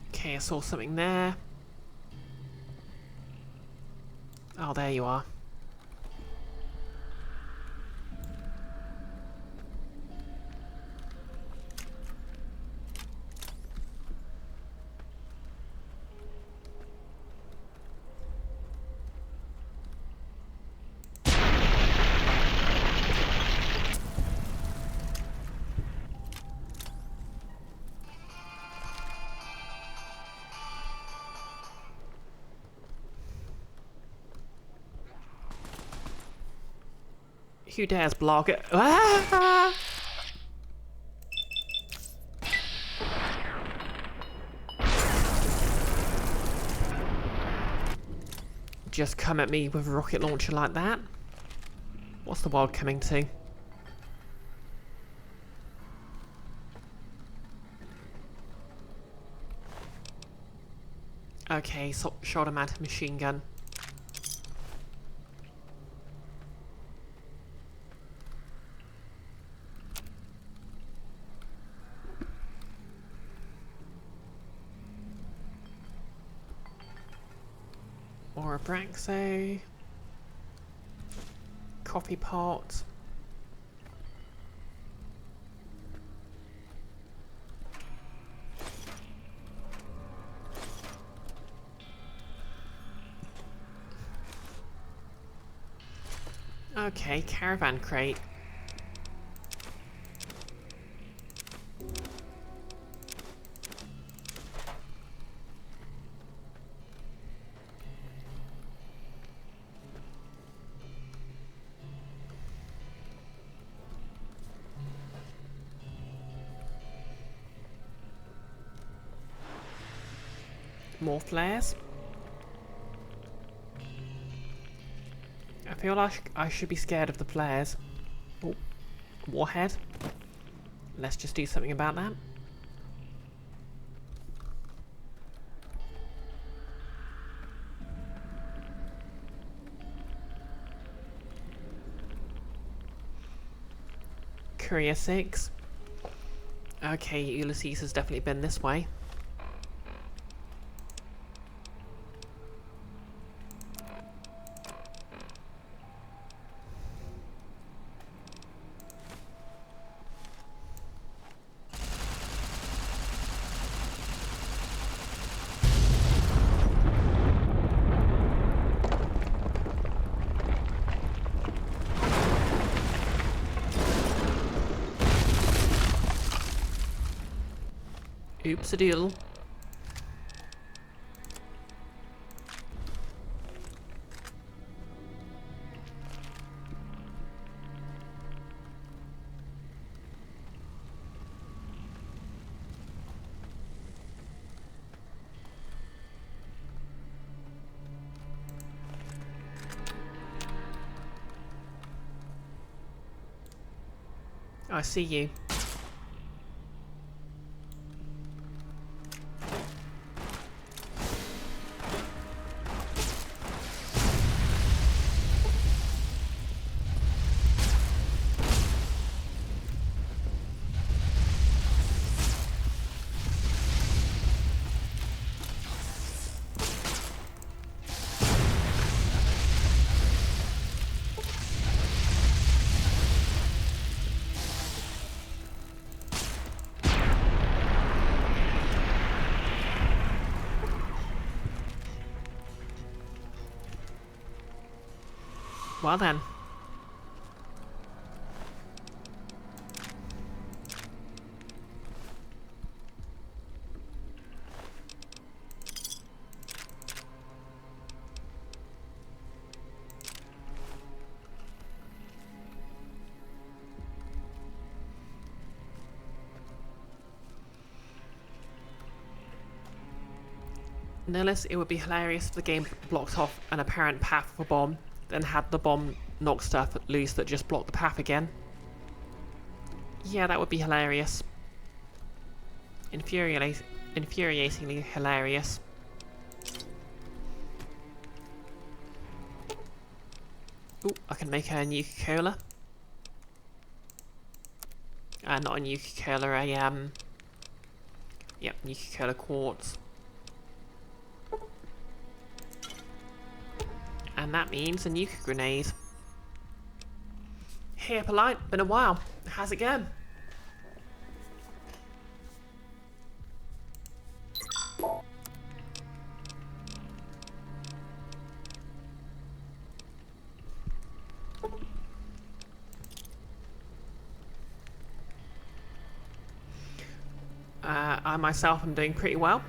Speaker 1: Okay, I saw something there. Oh, there you are. Who dares block it? Ah! Just come at me with a rocket launcher like that? What's the world coming to? Okay, so shoulder-mounted machine gun. More Abraxo. Coffee pot. Okay, caravan crate. More flares. I feel like I should be scared of the flares. Oh, warhead. Let's just do something about that. Courier 6. Okay, Ulysses has definitely been this way. Oops a doodle. I see you. Well then. Notice it would be hilarious if the game blocked off an apparent path of a bomb, then had the bomb knock stuff loose that just blocked the path again. Yeah, that would be hilarious. Infuriatingly hilarious. Ooh, I can make a Nuka-Cola. Not a Nuka-Cola, yep, Nuka-Cola quartz. And that means a nuke grenade. Hey, Polite, been a while. How's it going? I myself am doing pretty well.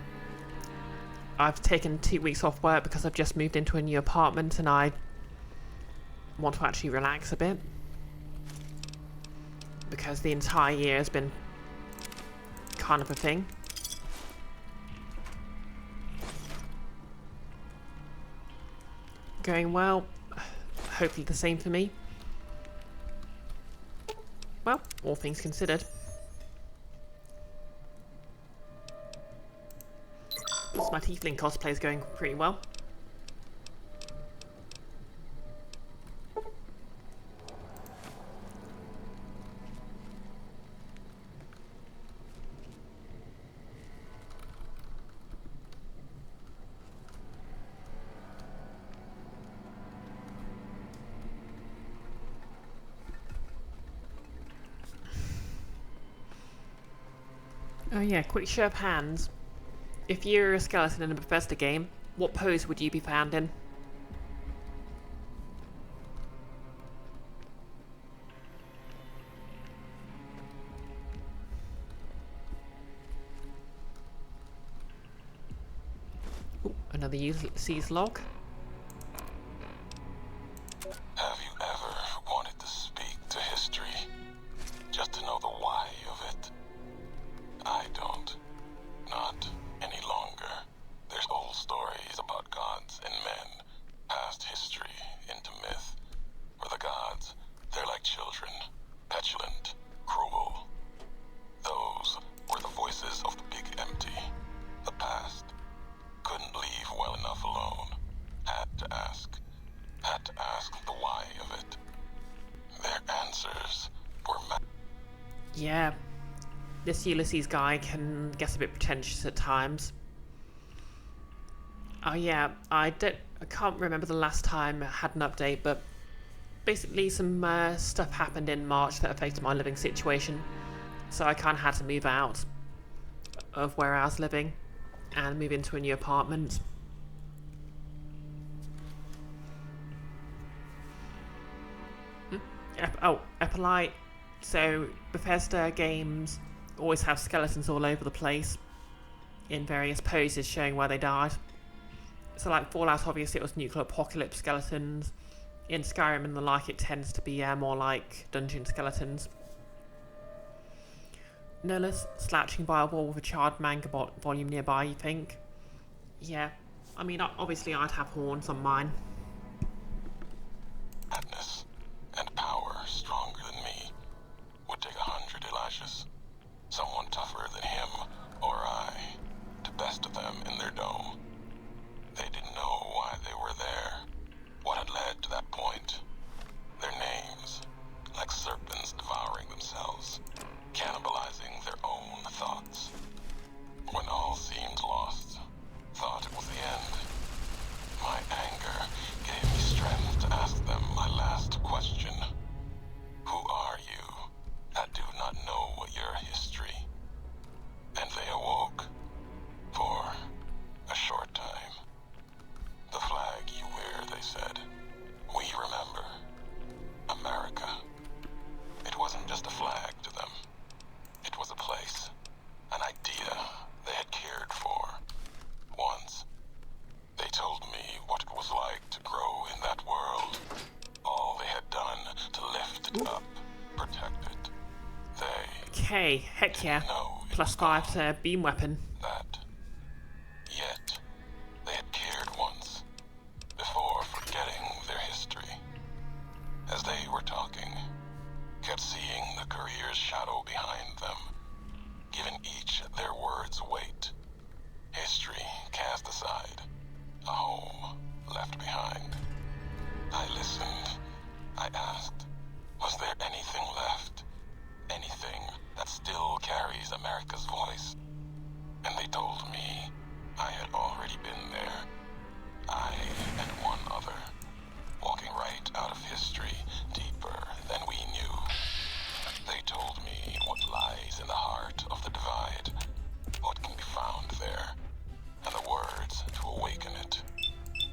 Speaker 1: I've taken 2 weeks off work because I've just moved into a new apartment and I want to actually relax a bit. because the entire year has been kind of a thing. Going well. Hopefully the same for me. Well, all things considered. Plus my tiefling cosplay is going pretty well. Oh yeah, quick show of hands. If you're a skeleton in a Bethesda game, what pose would you be found in? Ooh, another Ulysses log.
Speaker 3: Have you ever wanted to speak to history? Just to know the why of it? I don't. Not any longer. There's old stories about gods and men, past history into myth. For the gods, they're like children, petulant, cruel. Those were the voices of the big empty. The past. Couldn't leave well enough alone. Had to ask. Had to ask the why of it. Their answers were
Speaker 1: Yeah, this Ulysses guy can get a bit pretentious at times. Oh yeah, I can't remember the last time I had an update, but basically some stuff happened in March that affected my living situation, so I kind of had to move out of where I was living and move into a new apartment. Epilite. So Bethesda games always have skeletons all over the place in various poses showing where they died. So like Fallout, obviously it was nuclear apocalypse skeletons. In Skyrim and the like, it tends to be more like dungeon skeletons. Nullus slouching by a wall with a charred manga volume nearby, you think? Yeah, I mean, obviously I'd have horns on mine.
Speaker 3: madness and power stronger than me. Would take 100 Elishas. Someone tougher than him or I to best of them in their dome. They didn't know why they were there, what had led to that point. Their names, like serpents devouring themselves, cannibalizing their own thoughts. When all seemed lost, thought it was the end. My anger gave me strength to ask them my last question. Who are you? I do not know your history. And they awoke. For a short time. The flag you wear, they said. We remember. America. It wasn't just a flag to them. It was a place. An idea they had cared for. Once. They told me what it was like to grow in that world. All they had done to lift it up, protect it. They
Speaker 1: Okay, heck yeah.
Speaker 3: know it
Speaker 1: Plus
Speaker 3: was
Speaker 1: 5
Speaker 3: gone.
Speaker 1: to beam weapon.
Speaker 3: That. Yet, they had cared once, before forgetting their history. As they were talking, kept seeing the career's shadow behind them, giving each their words weight. History cast aside, a home left behind. I listened. I asked, was there anything left? Anything that still carries America's voice? And they told me I had already been there. I and one other, walking right out of history deeper than we knew. They told me what lies in the heart of the divide, what can be found there, and the words to awaken it,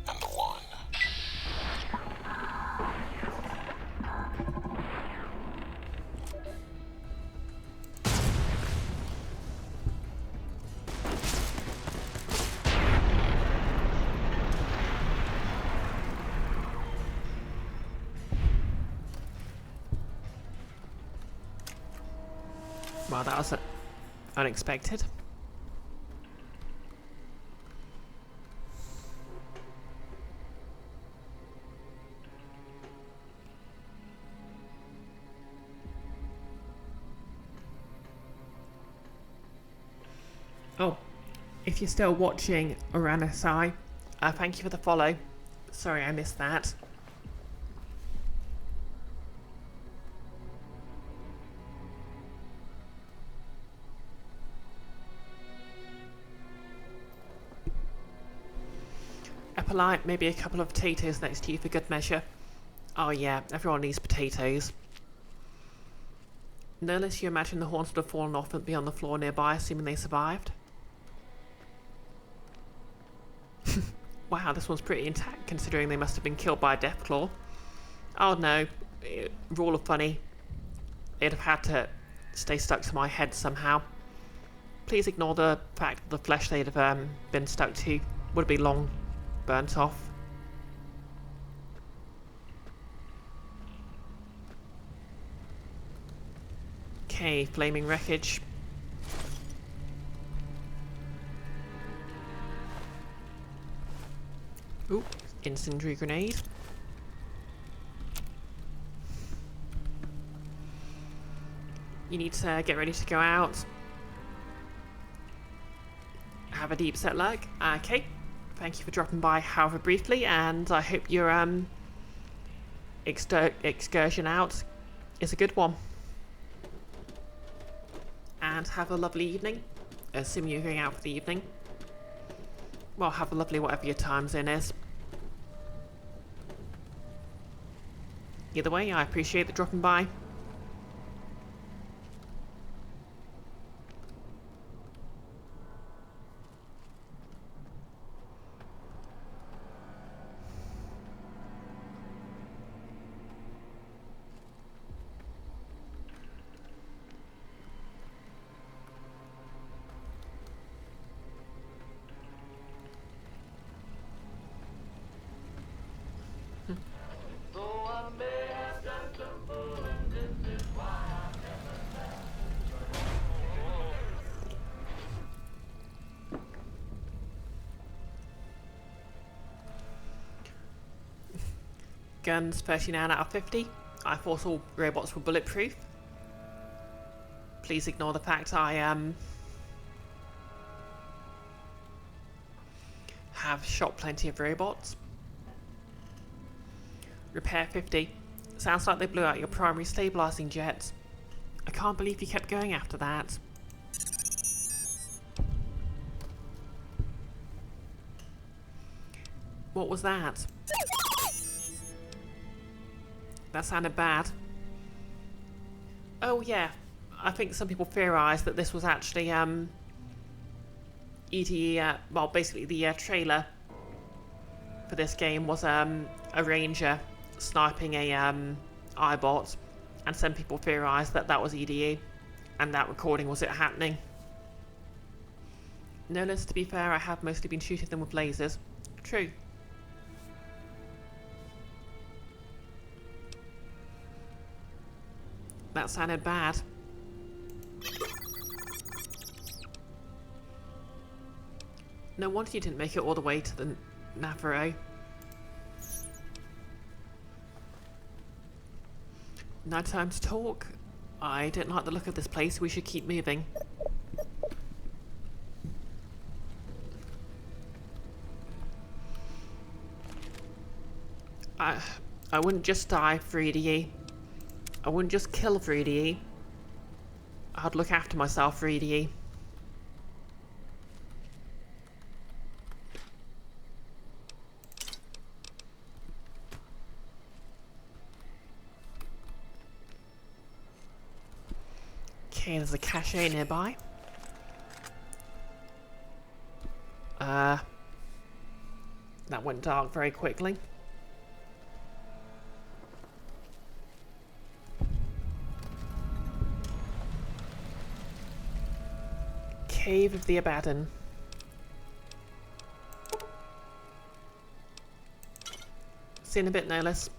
Speaker 3: and the one.
Speaker 1: Well, that was unexpected. Oh, if you're still watching Uranosai, thank you for the follow. Sorry I missed that. A polite, maybe a couple of potatoes next to you for good measure. Oh yeah, everyone needs potatoes. No less you imagine the horns would have fallen off and be on the floor nearby, assuming they survived. Wow, this one's pretty intact considering they must have been killed by a deathclaw. Oh no, rule of funny. They'd have had to stay stuck to my head somehow. Please ignore the fact that the flesh they'd have been stuck to would be long burnt off. Okay, flaming wreckage. Ooh, incendiary grenade. You need to get ready to go out. Have a deep set leg. Okay. Thank you for dropping by, however briefly, and I hope your excursion out is a good one. And have a lovely evening. Assuming you're going out for the evening. Well, have a lovely whatever your time zone is. Either way, I appreciate the dropping by. Guns 39 out of 50. I thought all robots were bulletproof. Please ignore the fact I have shot plenty of robots. Repair 50. Sounds like they blew out your primary stabilizing jets. I can't believe you kept going after that. What was that? That sounded bad. Oh yeah, I think some people theorised that this was actually EDE, well basically the trailer for this game was a ranger sniping a iBot, and some people theorised that that was EDE and that recording was it happening. No less, to be fair, I have mostly been shooting them with lasers. True. That sounded bad. No wonder you didn't make it all the way to the Navarro. No time to talk. I don't like the look of this place. We should keep moving. I wouldn't just die for EDE. I wouldn't just kill for EDE. I'd look after myself for EDE. Okay, there's a cache nearby. That went dark very quickly. Cave of the Abaddon. See you in a bit, no less.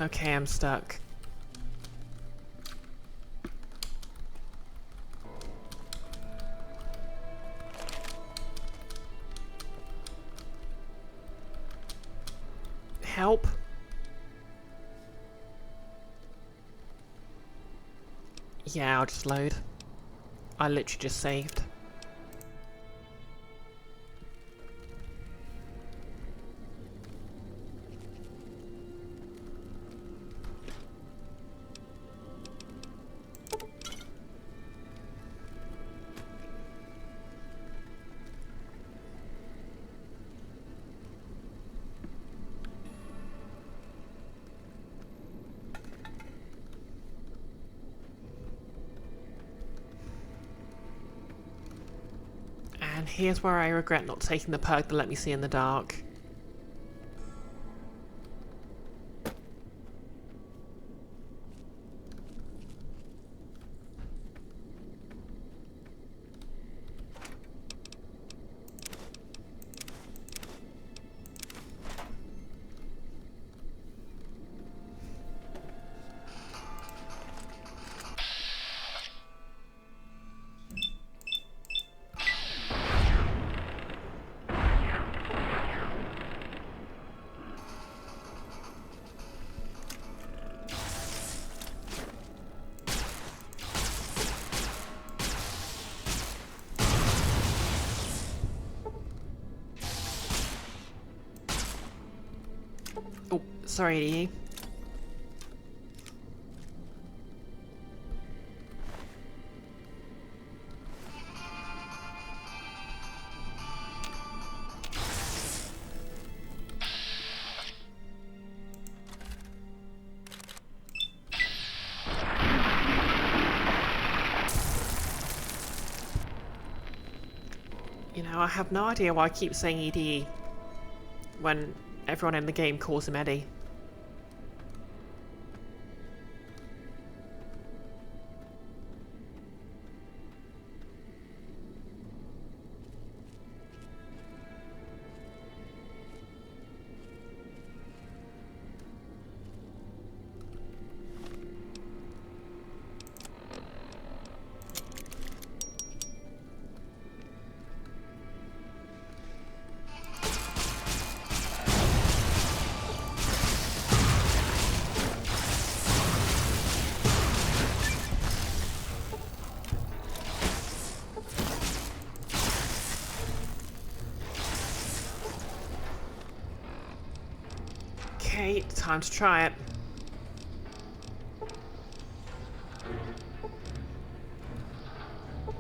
Speaker 1: Okay, I'm stuck. Help. Yeah, I'll just load. I literally just saved. And here's where I regret not taking the perk that let me see in the dark. Oh, sorry, EDE. You know, I have no idea why I keep saying EDE when everyone in the game calls him Eddie. Okay, time to try it.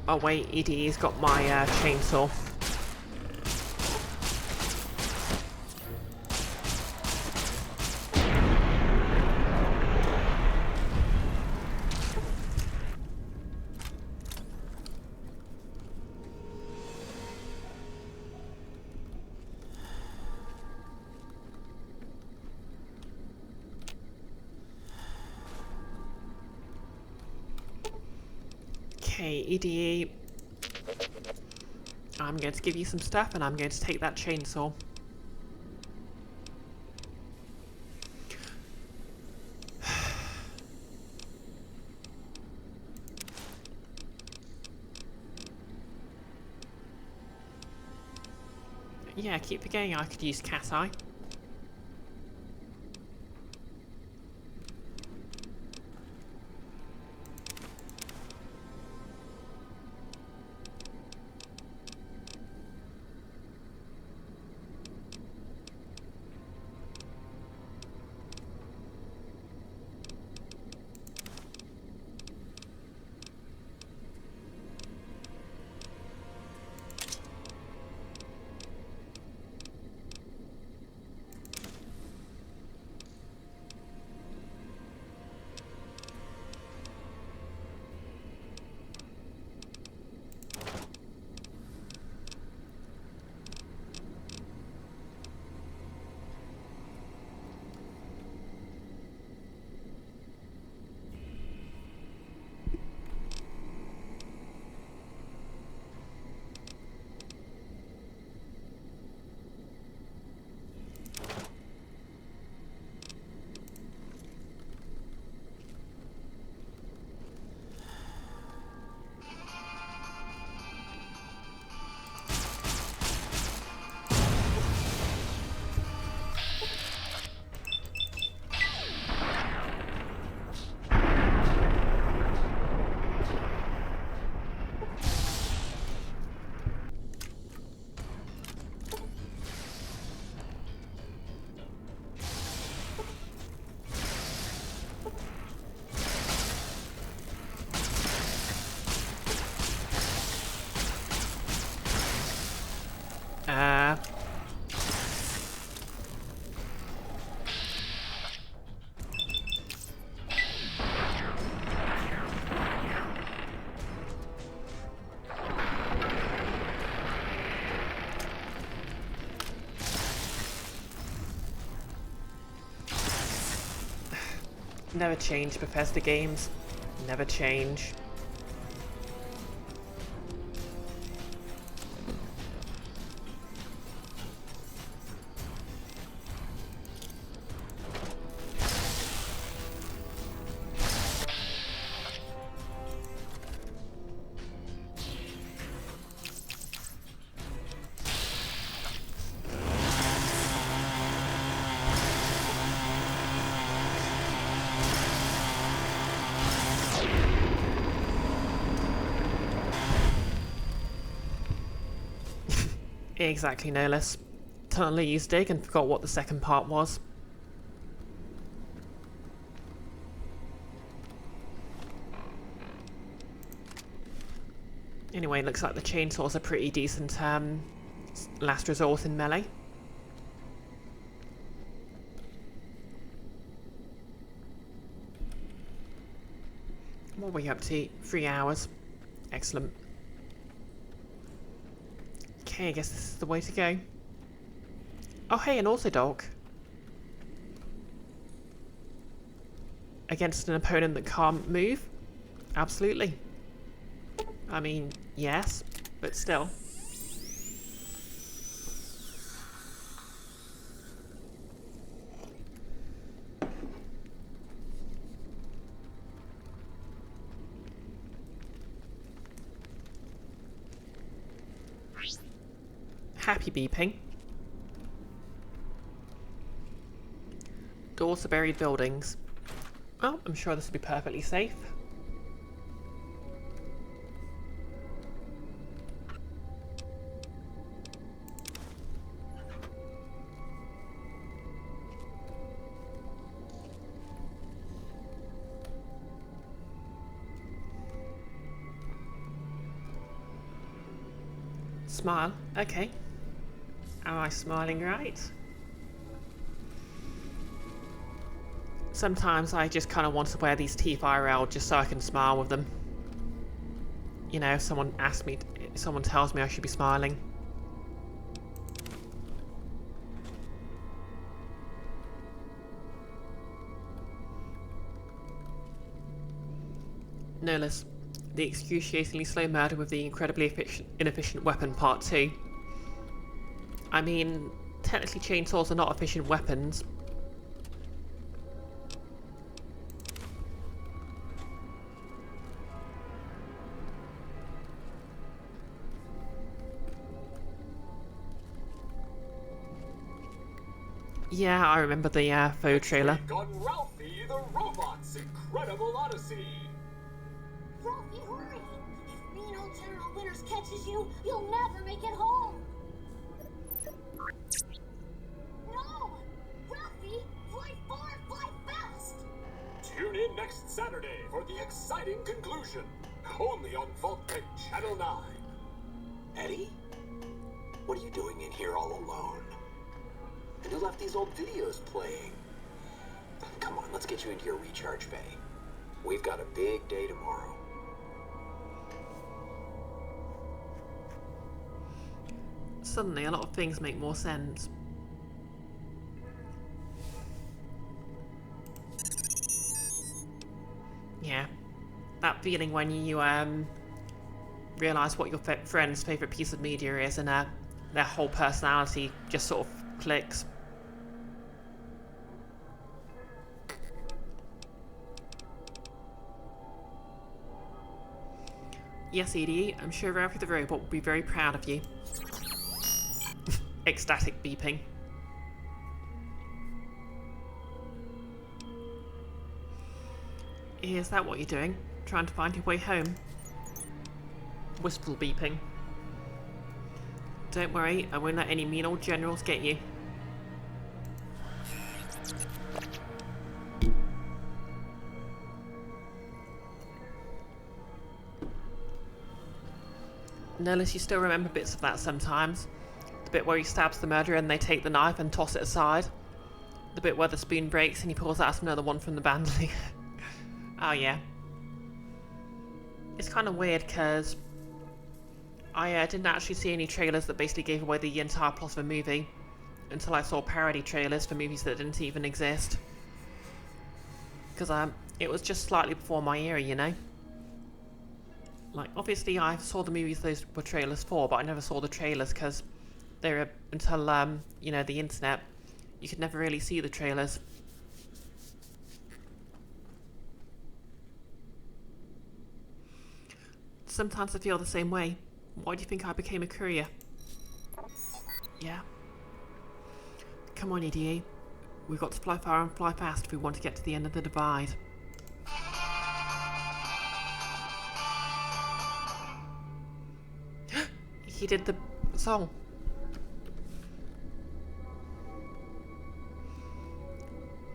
Speaker 1: Oh wait, EDE's got my chainsaw. Okay, EDE. I'm going to give you some stuff and I'm going to take that chainsaw. Yeah, keep forgetting I could use Cat Eye. Never change, Bethesda games. Never change. Exactly, no less. Totally used dig and forgot what the second part was. Anyway, looks like the chainsaw's a pretty decent last resort in melee. What were you up to? 3 hours. Excellent. Okay, I guess this is the way to go. Oh hey, and also dog. Against an opponent that can't move? Absolutely. I mean, yes, but still. Happy beeping. Doors to buried buildings. Oh, I'm sure this will be perfectly safe. Smile. Okay. Am I smiling right? Sometimes I just kind of want to wear these teeth IRL just so I can smile with them. You know, if someone tells me I should be smiling. No less. The excruciatingly slow murder with the incredibly inefficient weapon, part 2. I mean, technically chainsaws are not efficient weapons. Yeah, I remember the faux trailer.
Speaker 5: On Ralphie the Robot's Incredible Odyssey.
Speaker 4: Ralphie, hurry! If mean old General Winters catches you, you'll never make it home! No! Ralphie, fly far, fly fast!
Speaker 5: Tune in next Saturday for the exciting conclusion. Only on Vault-Tec Channel 9.
Speaker 2: Eddie? What are you doing in here all alone? And who left these old videos playing? Come on, let's get you into your recharge bay. We've got a big day tomorrow.
Speaker 1: Suddenly, a lot of things make more sense. Yeah. That feeling when you realise what your friend's favourite piece of media is and their whole personality just sort of clicks. Yes, EDE, I'm sure Ralphie the Robot will be very proud of you. Ecstatic beeping. Is that what you're doing? Trying to find your way home? Wistful beeping. Don't worry, I won't let any mean old generals get you. Nellis, you still remember bits of that sometimes. The bit where he stabs the murderer and they take the knife and toss it aside. The bit where the spoon breaks and he pulls out another one from the bandolier. Oh yeah. It's kind of weird because I didn't actually see any trailers that basically gave away the entire plot of a movie until I saw parody trailers for movies that didn't even exist. Because it was just slightly before my era, you know? Like, obviously I saw the movies those were trailers for, but I never saw the trailers because they were, until, you know, the internet, you could never really see the trailers. Sometimes I feel the same way. Why do you think I became a courier? Yeah. Come on, EDA. We've got to fly far and fly fast if we want to get to the end of the divide. He did the song.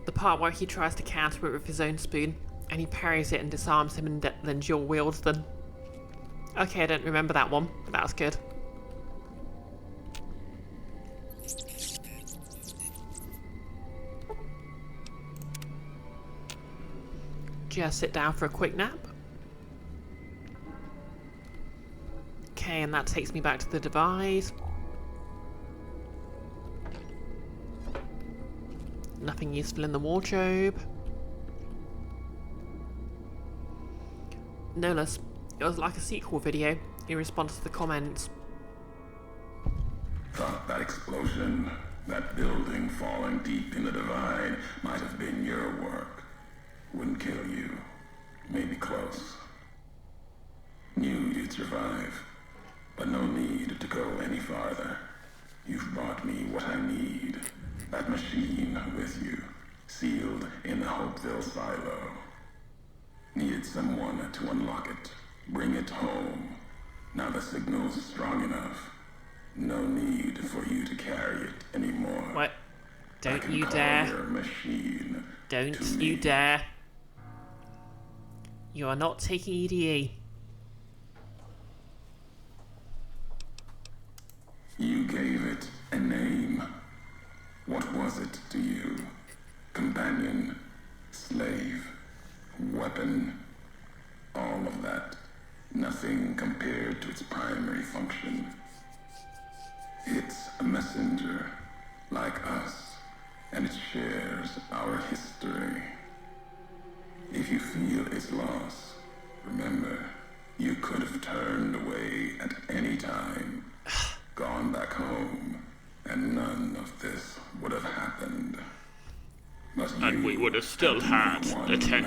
Speaker 1: The part where he tries to counter it with his own spoon, and he parries it and disarms him and then dual wields them. Okay, I don't remember that one, but that was good. Just sit down for a quick nap. Okay, and that takes me back to the divide. Nothing useful in the wardrobe. Nolus, it was like a sequel video in response to the comments.
Speaker 3: Thought that explosion, that building falling deep in the divide, might have been your work. Wouldn't kill you. Maybe close. Knew you'd survive. But no need to go any farther. You've brought me what I need. That machine with you, sealed in the Hopeville silo. Needed someone to unlock it, bring it home. Now the signal's strong enough. No need for you to carry it anymore.
Speaker 1: What?
Speaker 3: I
Speaker 1: Don't
Speaker 3: can
Speaker 1: you
Speaker 3: call
Speaker 1: dare.
Speaker 3: your machine
Speaker 1: Don't
Speaker 3: to
Speaker 1: you
Speaker 3: me.
Speaker 1: dare. You are not taking EDE.
Speaker 3: You gave it a name. What was it to you? Companion, slave, weapon, all of that. Nothing compared to its primary function. It's a messenger, like us, and it shares our history. If you feel its loss, remember, you could have turned away at any time, gone back home, and none of this would have happened. But
Speaker 6: And we would have still had the 10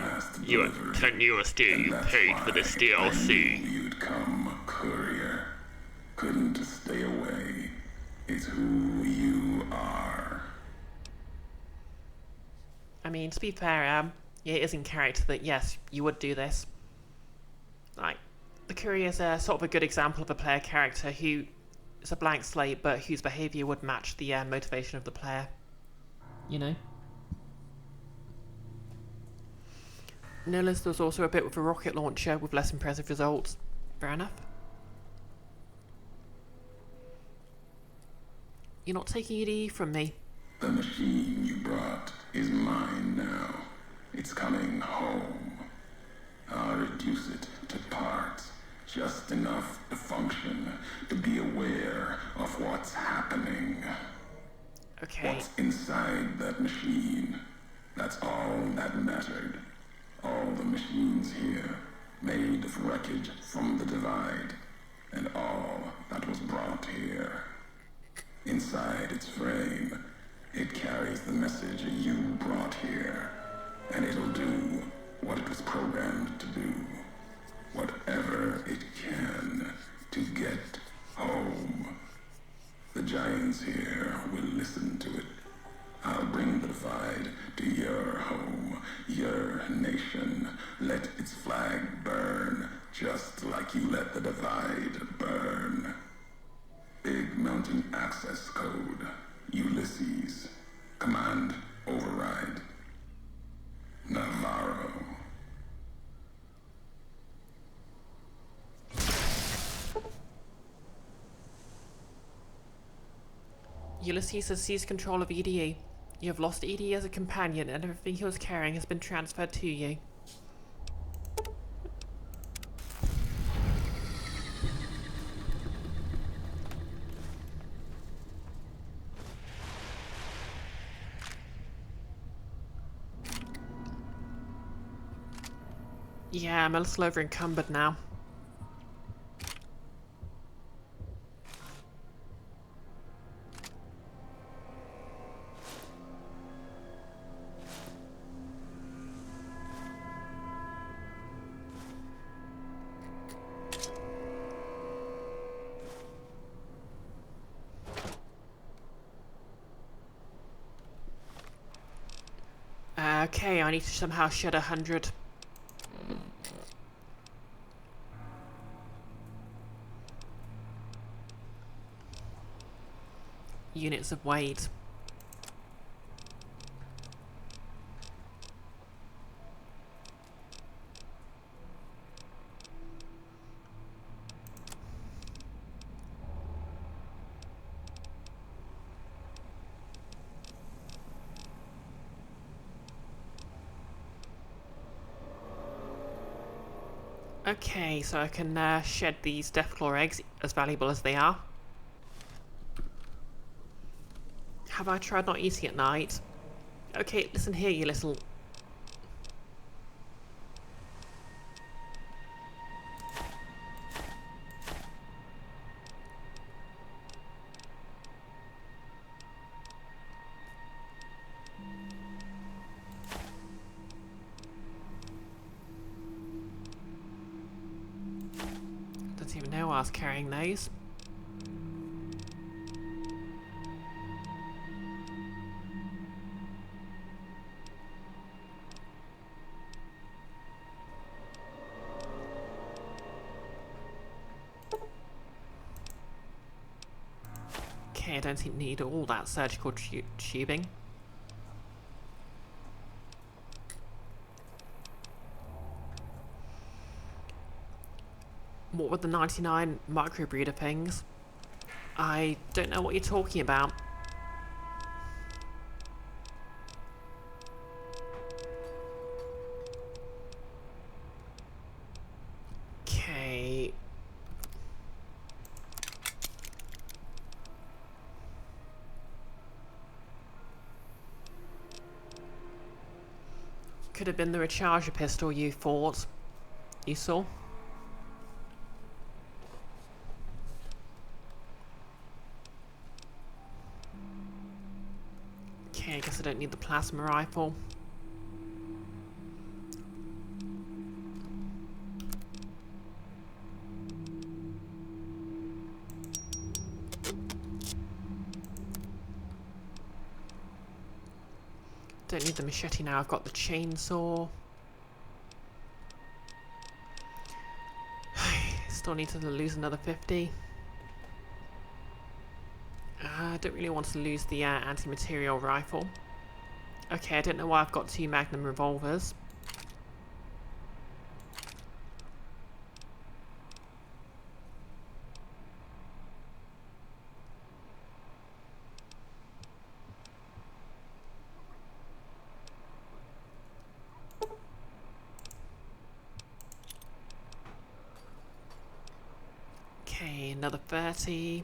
Speaker 6: USD you paid for this
Speaker 3: I
Speaker 6: DLC.
Speaker 3: knew you'd come, courier. Couldn't stay away. It's who you are.
Speaker 1: I mean, to be fair, it is in character that, yes, you would do this. Like, the Courier is a sort of a good example of a player character who is a blank slate, but whose behaviour would match the motivation of the player. You know? Notice there's also a bit with a rocket launcher with less impressive results. Fair enough. You're not taking EDE from me.
Speaker 3: The machine you brought is mine now. It's coming home. I'll reduce it to parts, just enough to function, to be aware of what's happening.
Speaker 1: Okay.
Speaker 3: What's inside that machine? That's all that mattered. All the machines here, made of wreckage from the divide, and all that was brought here. Inside its frame, it carries the message you brought here, and it'll do what it was programmed to do. Whatever it can to get home. The giants here will listen to it. I'll bring the divide to your home, your nation. Let its flag burn, just like you let the divide burn. Big Mountain Access Code, Ulysses. Command override. Navarro.
Speaker 1: Ulysses has seized control of EDE. You have lost EDE as a companion, and everything he was carrying has been transferred to you. Yeah, I'm a little over encumbered now. Okay, I need to somehow shed 100. Units of weight. Okay, so I can shed these Deathclaw eggs, as valuable as they are. Have I tried not eating at night? Okay, listen here, you little... Don't even know why I was carrying those. Okay, I don't need all that surgical tubing. What were the 99 microbreeder things? I don't know what you're talking about. Okay. Could have been the recharger pistol you thought. You saw? Okay, I guess I don't need the plasma rifle. Don't need the machete now, I've got the chainsaw. Still need to lose another 50. I don't really want to lose the anti-material rifle. Okay, I don't know why I've got 2 Magnum revolvers. Okay, another 30.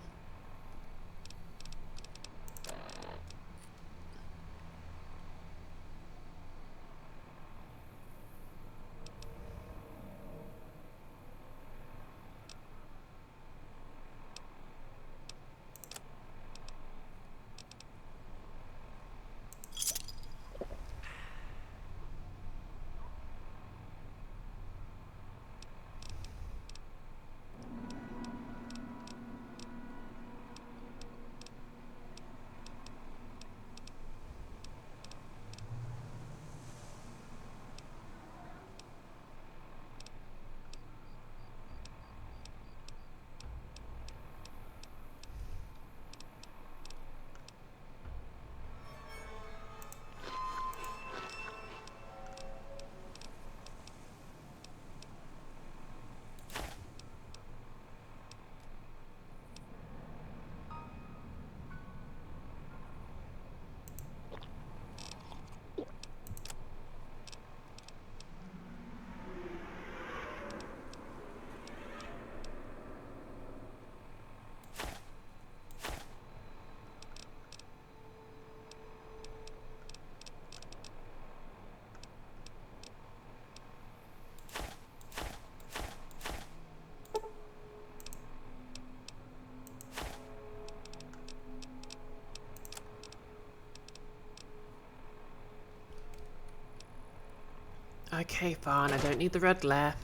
Speaker 1: Okay, fine. I don't need the red glare.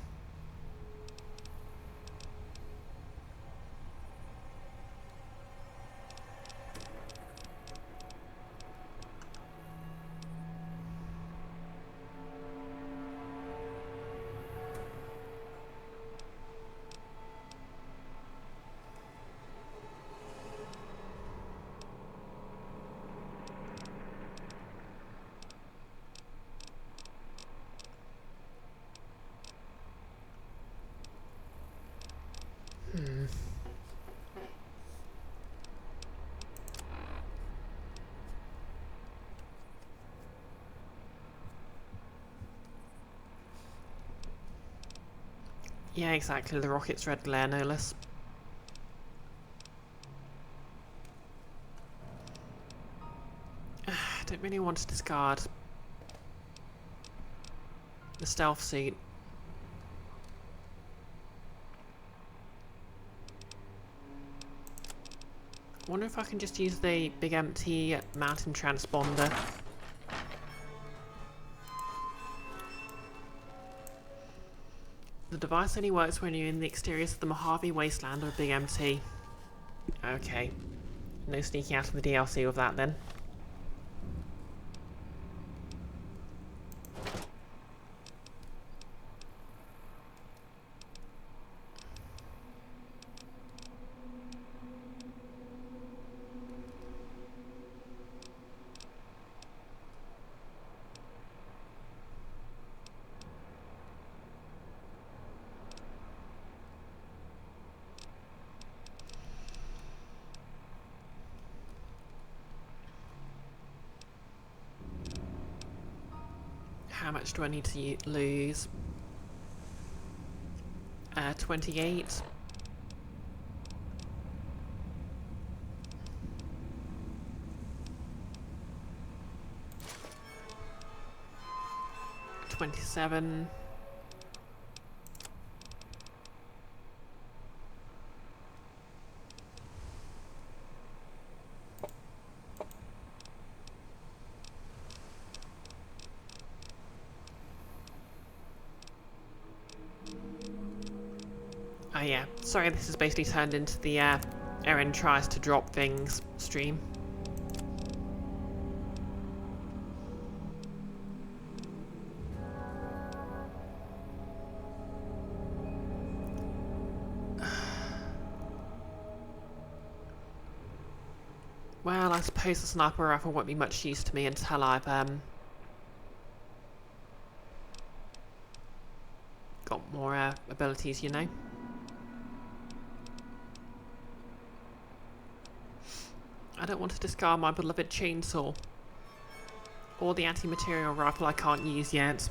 Speaker 1: Yeah, exactly. The rocket's red glare, no less. I don't really want to discard the stealth suit. I wonder if I can just use the big empty mountain transponder. The device only works when you're in the exteriors of the Mojave Wasteland or Big MT. Okay. No sneaking out of the DLC with that then. How much do I need to lose? 28. $27. Oh yeah, sorry this has basically turned into the Erin tries to drop things stream. Well, I suppose the sniper rifle won't be much use to me until I've got more abilities, you know. I don't want to discard my beloved chainsaw. Or the anti-material rifle I can't use yet.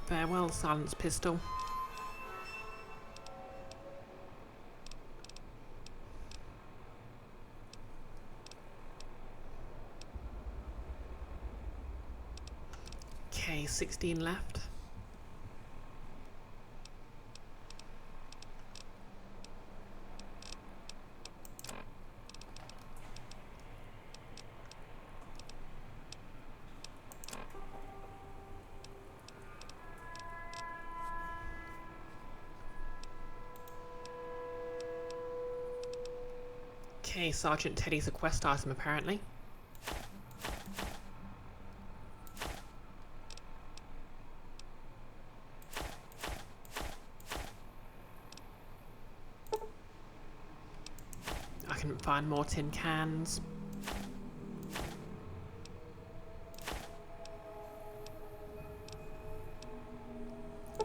Speaker 1: Farewell, silence pistol. Okay, 16 left. Okay, Sergeant Teddy's a quest item apparently. I can find more tin cans.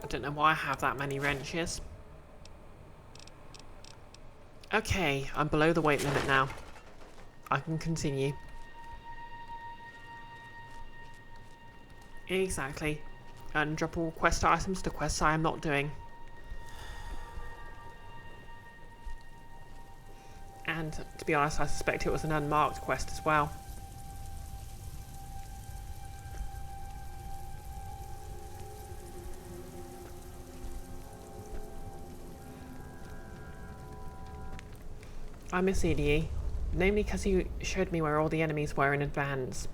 Speaker 1: I don't know why I have that many wrenches. Okay, I'm below the weight limit now. I can continue. Exactly. And drop all quest items to quests I am not doing. And to be honest, I suspect it was an unmarked quest as well. I miss EDE, namely because he showed me where all the enemies were in advance.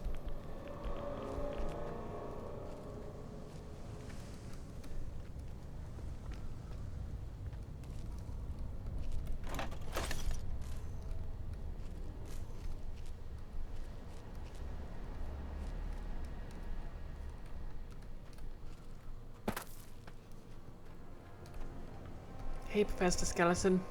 Speaker 1: Hey, Professor Skeleton.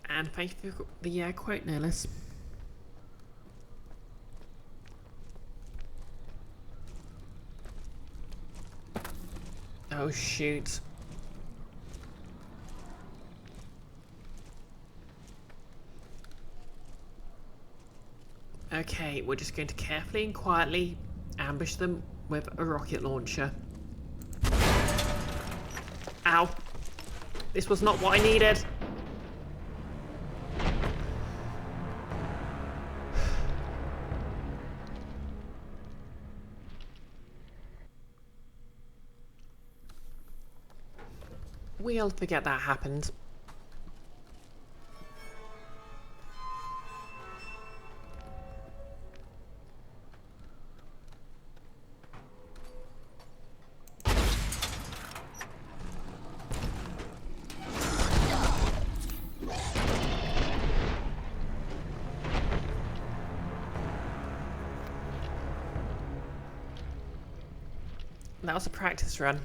Speaker 1: And thank you for the quote, Nihilus. Oh shoot. Okay, we're just going to carefully and quietly ambush them with a rocket launcher. Ow. This was not what I needed. We'll forget that happened. That was a practice run.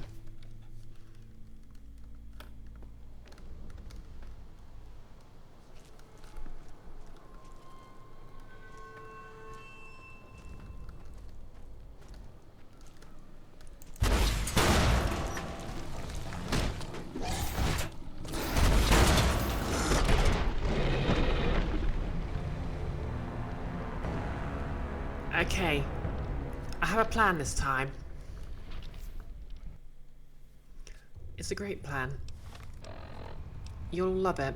Speaker 1: Okay, I have a plan this time. It's a great plan. You'll love it.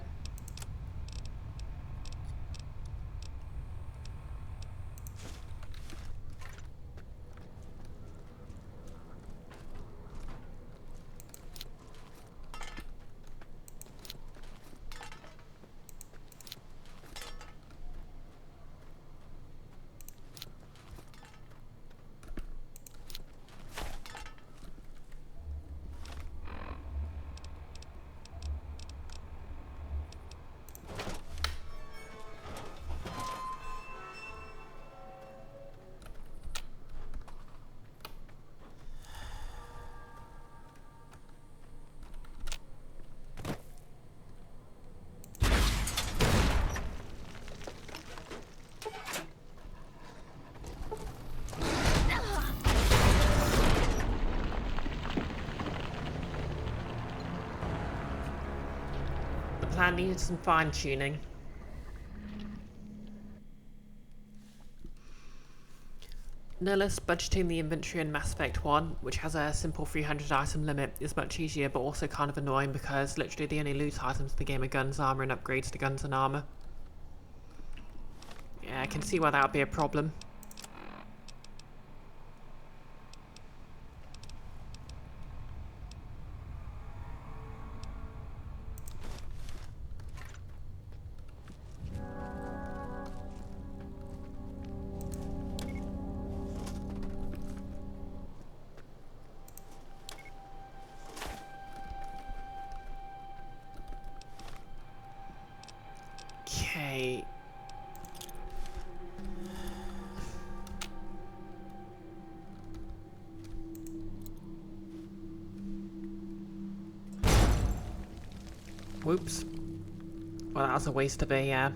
Speaker 1: The plan needed some fine-tuning. Nihilus budgeting the inventory in Mass Effect 1, which has a simple 300 item limit, is much easier but also kind of annoying because literally the only loot items in the game are guns, armor, and upgrades to guns and armor. Yeah, I can see why that would be a problem. Okay. Whoops. Well, that was a waste of a,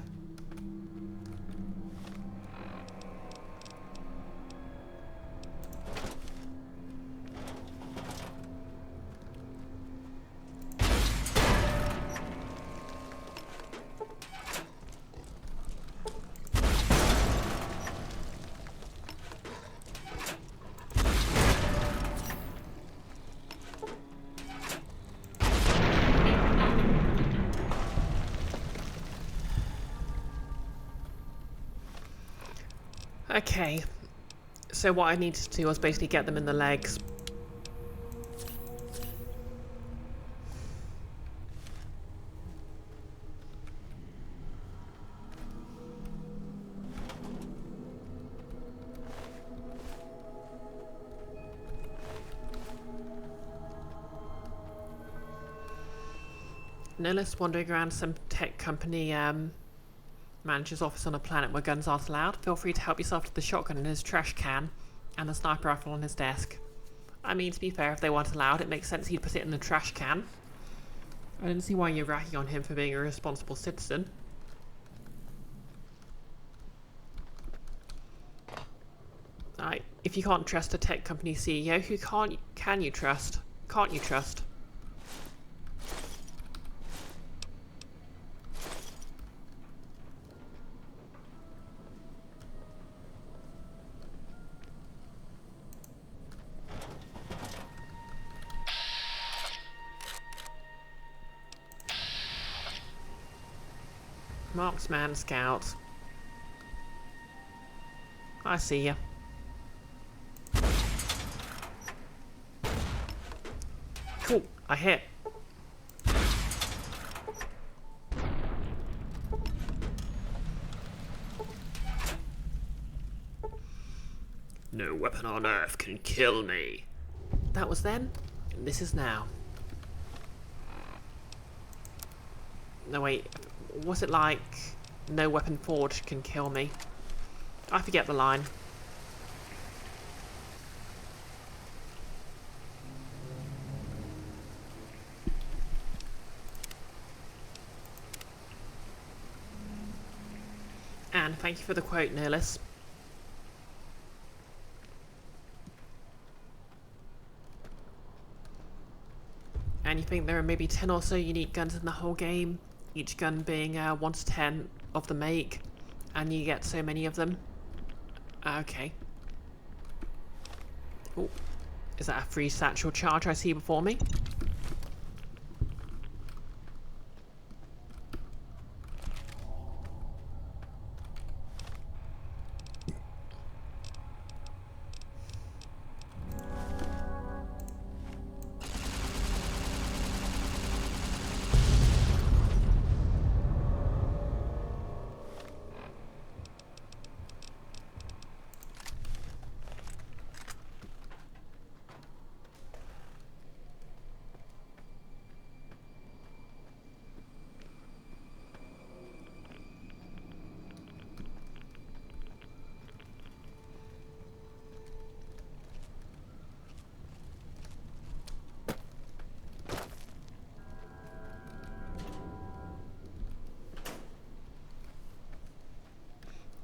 Speaker 1: Okay, so what I needed to do was basically get them in the legs. Nihilist wandering around some tech company manager's office on a planet where guns aren't allowed. Feel free to help yourself to the shotgun in his trash can and the sniper rifle on his desk. I mean, to be fair, if they weren't allowed, it makes sense he'd put it in the trash can. I didn't see why you're racking on him for being a responsible citizen. If you can't trust a tech company CEO, who can you trust? Can't you trust? Marksman Scout. I see ya. Cool, I hit.
Speaker 6: No weapon on Earth can kill me.
Speaker 1: That was then, and this is now. No wait, was it like, no weapon forged can kill me? I forget the line. And thank you for the quote, Nihilus. And you think there are maybe 10 or so unique guns in the whole game, each gun being 1 to 10 of the make, and you get so many of them? Okay. Oh, is that a free satchel charge I see before me?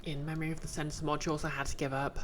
Speaker 1: In memory of the sensor modules, I had to give up.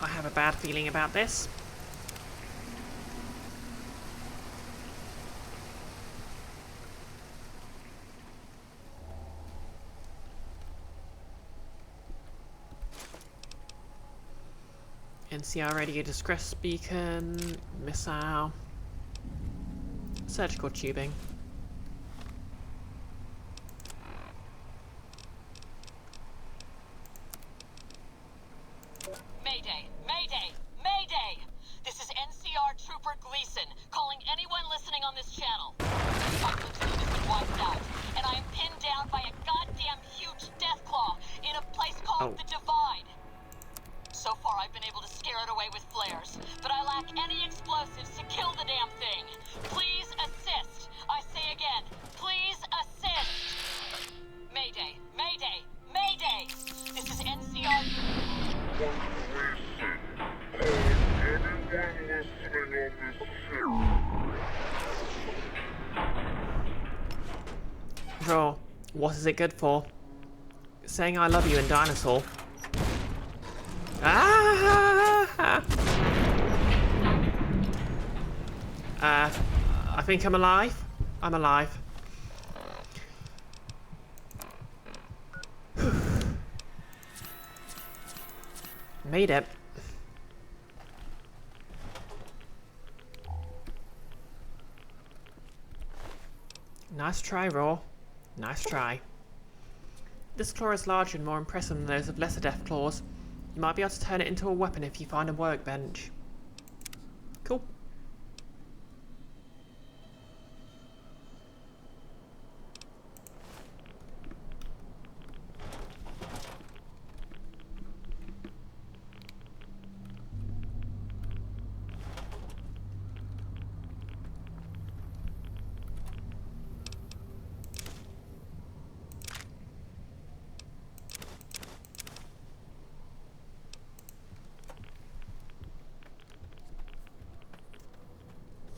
Speaker 1: I have a bad feeling about this. NCR radio distress beacon, missile, surgical tubing.
Speaker 7: Mayday! Mayday! Mayday! This is NCR Trooper Gleason, calling anyone listening on this channel. Cyclops team has been wiped out, and I am pinned down by a goddamn huge deathclaw in a place called the Divide. So far, I've been able to scare it away with flares, but I lack any explosives to kill the damn thing. Please assist. I say again, please assist. Mayday! Mayday! Mayday! This is NCR...
Speaker 1: Bro, what is it good for? Saying I love you in Dinosaur. Ah! I think I'm alive. I'm alive. Made it. Nice try, Raw. Nice try. This claw is larger and more impressive than those of lesser death claws. You might be able to turn it into a weapon if you find a workbench. Cool.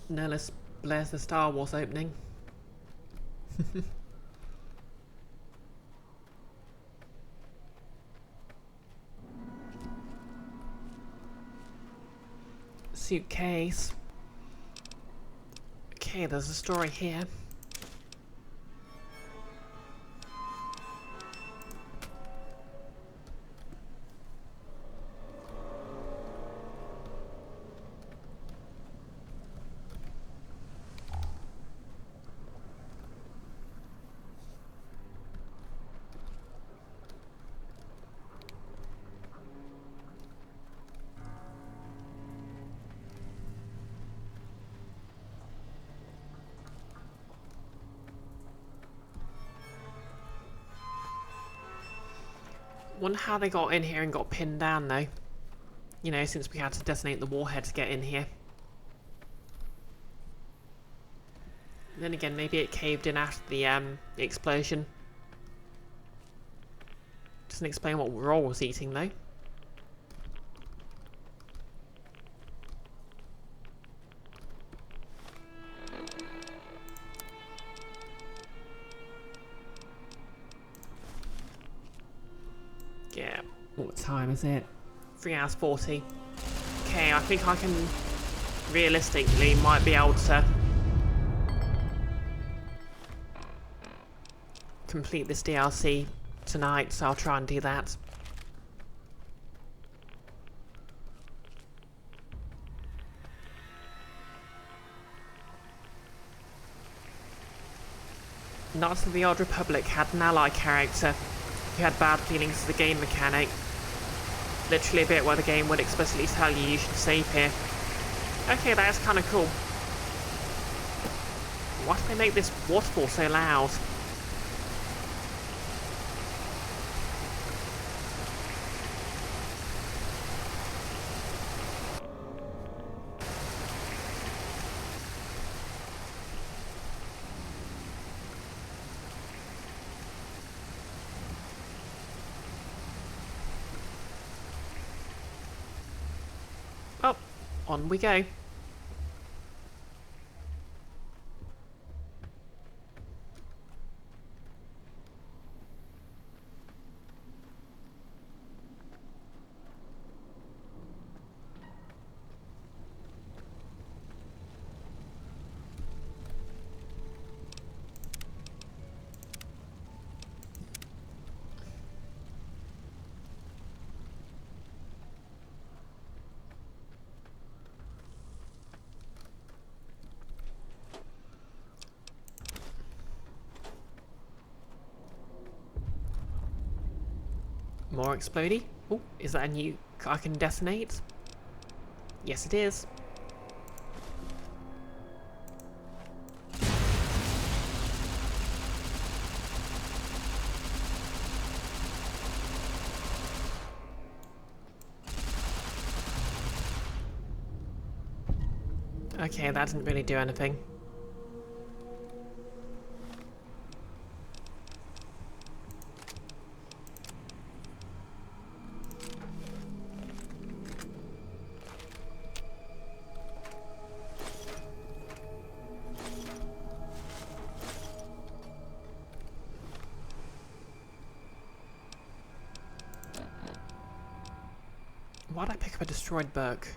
Speaker 1: Nellis blares the Star Wars opening. Suitcase. Okay, there's a story here. Wonder how they got in here and got pinned down though. You know, since we had to detonate the warhead to get in here. Then again, maybe it caved in after the explosion. Doesn't explain what Raw was eating though. Yeah. What time is it? 3 hours 40. Okay, I think I can realistically might be able to complete this DLC tonight, so I'll try and do that. Knights of the Old Republic had an ally character who had bad feelings for the game mechanic. Literally a bit where the game would explicitly tell you should save here. Okay, that's kind of cool. Why do they make this waterfall so loud? Oh, on we go. More explodey. Oh, is that a new I can detonate? Yes, it is. Okay, that didn't really do anything. Why'd I pick up a destroyed book?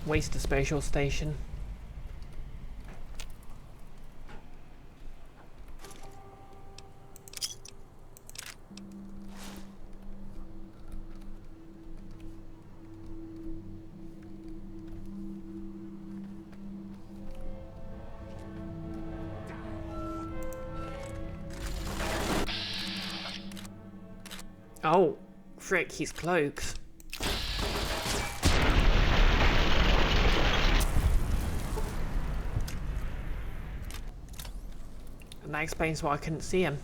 Speaker 1: Waste disposal station. Oh, frick, he's cloaked. And that explains why I couldn't see him.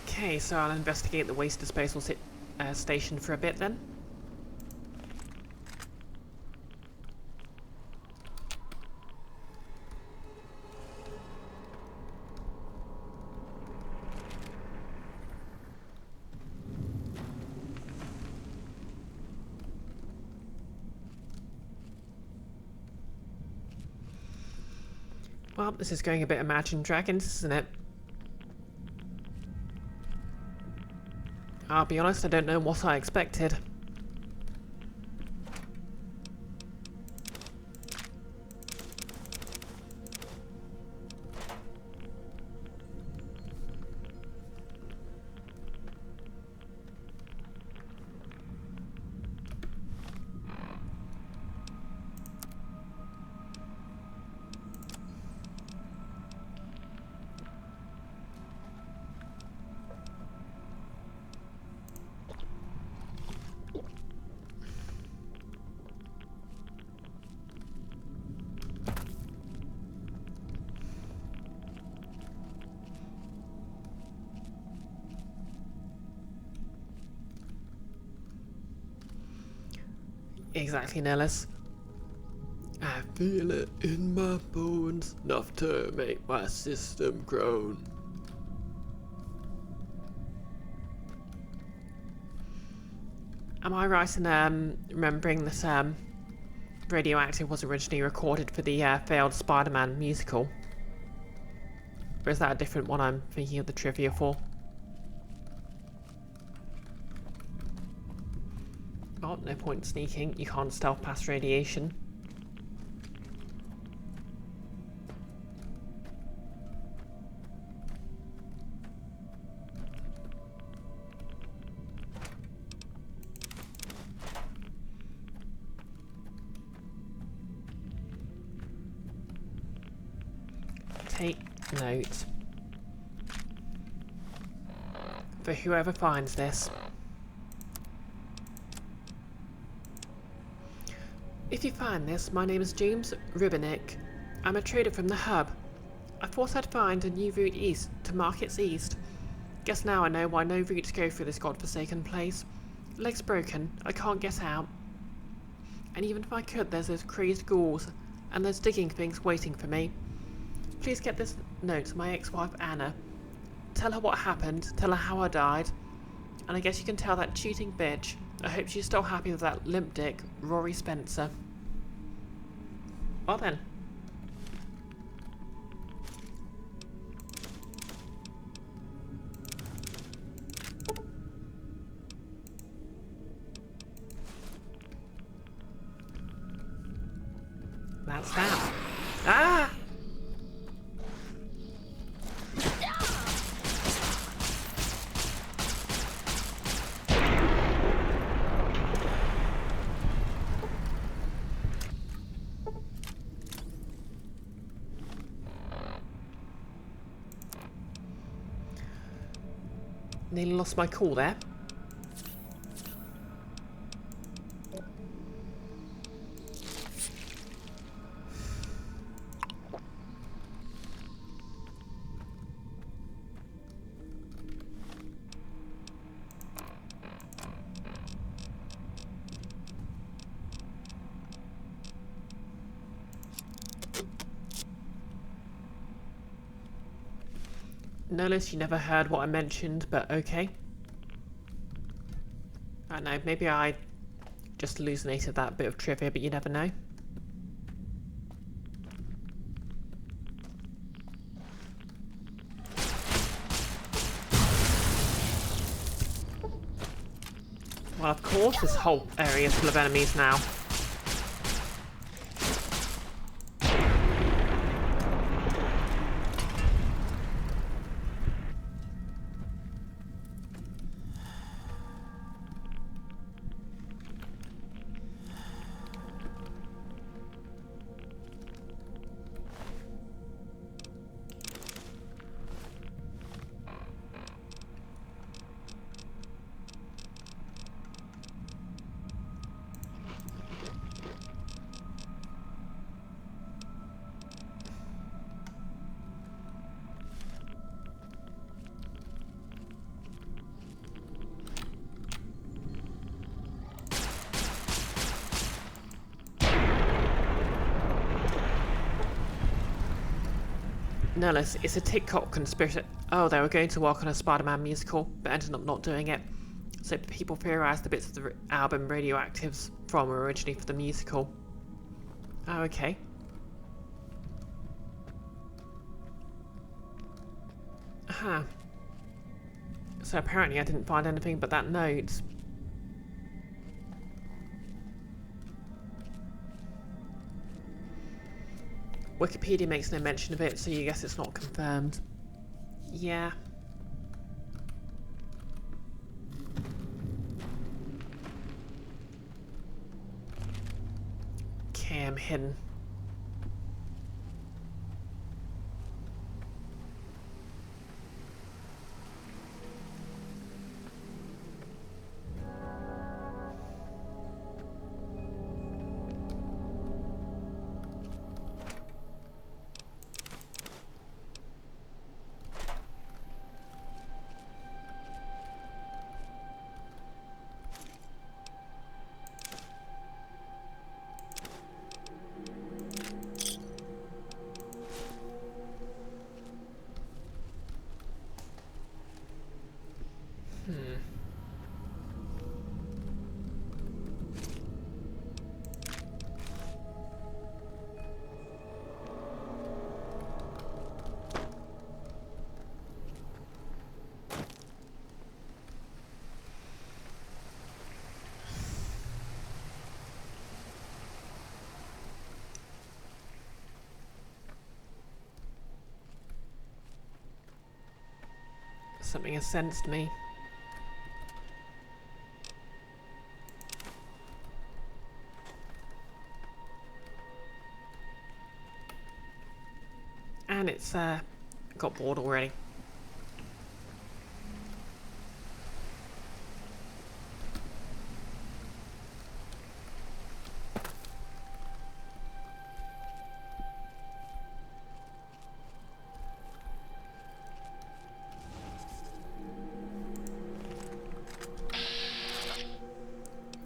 Speaker 1: Okay, so I'll investigate the waste disposal station for a bit then. Well, this is going a bit Imagine Dragons, isn't it? I'll be honest, I don't know what I expected. Exactly, Nellis. I feel it in my bones, enough to make my system groan. Am I right in remembering that Radioactive was originally recorded for the failed Spider-Man musical? Or is that a different one I'm thinking of the trivia for? Oh, no point sneaking. You can't stealth past radiation. Take note. For whoever finds this. If you find this, my name is James Rubinick. I'm a trader from the Hub. I thought I'd find a new route east to Markets East. Guess now I know why no routes go through this godforsaken place. Leg's broken. I can't get out. And even if I could, there's those crazed ghouls and those digging things waiting for me. Please get this note to my ex-wife Anna. Tell her what happened, tell her how I died. And I guess you can tell that cheating bitch, I hope she's still happy with that limp dick, Rory Spencer. Well then. That's that. Ah! Nearly lost my cool there. Notice you never heard what I mentioned, but okay. I don't know, maybe I just hallucinated that bit of trivia, but you never know. Well, of course, this whole area is full of enemies now. No, it's a TikTok conspiracy. Oh, they were going to work on a Spider-Man musical, but ended up not doing it. So people theorised the bits of the album Radioactive's from were originally for the musical. Oh, okay. Aha. So apparently I didn't find anything but that note. Wikipedia makes no mention of it, so you guess it's not confirmed. Yeah. Okay, I'm hidden. Something has sensed me. And it's got bored already.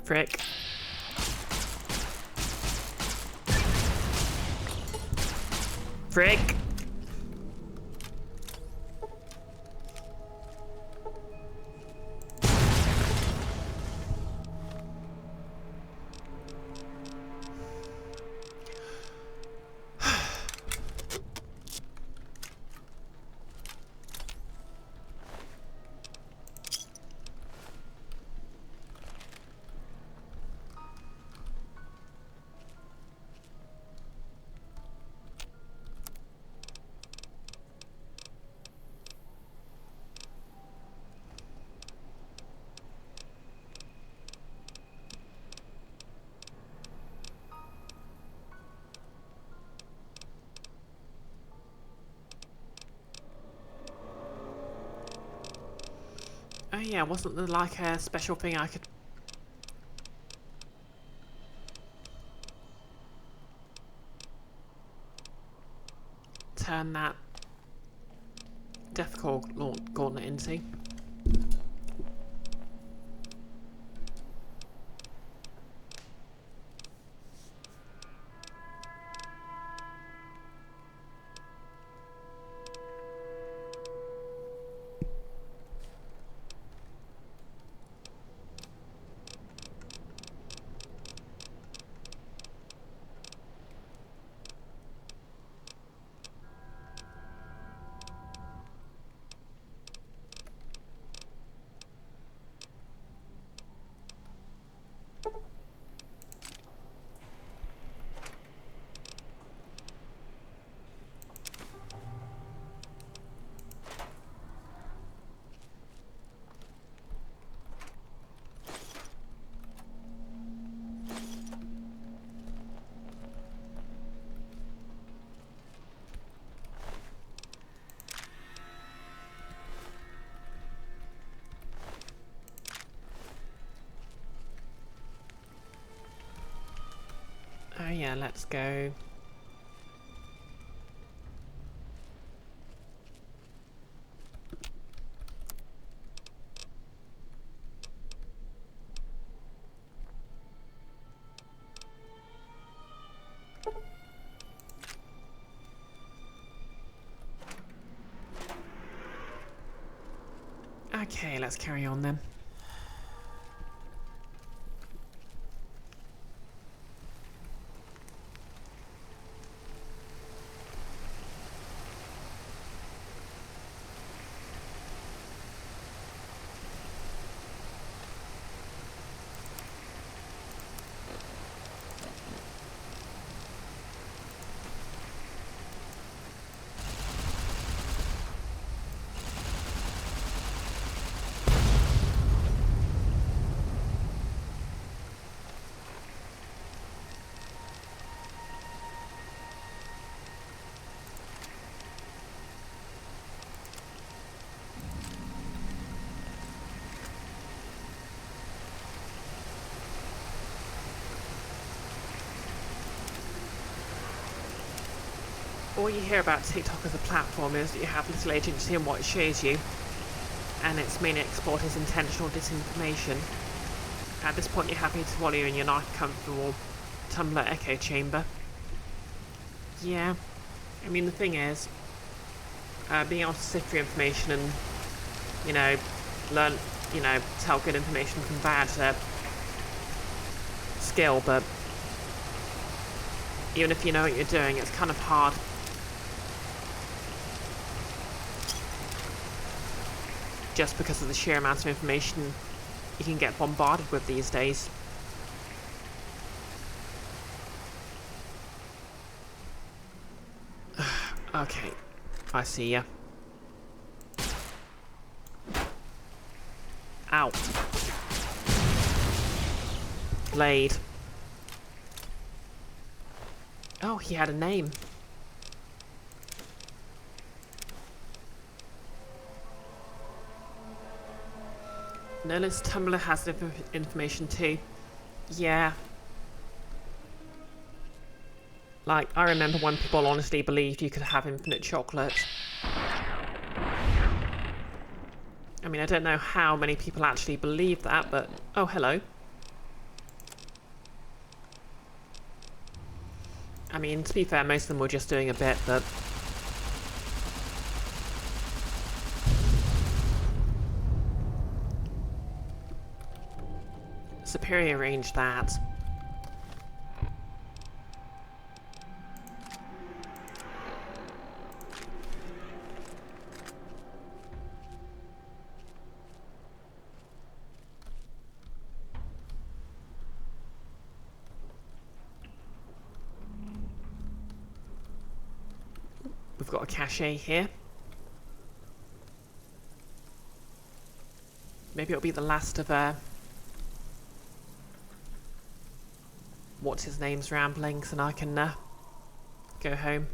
Speaker 1: Frick. Frick! Oh yeah, wasn't there like a special thing I could... turn that Death Gauntlet into? Oh yeah, let's go. Okay, let's carry on then. All you hear about TikTok as a platform is that you have little agency in what it shows you, and its main export is intentional disinformation. At this point, you're happy to wallow in your nice, comfortable Tumblr echo chamber. Yeah, I mean, the thing is, being able to sift through information and, you know, learn, you know, tell good information from bad skill, but even if you know what you're doing, it's kind of hard. Just because of the sheer amount of information you can get bombarded with these days. Okay, I see ya. Ow. Blade. Oh, he had a name. Nola's Tumblr has information too. Yeah. Like, I remember when people honestly believed you could have infinite chocolate. I mean, I don't know how many people actually believe that, but... Oh, hello. I mean, to be fair, most of them were just doing a bit, but... Superior range, that. We've got a cache here. Maybe it'll be the last of what's his name's ramblings, and I can go home.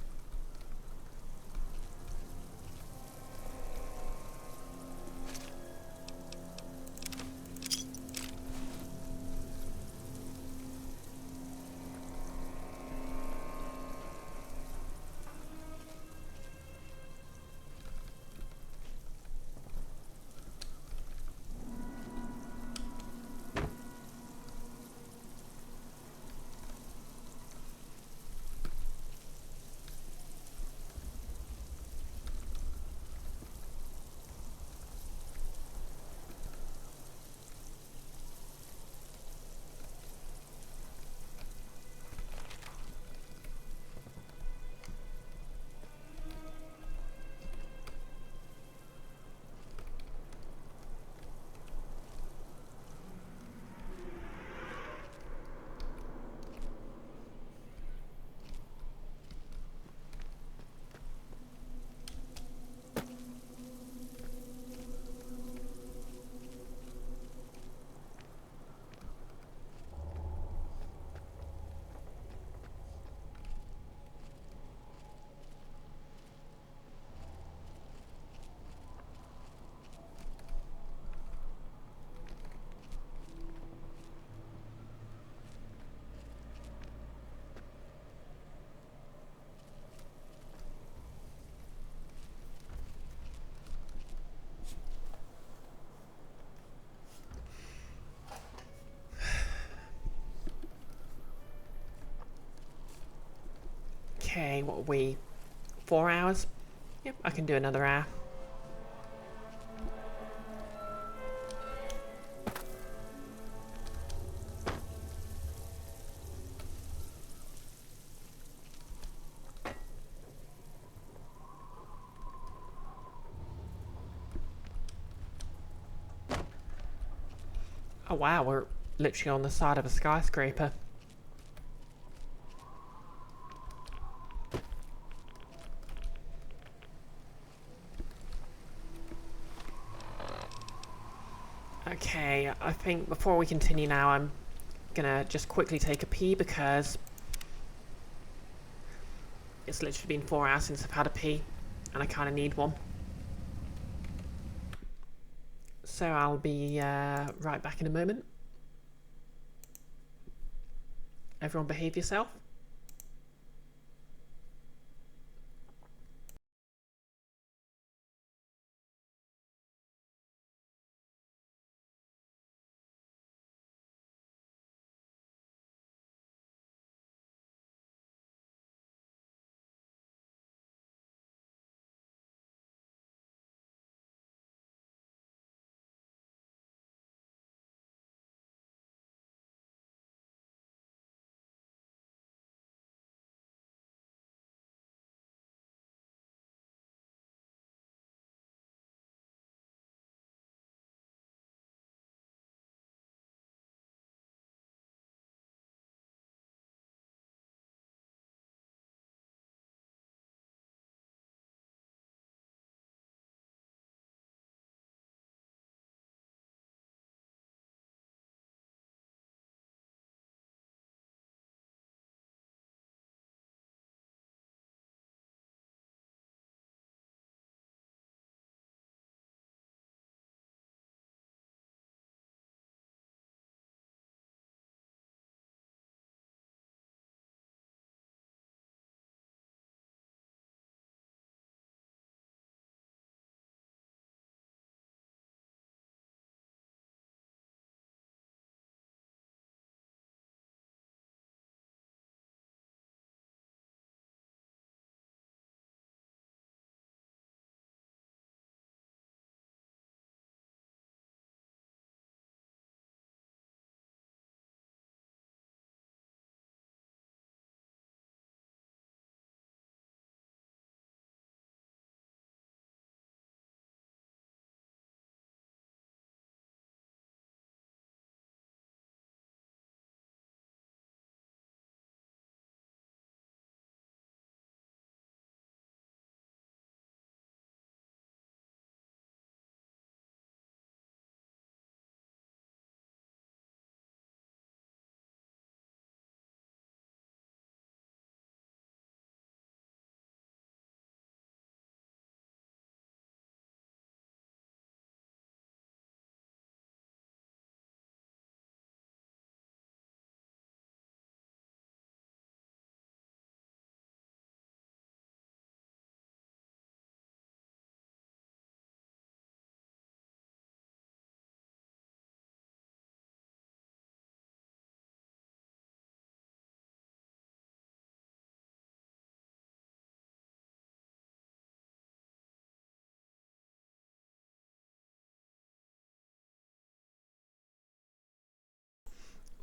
Speaker 1: Okay, what are we? 4 hours? Yep, I can do another hour. Oh wow, we're literally on the side of a skyscraper. Okay, I think before we continue now, I'm gonna just quickly take a pee because it's literally been 4 hours since I've had a pee and I kind of need one. So I'll be right back in a moment. Everyone behave yourself.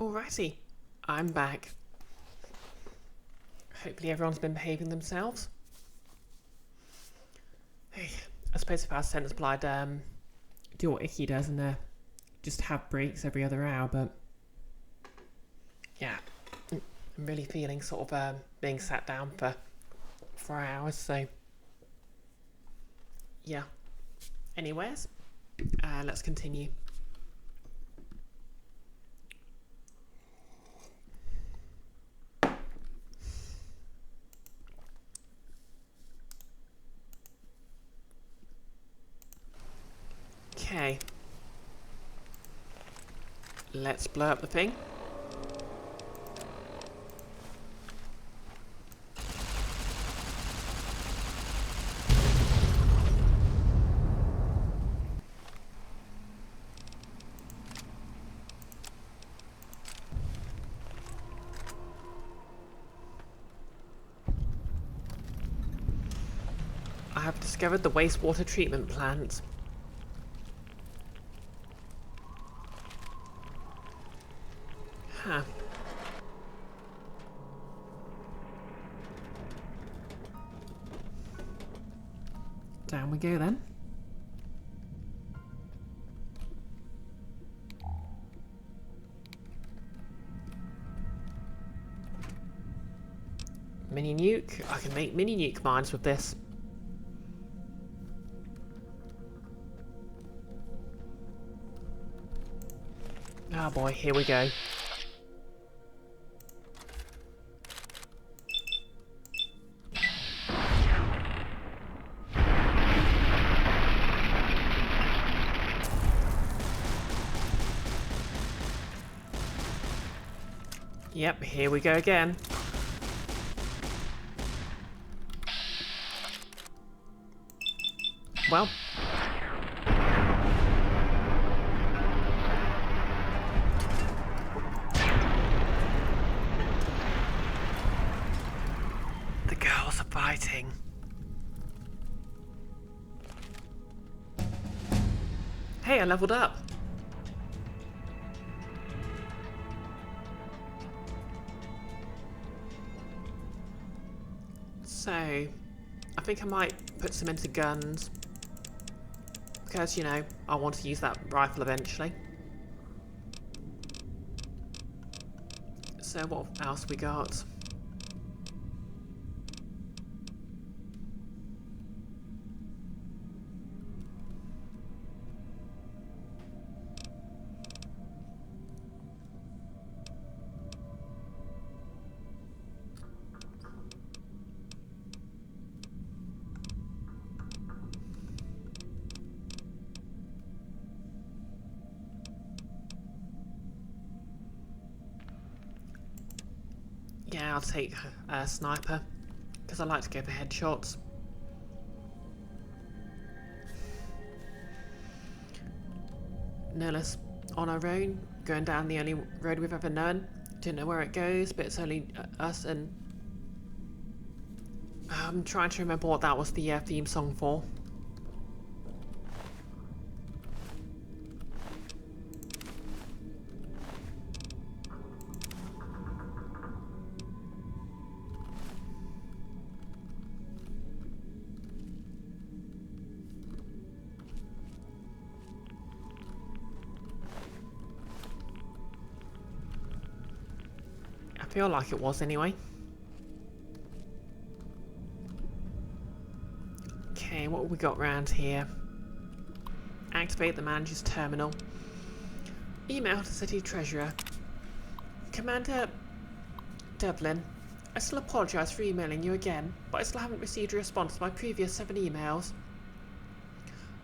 Speaker 1: Alrighty, I'm back. Hopefully everyone's been behaving themselves. Hey, I suppose if I was sensible, I'd do what Icky does and just have breaks every other hour, but yeah, I'm really feeling sort of being sat down for 4 hours, so yeah. Anyways, let's continue. Okay. Let's blow up the thing. I have discovered the wastewater treatment plant. Huh. Down we go then. Mini nuke. I can make mini nuke mines with this. Oh boy, here we go. Yep, here we go again. Well. The girls are fighting. Hey, I leveled up. So, I think I might put some into guns. Because, you know, I want to use that rifle eventually. So what else we got? Yeah, I'll take a sniper, because I like to go for headshots. Nellus on our own, going down the only road we've ever known. Don't know where it goes, but it's only us and... I'm trying to remember what that was the theme song for. I feel like it was anyway. Okay, what have we got round here? Activate the manager's terminal. Email to City Treasurer. Commander Devlin, I still apologise for emailing you again, but I still haven't received a response to my previous 7 emails.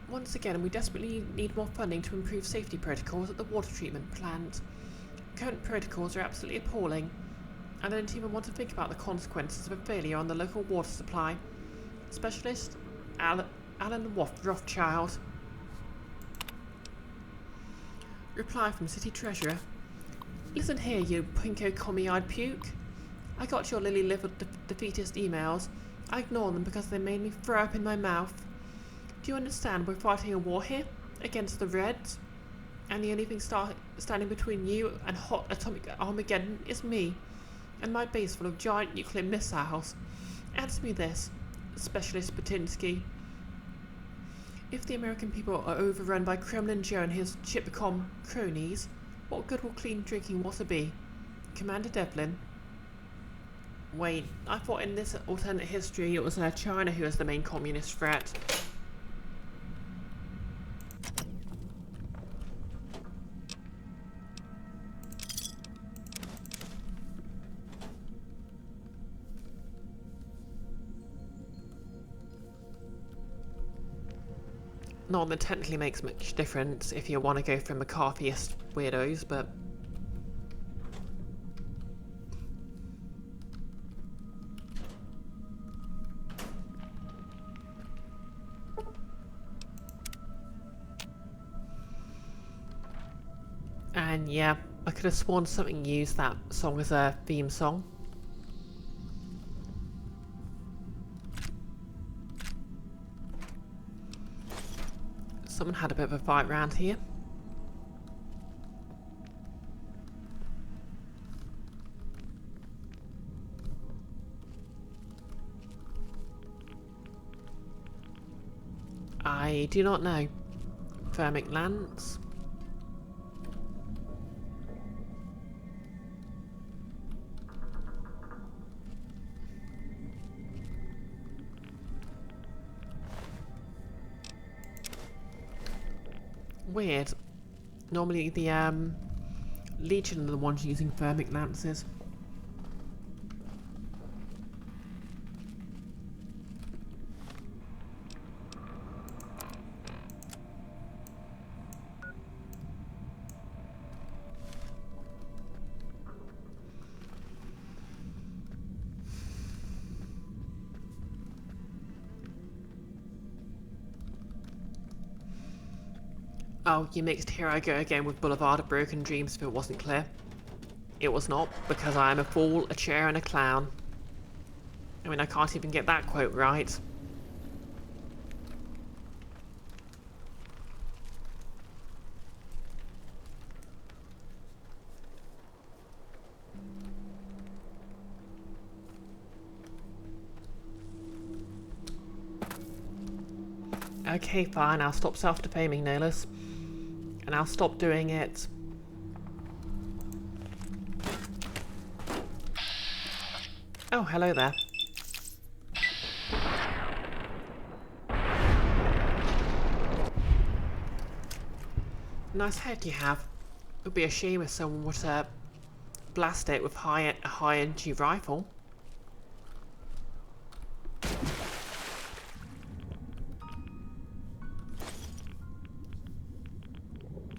Speaker 1: Once again, we desperately need more funding to improve safety protocols at the water treatment plant. Current protocols are absolutely appalling. I don't even want to think about the consequences of a failure on the local water supply. Specialist Alan Rothschild. Reply from City Treasurer. Listen here, you pinko commie-eyed puke. I got your lily-livered defeatist emails. I ignored them because they made me throw up in my mouth. Do you understand we're fighting a war here? Against the Reds? And the only thing standing between you and hot atomic Armageddon is me, and my base full of giant nuclear missiles. Answer me this, Specialist Batinsky. If the American people are overrun by Kremlin Joe and his Chipcom cronies, what good will clean drinking water be? Commander Devlin? Wait, I thought in this alternate history it was China who was the main communist threat. Not that technically makes much difference if you want to go for McCarthyist weirdos, but... And yeah, I could have sworn something used that song as a theme song. Someone had a bit of a fight round here. I do not know. Thermic lance. Weird. Normally the Legion are the ones using thermic lances. Oh, you mixed Here I Go Again with Boulevard of Broken Dreams if it wasn't clear. It was not, because I am a fool, a chair and a clown. I mean, I can't even get that quote right. Okay, fine, I'll stop self-defaming, no less. And I'll stop doing it. Oh, hello there. Nice head you have. It would be a shame if someone would blast it with a high-energy rifle.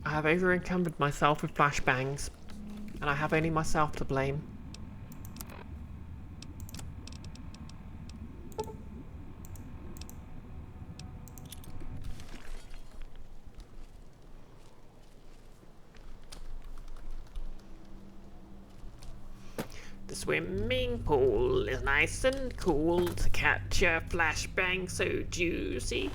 Speaker 1: I have over-encumbered myself with flashbangs, and I have only myself to blame. The swimming pool is nice and cool to catch a flashbang so juicy.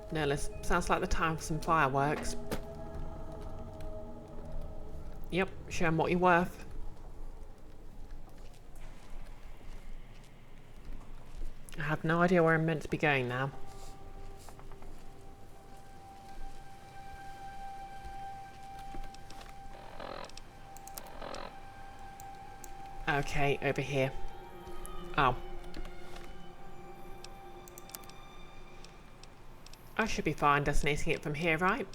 Speaker 1: Nellis, sounds like the time for some fireworks. Yep, show 'em what you're worth. I have no idea where I'm meant to be going now. Okay, over here. Oh. I should be fine designating it from here, right?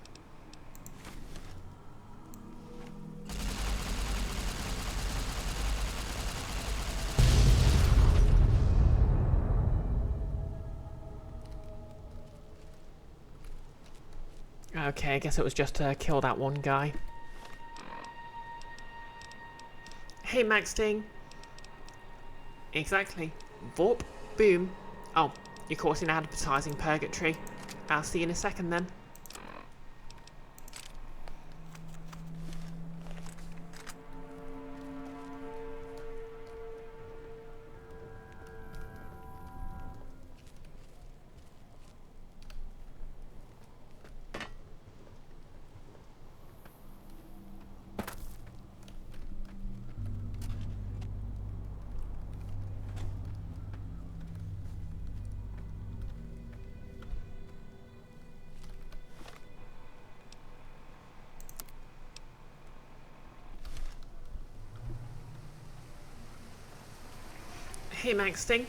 Speaker 1: Okay, I guess it was just to kill that one guy. Hey, Max Ding. Exactly. Vorp. Boom. Oh, you're caught in advertising purgatory. I'll see you in a second then. Hey Maxting.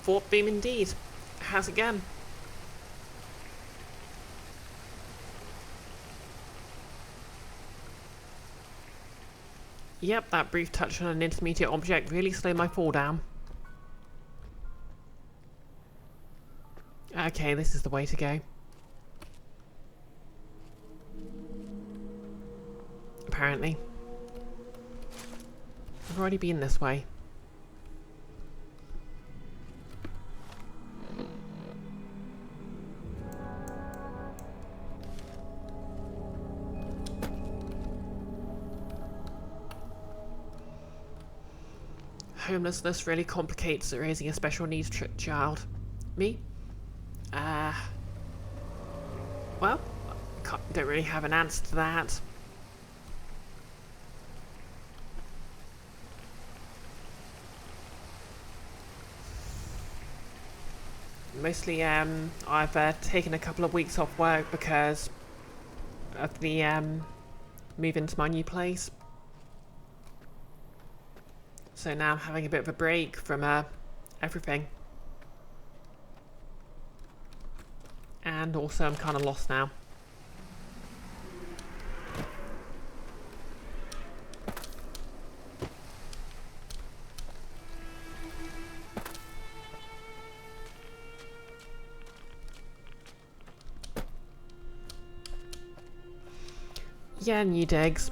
Speaker 1: Vorp beam indeed. How's it going? Yep, that brief touch on an intermediate object really slowed my fall down. Okay, this is the way to go. Apparently. I've already been this way. Homelessness really complicates raising a special needs child. Me? Well, don't really have an answer to that. Mostly, I've taken a couple of weeks off work because of the, move into my new place. So now I'm having a bit of a break from, everything. And also I'm kind of lost now. Yeah, new digs.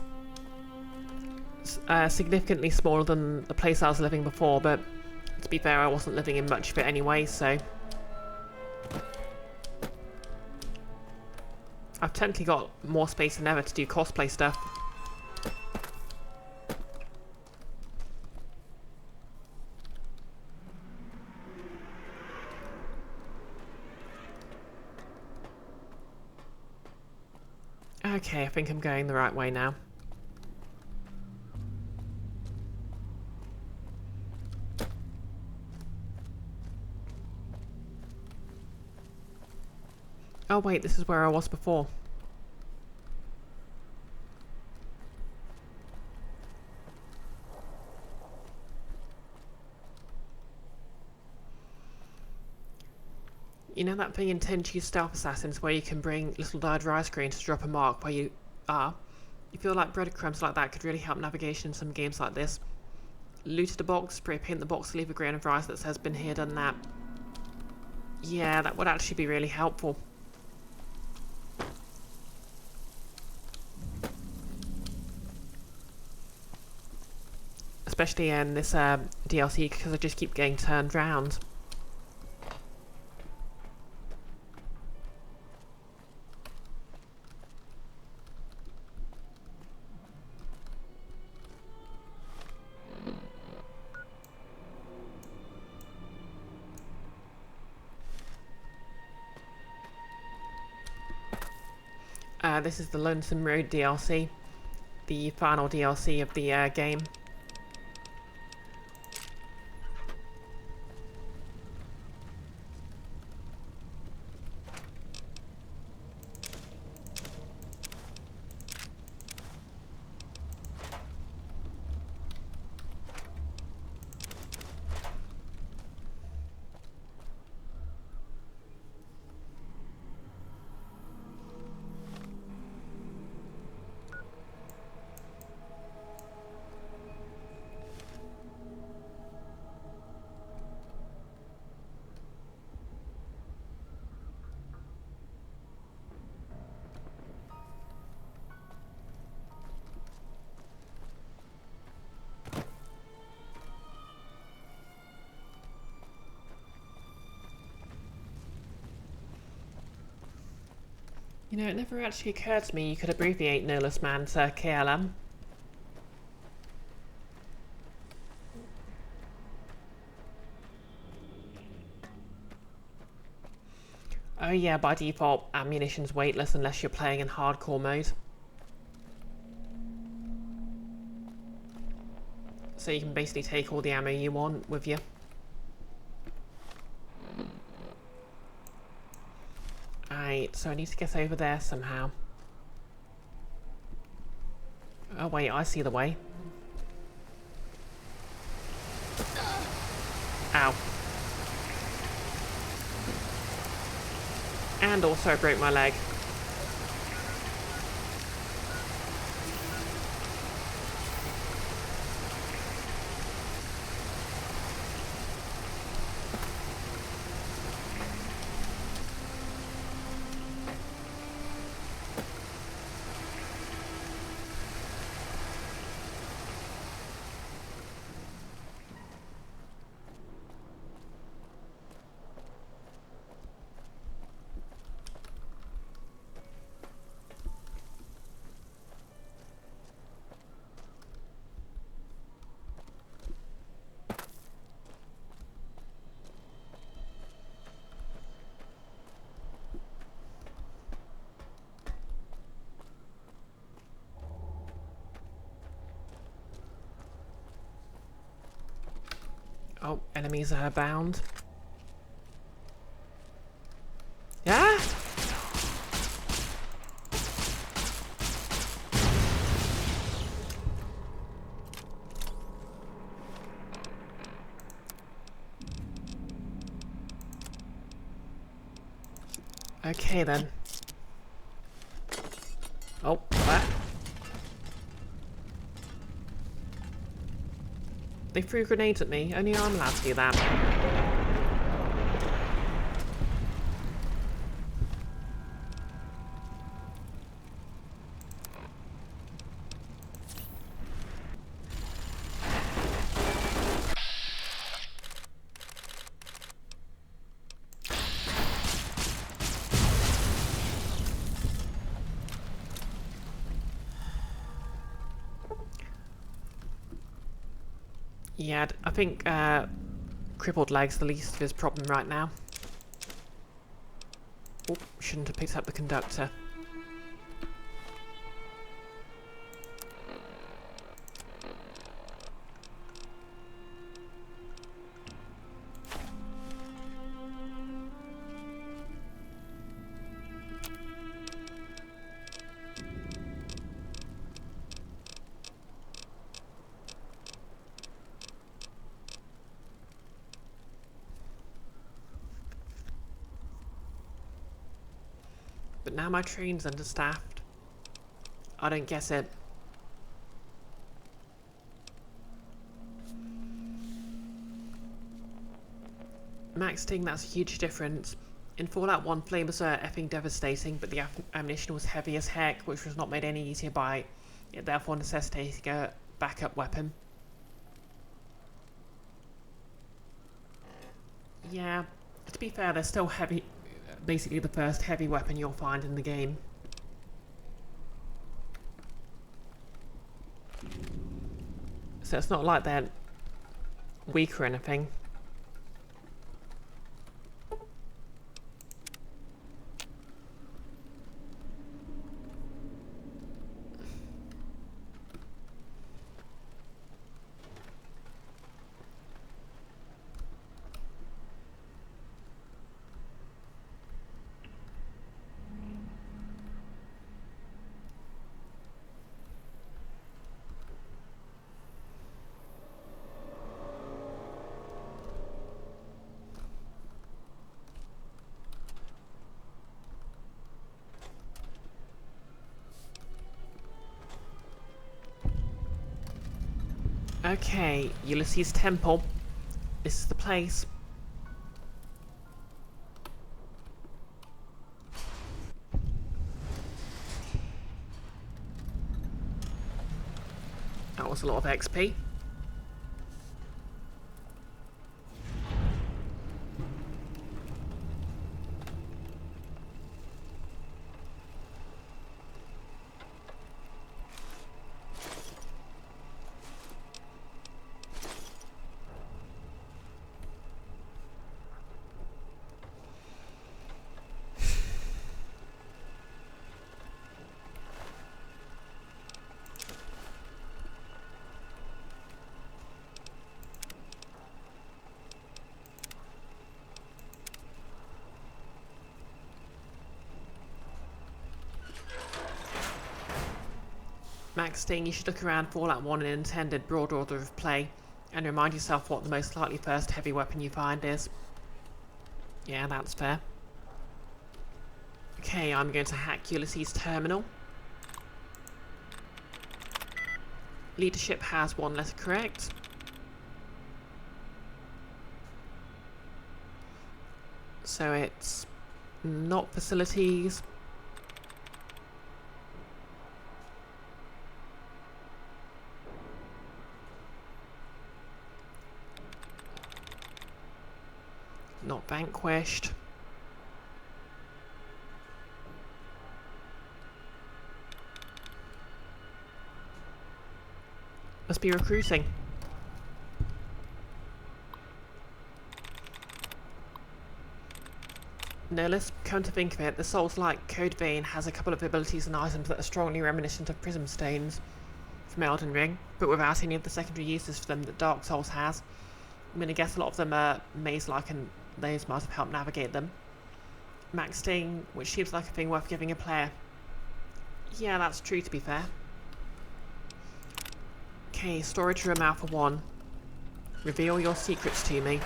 Speaker 1: Significantly smaller than the place I was living before, but to be fair, I wasn't living in much of it anyway, so... I've technically got more space than ever to do cosplay stuff. Okay, I think I'm going the right way now. Oh wait, this is where I was before. You know that thing in 10 Stealth Assassins where you can bring little dye dry screen to drop a mark where you are? You feel like breadcrumbs like that could really help navigation in some games like this. Looted a box, spray paint the box, leave a grain of rice that says been here, done that. Yeah, that would actually be really helpful. Especially in this DLC because I just keep getting turned round. This is the Lonesome Road DLC, the final DLC of the game. You know, it never actually occurred to me you could abbreviate Nerless Man to KLM. Oh yeah, by default, ammunition's weightless unless you're playing in hardcore mode. So you can basically take all the ammo you want with you. Alright, so I need to get over there somehow. Oh wait, I see the way. Ow. And also I broke my leg. Oh, enemies are bound. Yeah? Okay then. Oh, what? They threw grenades at me. Only I'm allowed to do that. Yeah, I think crippled leg's the least of his problem right now. Oh, shouldn't have picked up the conductor. But now my train's understaffed. I don't get it. Max Sting, that's a huge difference. In Fallout 1, flamers are effing devastating, but the ammunition was heavy as heck, which was not made any easier by it therefore necessitating a backup weapon. Yeah, to be fair, they're still heavy. Basically the first heavy weapon you'll find in the game. So it's not like they're weak or anything. Okay, Ulysses Temple. This is the place. That was a lot of XP. Max Sting, you should look around Fallout 1 and intended broad order of play and remind yourself what the most likely first heavy weapon you find is. Yeah, that's fair. Okay, I'm going to hack Ulysses' terminal. Leadership has one letter correct. So it's not facilities. Not vanquished. Must be recruiting. No, let's come to think of it, the Souls-like Code Vein has a couple of abilities and items that are strongly reminiscent of Prism Stones from Elden Ring, but without any of the secondary uses for them that Dark Souls has. I'm going to guess a lot of them are maze-like and those might have helped navigate them. Max Sting, which seems like a thing worth giving a player. Yeah, that's true to be fair. Okay, storage room Alpha 1. Reveal your secrets to me.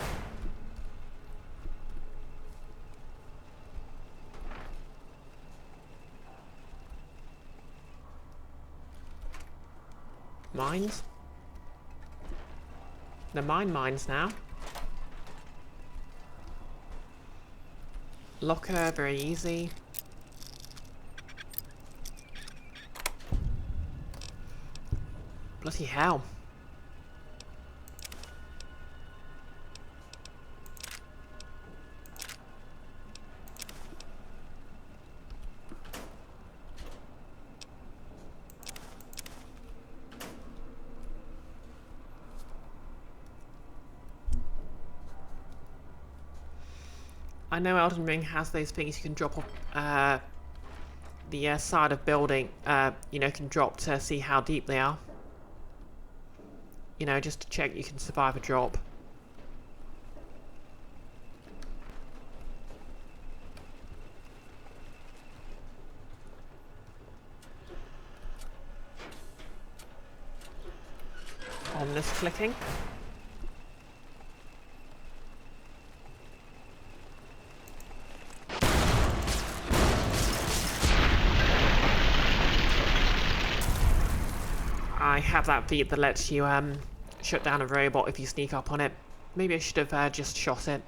Speaker 1: Mines? The mines now. Locker, very easy. Bloody hell. I know Elden Ring has those things you can drop off the side of building, you know, can drop to see how deep they are. You know, just to check you can survive a drop. Ominous clicking. I have that feat that lets you shut down a robot if you sneak up on it. Maybe I should have just shot it.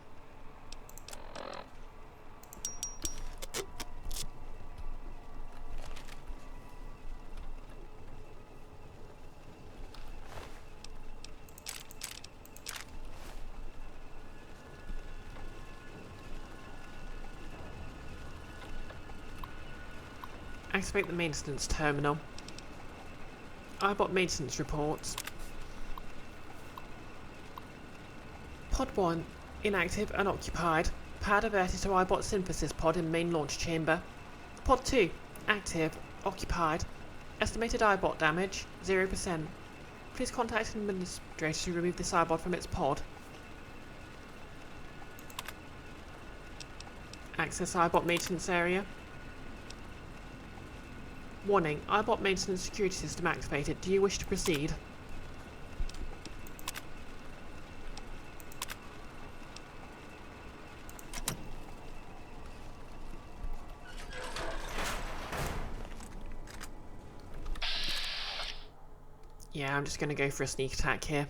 Speaker 1: Activate the maintenance terminal. iBot maintenance reports. Pod 1, inactive, unoccupied. Power diverted to iBot synthesis pod in main launch chamber. Pod 2, active, occupied. Estimated iBot damage, 0%. Please contact an administrator to remove this iBot from its pod. Access iBot maintenance area. Warning, iBot maintenance security system activated. Do you wish to proceed? Yeah, I'm just going to go for a sneak attack here.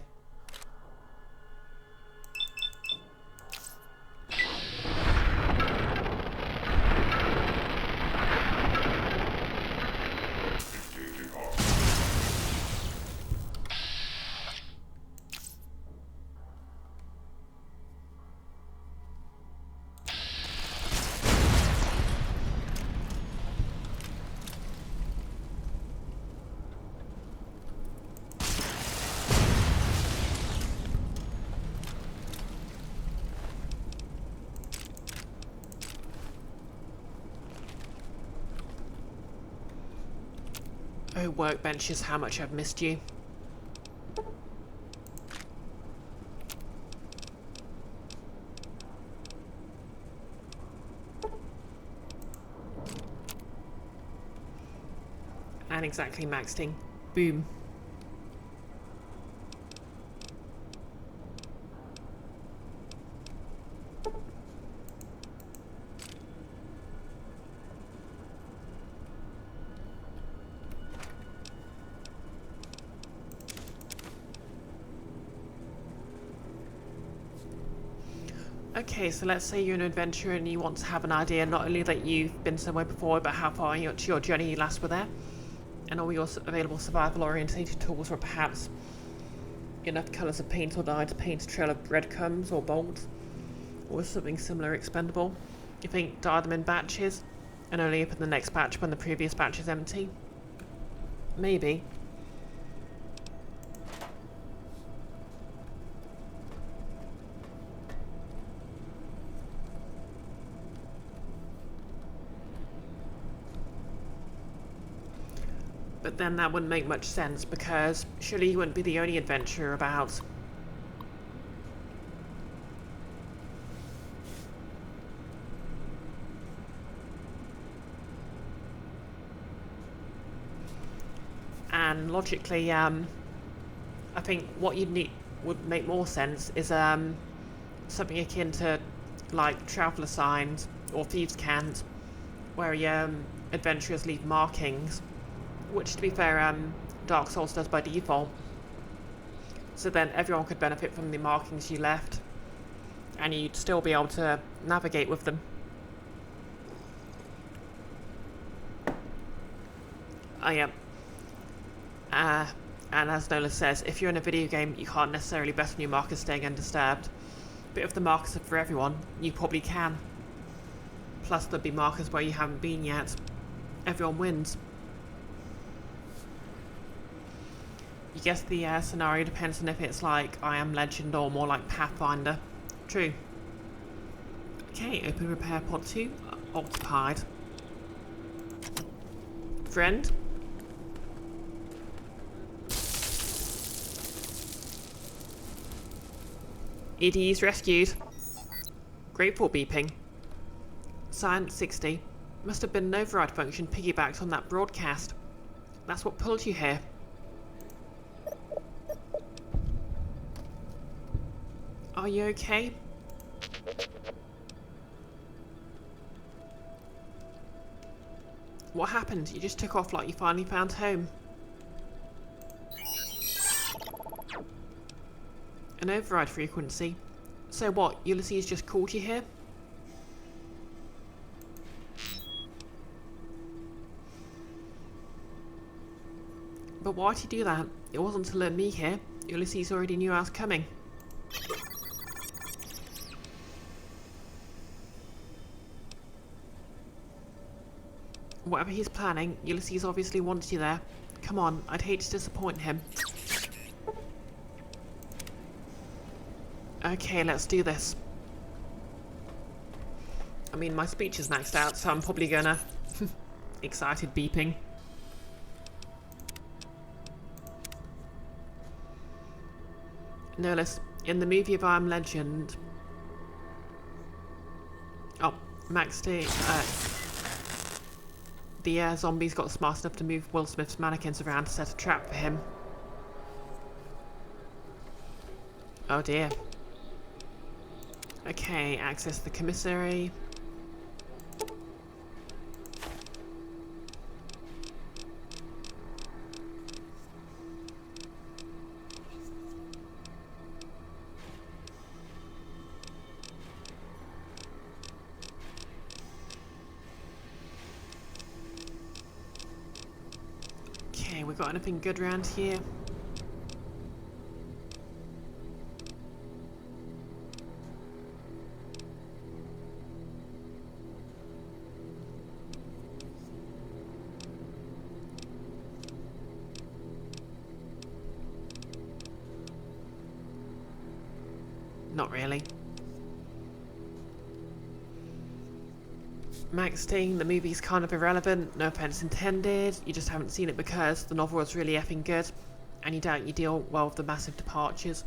Speaker 1: Oh, workbenches, how much I've missed you. And exactly maxing. Boom. Okay, so let's say you're an adventurer and you want to have an idea not only that you've been somewhere before, but how far into your journey last were there, and all your available survival-orientated tools, or perhaps enough colours of paint or dye to paint a trail of breadcrumbs or bolts, or something similar expendable. You think dye them in batches, and only open the next batch when the previous batch is empty? Maybe. But then that wouldn't make much sense, because surely you wouldn't be the only adventurer about. And logically, I think what you'd need would make more sense is something akin to like traveller signs or thieves' cant, where adventurers leave markings. Which, to be fair, Dark Souls does by default. So then everyone could benefit from the markings you left, and you'd still be able to navigate with them. Oh yeah. And as Nola says, if you're in a video game, you can't necessarily bet on your markers staying undisturbed. But if the markers are for everyone, you probably can. Plus there'd be markers where you haven't been yet. Everyone wins. I guess the scenario depends on if it's like I Am Legend or more like Pathfinder. True. Okay, open repair pod 2. Occupied. Friend? EDE's rescued. Grateful beeping. Science 60. Must have been an override function piggybacked on that broadcast. That's what pulled you here. Are you okay? What happened? You just took off like you finally found home. An override frequency. So what, Ulysses just called you here? But why'd he do that? It wasn't to lure me here. Ulysses already knew I was coming. Whatever he's planning, Ulysses obviously wants you there. Come on, I'd hate to disappoint him. Okay, let's do this. I mean, my speech is maxed out, so I'm probably gonna... Excited beeping. Notice, in the movie of I Am Legend... Oh, Max D... the zombies got smart enough to move Will Smith's mannequins around to set a trap for him. Oh dear. Okay, access the commissary. Okay, we got anything good around here? Not really. Max saying the movie's kind of irrelevant, no offense intended, you just haven't seen it because the novel was really effing good, and you doubt you deal well with the massive departures.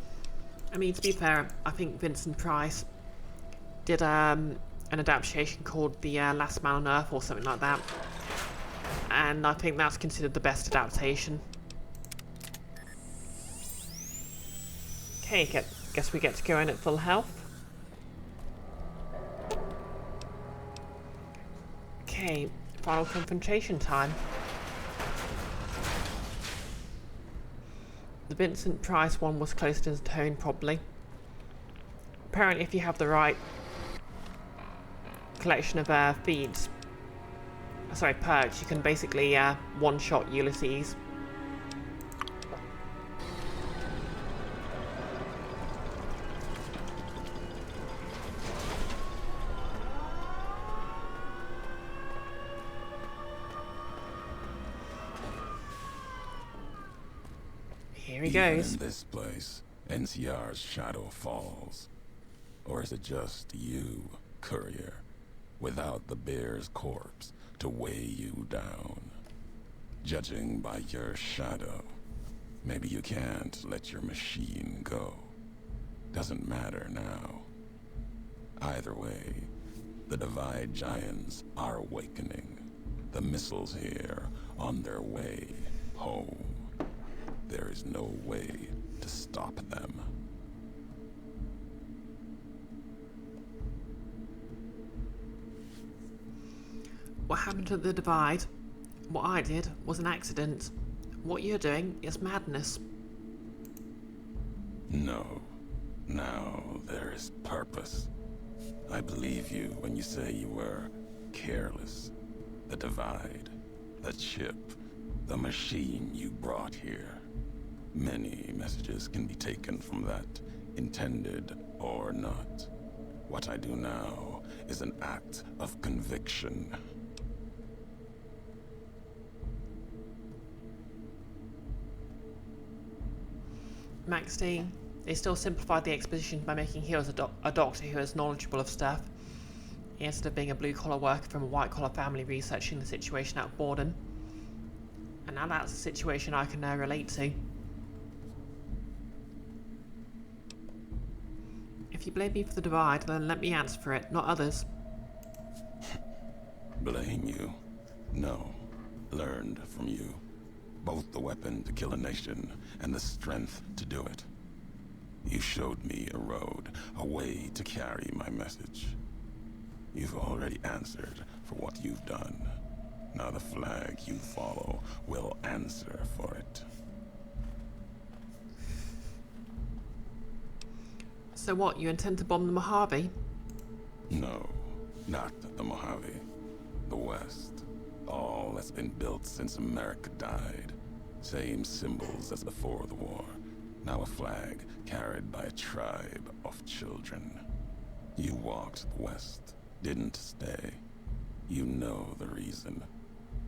Speaker 1: I mean, to be fair, I think Vincent Price did an adaptation called The Last Man on Earth or something like that, and I think that's considered the best adaptation. Okay, guess we get to go in at full health. Okay, final confrontation time. The Vincent Price one was close to his tone, probably. Apparently, if you have the right collection of perks, you can basically one-shot Ulysses. Here he goes.
Speaker 3: In this place, NCR's shadow falls. Or is it just you, courier, without the bear's corpse to weigh you down? Judging by your shadow, maybe you can't let your machine go. Doesn't matter now. Either way, the Divide Giants are awakening. The missiles here on their way home. There is no way to stop them.
Speaker 1: What happened to the Divide? What I did was an accident. What you're doing is madness.
Speaker 3: No. Now there is purpose. I believe you when you say you were careless. The Divide, the chip, the machine you brought here. Many messages can be taken from that, intended or not. What I do now is an act of conviction.
Speaker 1: Max D, they still simplified the exposition by making Heels a doctor who is knowledgeable of stuff, instead of being a blue-collar worker from a white-collar family researching the situation out of boredom. And now that's a situation I can relate to. If you blame me for the Divide, then let me answer for it, not others.
Speaker 3: Blame you? No. Learned from you. Both the weapon to kill a nation and the strength to do it. You showed me a road, a way to carry my message. You've already answered for what you've done. Now the flag you follow will answer for it.
Speaker 1: So what, you intend to bomb the Mojave?
Speaker 3: No, not the Mojave. The West. All that's been built since America died. Same symbols as before the war. Now a flag carried by a tribe of children. You walked the West, didn't stay. You know the reason.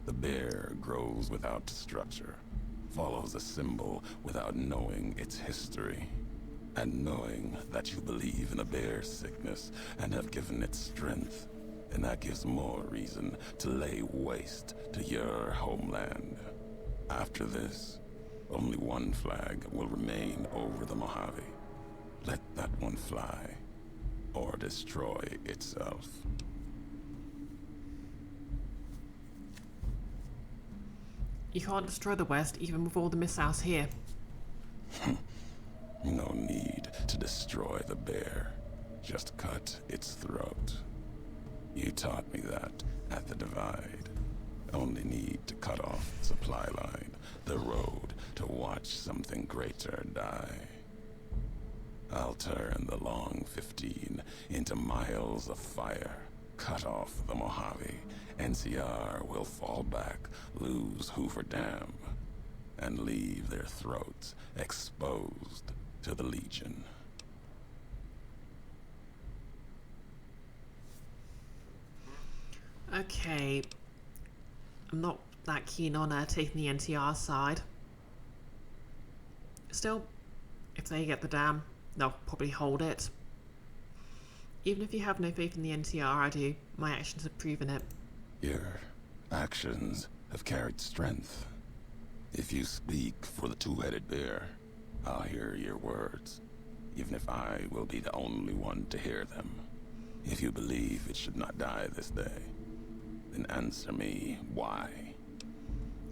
Speaker 3: The bear grows without structure, follows a symbol without knowing its history. And knowing that you believe in a bear's sickness and have given it strength, and that gives more reason to lay waste to your homeland. After this, only one flag will remain over the Mojave. Let that one fly, or destroy itself.
Speaker 1: You can't destroy the West even with all the missiles here.
Speaker 3: No need to destroy the bear. Just cut its throat. You taught me that at the Divide. Only need to cut off the supply line, the road to watch something greater die. I'll turn the long 15 into miles of fire. Cut off the Mojave. NCR will fall back, lose Hoover Dam, and leave their throats exposed to the Legion.
Speaker 1: Okay. I'm not that keen on taking the NTR side. Still, if they get the dam, they'll probably hold it. Even if you have no faith in the NTR, I do. My actions have proven it.
Speaker 3: Your actions have carried strength. If you speak for the two-headed bear, I'll hear your words, even if I will be the only one to hear them. If you believe it should not die this day, then answer me why.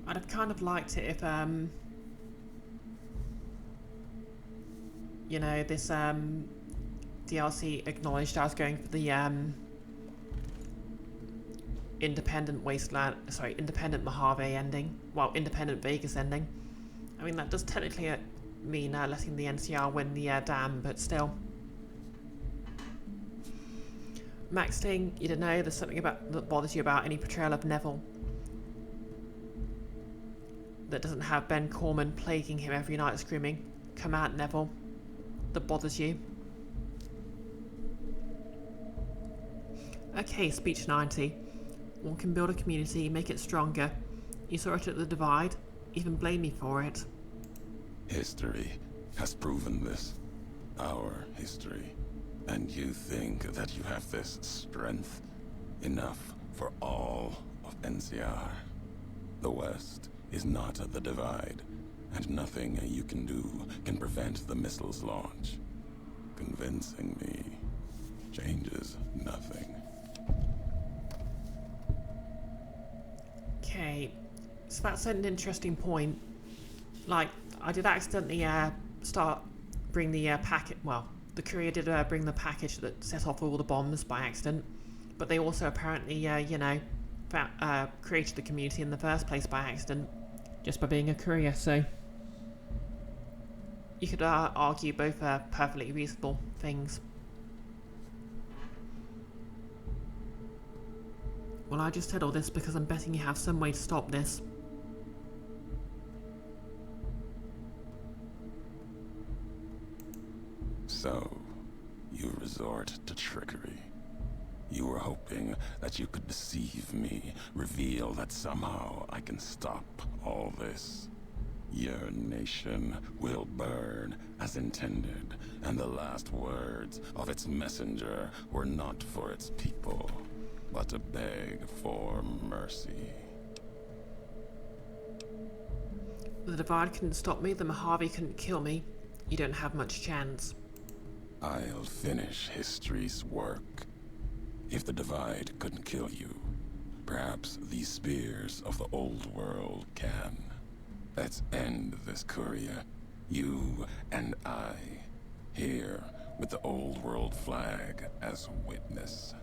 Speaker 1: I'd have kind of liked it if, you know, this DLC acknowledged I was going for the independent independent Mojave ending. Well, independent Vegas ending. I mean, that does technically mean letting the NCR win the dam, but still. Max Ting, you don't know, there's something that bothers you about any portrayal of Neville that doesn't have Ben Corman plaguing him every night screaming, "Come out, Neville," that bothers you. Okay, speech 90. One can build a community, make it stronger. You saw it at the Divide, even blame me for it.
Speaker 3: History has proven this. Our history. And you think that you have this strength? Enough for all of NCR. The West is not the Divide, and nothing you can do can prevent the missile's launch. Convincing me changes nothing.
Speaker 1: Okay, so that's an interesting point. Like, I did accidentally bring the packet. Well, the courier did bring the package that set off all the bombs by accident, but they also apparently, you know, created the community in the first place by accident, just by being a courier. So you could argue both perfectly reasonable things. Well, I just said all this because I'm betting you have some way to stop this.
Speaker 3: So, you resort to trickery. You were hoping that you could deceive me, reveal that somehow I can stop all this. Your nation will burn as intended, and the last words of its messenger were not for its people, but to beg for mercy.
Speaker 1: The Divide couldn't stop me, the Mojave couldn't kill me. You don't have much chance.
Speaker 3: I'll finish history's work. If the Divide couldn't kill you, perhaps these spears of the old world can. Let's end this, courier. You and I, here with the old world flag as witness.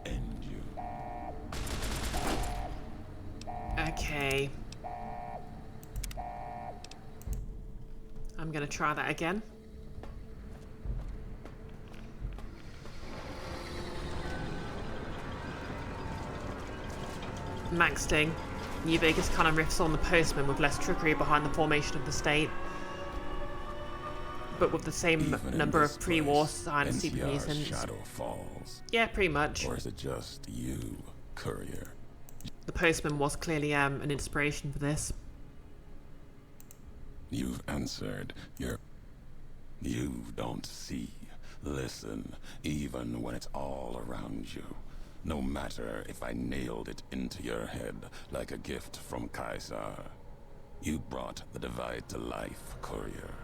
Speaker 3: End you.
Speaker 1: Okay. I'm gonna try that again. Max Sting. New Vegas kind of riffs on the Postman with less trickery behind the formation of the state, but with the same
Speaker 3: Even
Speaker 1: number
Speaker 3: in
Speaker 1: of
Speaker 3: this
Speaker 1: pre-war
Speaker 3: place,
Speaker 1: science super
Speaker 3: NCR's
Speaker 1: mutants.
Speaker 3: shadow falls.
Speaker 1: Yeah, pretty much.
Speaker 3: Or is it just you, courier?
Speaker 1: The Postman was clearly an inspiration for this.
Speaker 3: You've answered your... You don't see, listen, even when it's all around you. No matter if I nailed it into your head like a gift from Caesar. You brought the Divide to life, courier.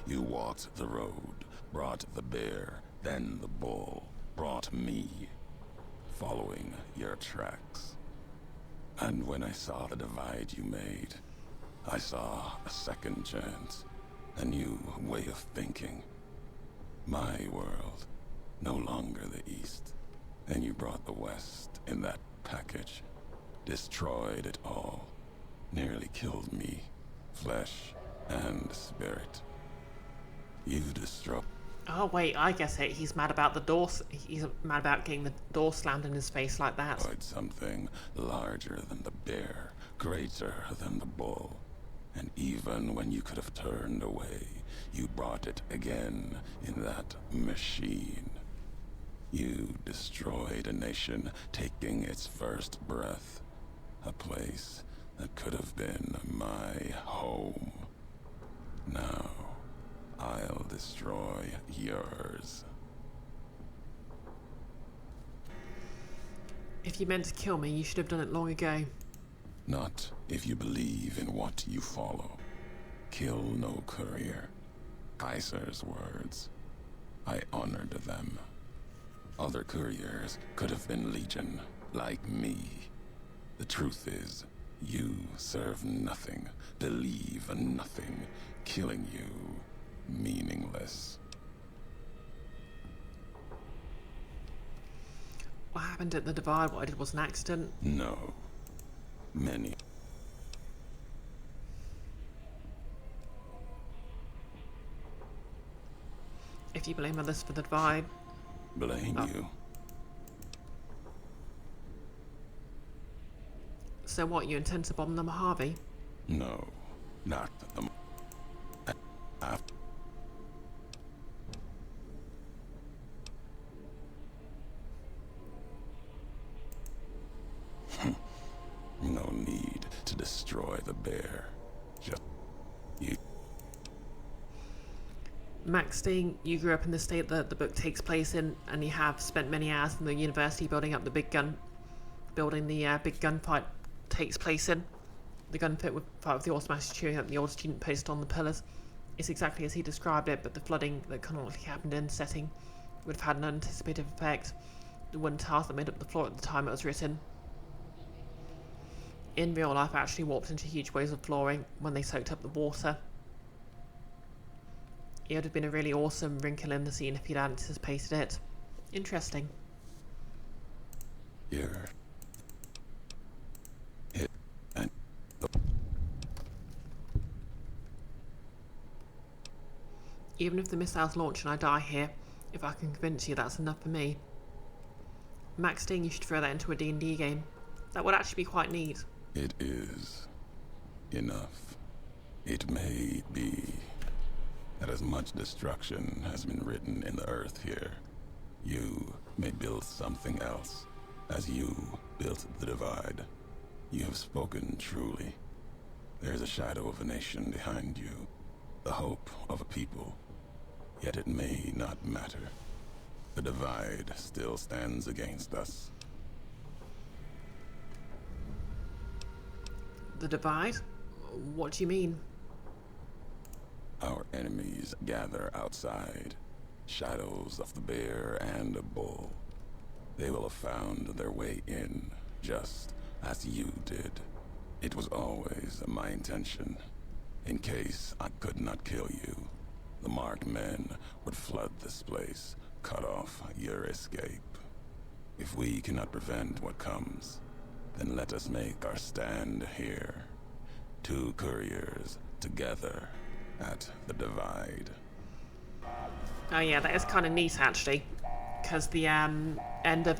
Speaker 3: You walked the road, brought the bear, then the bull, brought me, following your tracks. And when I saw the Divide you made, I saw a second chance, a new way of thinking. My world, no longer the East. And you brought the West in that package, destroyed it all, nearly killed me, flesh and spirit. You disrupt.
Speaker 1: Oh wait, I guess he's mad about the door. He's mad about getting the door slammed in his face like that.
Speaker 3: Something larger than the bear, greater than the bull. And even when you could have turned away, you brought it again in that machine. You destroyed a nation taking its first breath. A place that could have been my home. Now, I'll destroy yours.
Speaker 1: If you meant to kill me, you should have done it long ago.
Speaker 3: Not if you believe in what you follow. Kill no courier. Kaiser's words. I honored them. Other couriers could have been legion, like me. The truth is, you serve nothing, believe nothing. Killing you meaningless.
Speaker 1: What happened at the divide? What I did was an accident.
Speaker 3: No. Many.
Speaker 1: If you blame others for the divide.
Speaker 3: Blame you.
Speaker 1: So what, you intend to bomb the Mojave?
Speaker 3: No, not the. No need to destroy the bear. Just you.
Speaker 1: Max Sting, you grew up in the state that the book takes place in, and you have spent many hours in the university building up the big gunfight takes place in. The gunfight with the automatic chewing up the old student post on the pillars. It's exactly as he described it, but the flooding that canonically happened in the setting would have had an unanticipated effect. The wooden tiles that made up the floor at the time it was written. In real life, actually warped into huge waves of flooring when they soaked up the water. It would have been a really awesome wrinkle in the scene if you'd anticipated it. Interesting.
Speaker 3: Here. Hit and
Speaker 1: Even if the missiles launch and I die here, if I can convince you, that's enough for me. Max Sting, you should throw that into a D&D game. That would actually be quite neat.
Speaker 3: it is enough. It may be that as much destruction has been written in the earth here, you may build something else. As you built the divide, you have spoken truly. There is a shadow of a nation behind you, the hope of a people. Yet it may not matter. The divide still stands against us.
Speaker 1: The divide? What do you mean?
Speaker 3: Our enemies gather outside, shadows of the bear and a bull. They will have found their way in, just as you did. It was always my intention. In case I could not kill you, the marked men would flood this place, cut off your escape. If we cannot prevent what comes, then let us make our stand here. Two couriers together at the divide.
Speaker 1: Oh yeah, that is kind of neat actually, because the end of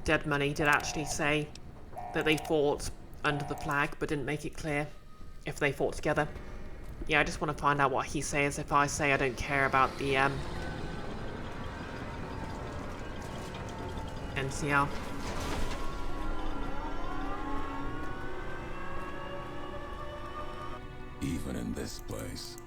Speaker 1: Dead Money did actually say that they fought under the flag, but didn't make it clear if they fought together. Yeah, I just want to find out what he says if I say I don't care about the NCR.
Speaker 3: Even in this place.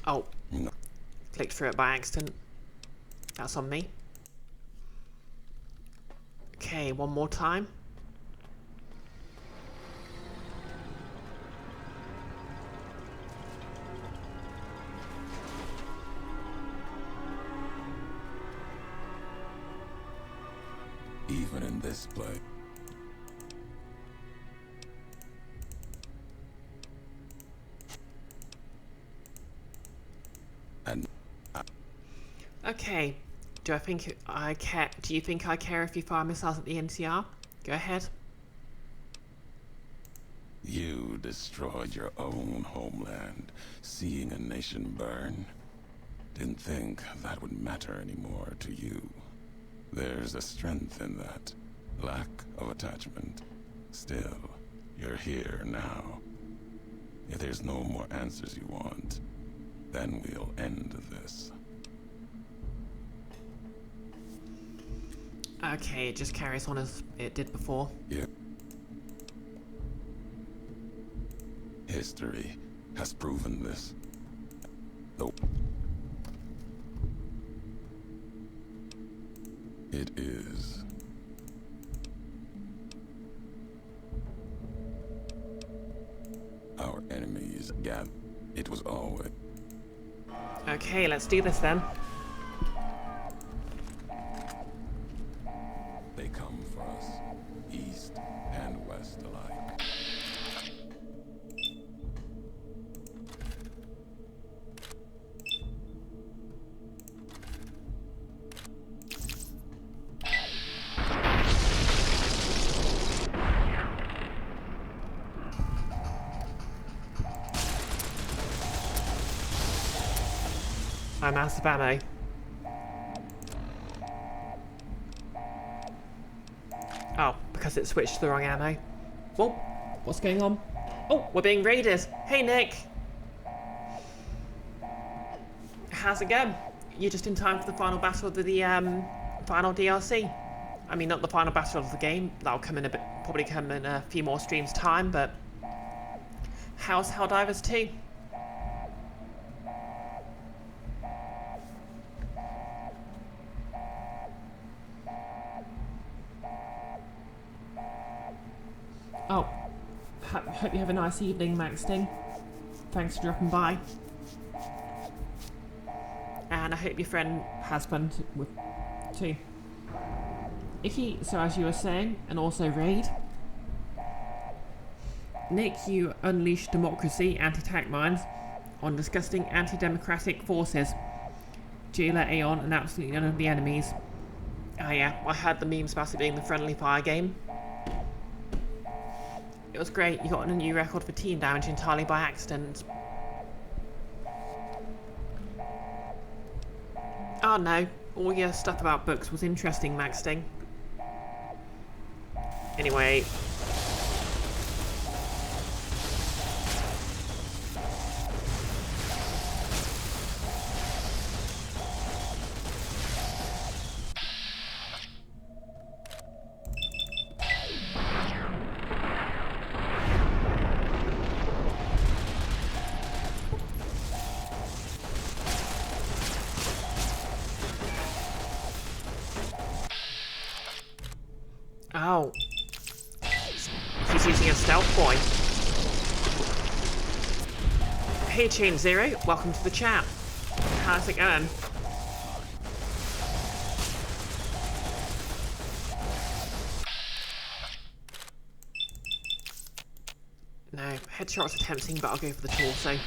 Speaker 1: Oh,
Speaker 3: No.
Speaker 1: clicked through it by accident. That's on me. Okay, one more time.
Speaker 3: Even in this place. And
Speaker 1: Okay, do I think I care? Do you think I care if you fire missiles at the NCR? Go ahead.
Speaker 3: you destroyed your own homeland, seeing a nation burn. Didn't think that would matter anymore to you. There's a strength in that. Lack of attachment. Still, you're here now. If there's no more answers you want, then we'll end this.
Speaker 1: Okay, it just carries on as it did before.
Speaker 3: Yeah. History has proven this. Though it is. Our enemies gather. It was always.
Speaker 1: Okay, let's do this then. I'm out of ammo. Oh, because it switched to the wrong ammo. Whoa, what's going on? Oh, we're being raided. Hey, Nick. How's it going? You're just in time for the final battle of the final DLC. I mean, not the final battle of the game. That'll come in a bit, probably come in a few more streams' time. But how's Helldivers 2? Oh, hope you have a nice evening, Maxting. Thanks for dropping by. And I hope your friend has fun too. Icky, so as you were saying, and also Raid. Nick, you unleashed democracy, anti-tank mines, on disgusting anti-democratic forces. Jailer, Aeon, and absolutely none of the enemies. Ah yeah, I heard the memes about it being the friendly fire game. It was great, you got a new record for team damage entirely by accident. Oh no, all your stuff about books was interesting, Maxting. Anyway. Oh. He's using a stealth boy. Hey Chain Zero, welcome to the chat. How's it going? No, headshot's are tempting, but I'll go for the torso.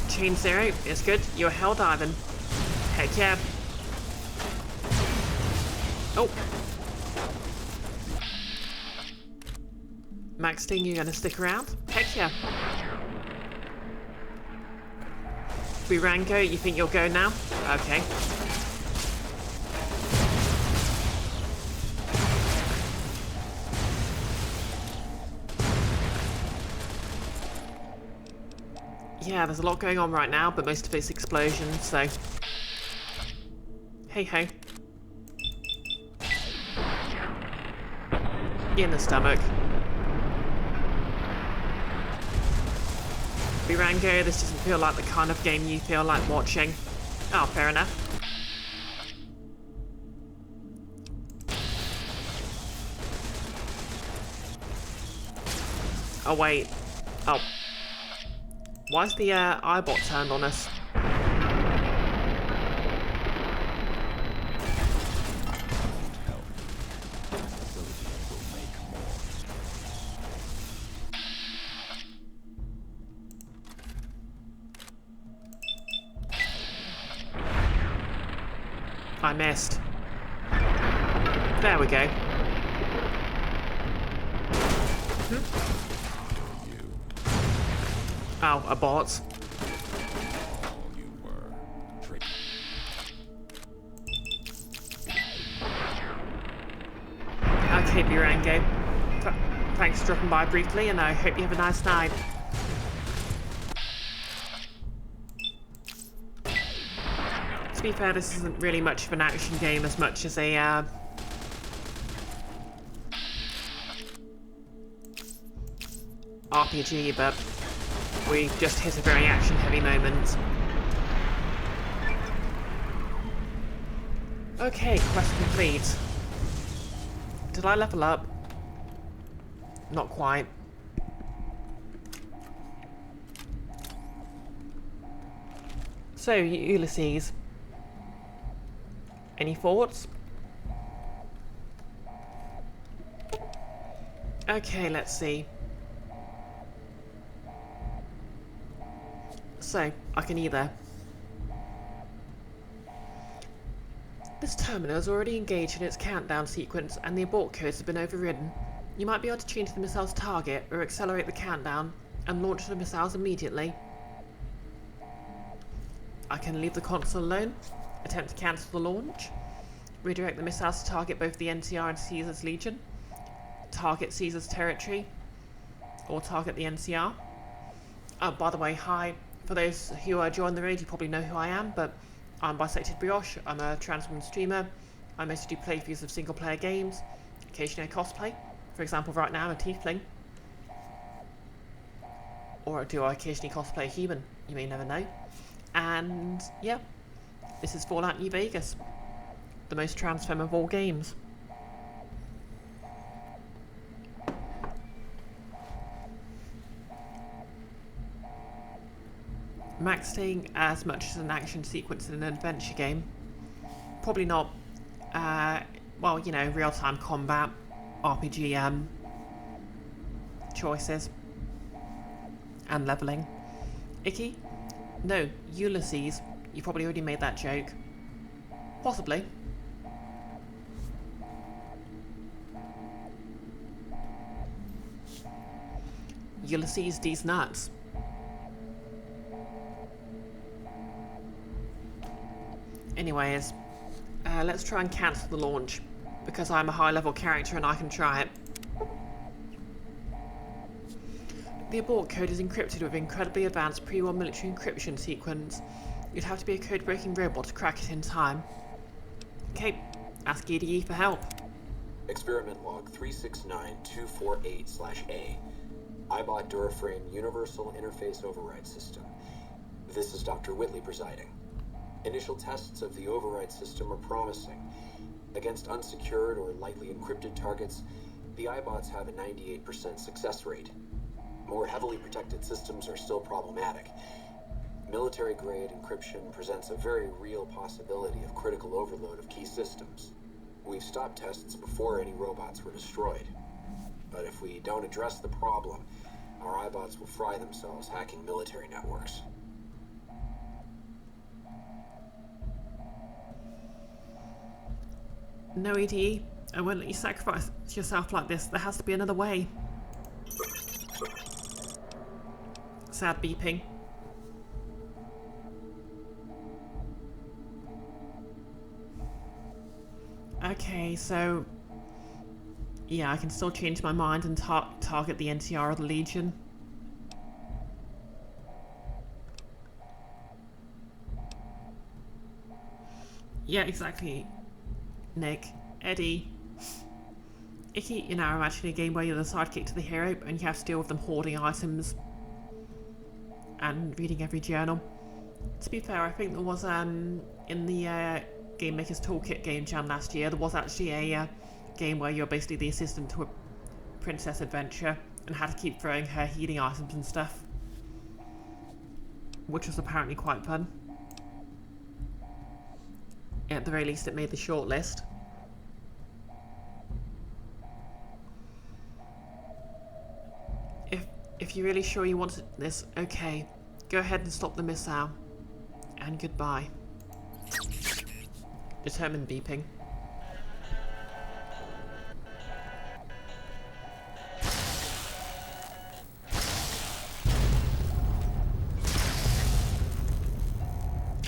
Speaker 1: Chain Zero, it's good. You're hell diving. Heck yeah. Oh. Max Sting, you gonna stick around? Heck yeah. Burango, you think you'll go now? Okay. Yeah, there's a lot going on right now, but most of it's explosions, so... Hey ho. In the stomach. Burango, this doesn't feel like the kind of game you feel like watching. Oh, fair enough. Oh wait. Oh. Why is the eyebot turned on us? I missed. There we go. Oh, a bot. Okay, Burango. Thanks for dropping by briefly, and I hope you have a nice night. To be fair, this isn't really much of an action game as much as a RPG, but we've just hit a very action-heavy moment. Okay, quest complete. Did I level up? Not quite. So, Ulysses. Any thoughts? Okay, let's see. So, I can either... This terminal is already engaged in its countdown sequence and the abort codes have been overridden. You might be able to change the missile's target or accelerate the countdown and launch the missiles immediately. I can leave the console alone, attempt to cancel the launch, redirect the missiles to target both the NCR and Caesar's Legion, target Caesar's territory, or target the NCR. Oh, by the way, hi. For those who join the raid, you probably know who I am, but I'm BisectedBrioche. I'm a trans woman streamer. I mostly do playthroughs of single-player games. Occasionally I cosplay. For example, right now I'm a tiefling. Or do I occasionally cosplay a human? You may never know. And yeah, this is Fallout New Vegas, the most trans femme of all games. Maxing as much as an action sequence in an adventure game. Probably not, well, you know, real-time combat, RPG choices, and leveling. Icky? No, Ulysses. You probably already made that joke. Possibly. Ulysses D's nuts. Anyways, let's try and cancel the launch, because I'm a high-level character and I can try it. The abort code is encrypted with incredibly advanced pre-war military encryption sequence. You'd have to be a code-breaking robot to crack it in time. Okay, ask EDE for help.
Speaker 2: Experiment log 369248/A. iBot Duraframe Universal Interface Override System. This is Dr. Whitley presiding. Initial tests of the override system are promising. Against unsecured or lightly encrypted targets, the iBots have a 98% success rate. More heavily protected systems are still problematic. Military-grade encryption presents a very real possibility of critical overload of key systems. We've stopped tests before any robots were destroyed. But if we don't address the problem, our iBots will fry themselves hacking military networks.
Speaker 1: No, EDE, I won't let you sacrifice yourself like this. There has to be another way. Sad beeping. Okay, so... yeah, I can still change my mind and target the NCR or the Legion. Yeah, exactly. Nick, Eddie. Icky, you know, I'm actually a game where you're the sidekick to the hero and you have to deal with them hoarding items and reading every journal. To be fair, I think there was in the Game Maker's Toolkit game jam last year, there was actually a game where you're basically the assistant to a princess adventure and had to keep throwing her healing items and stuff, which was apparently quite fun. At the very least, it made the shortlist. If you're really sure you want this, okay, go ahead and stop the missile. And goodbye. Determined beeping.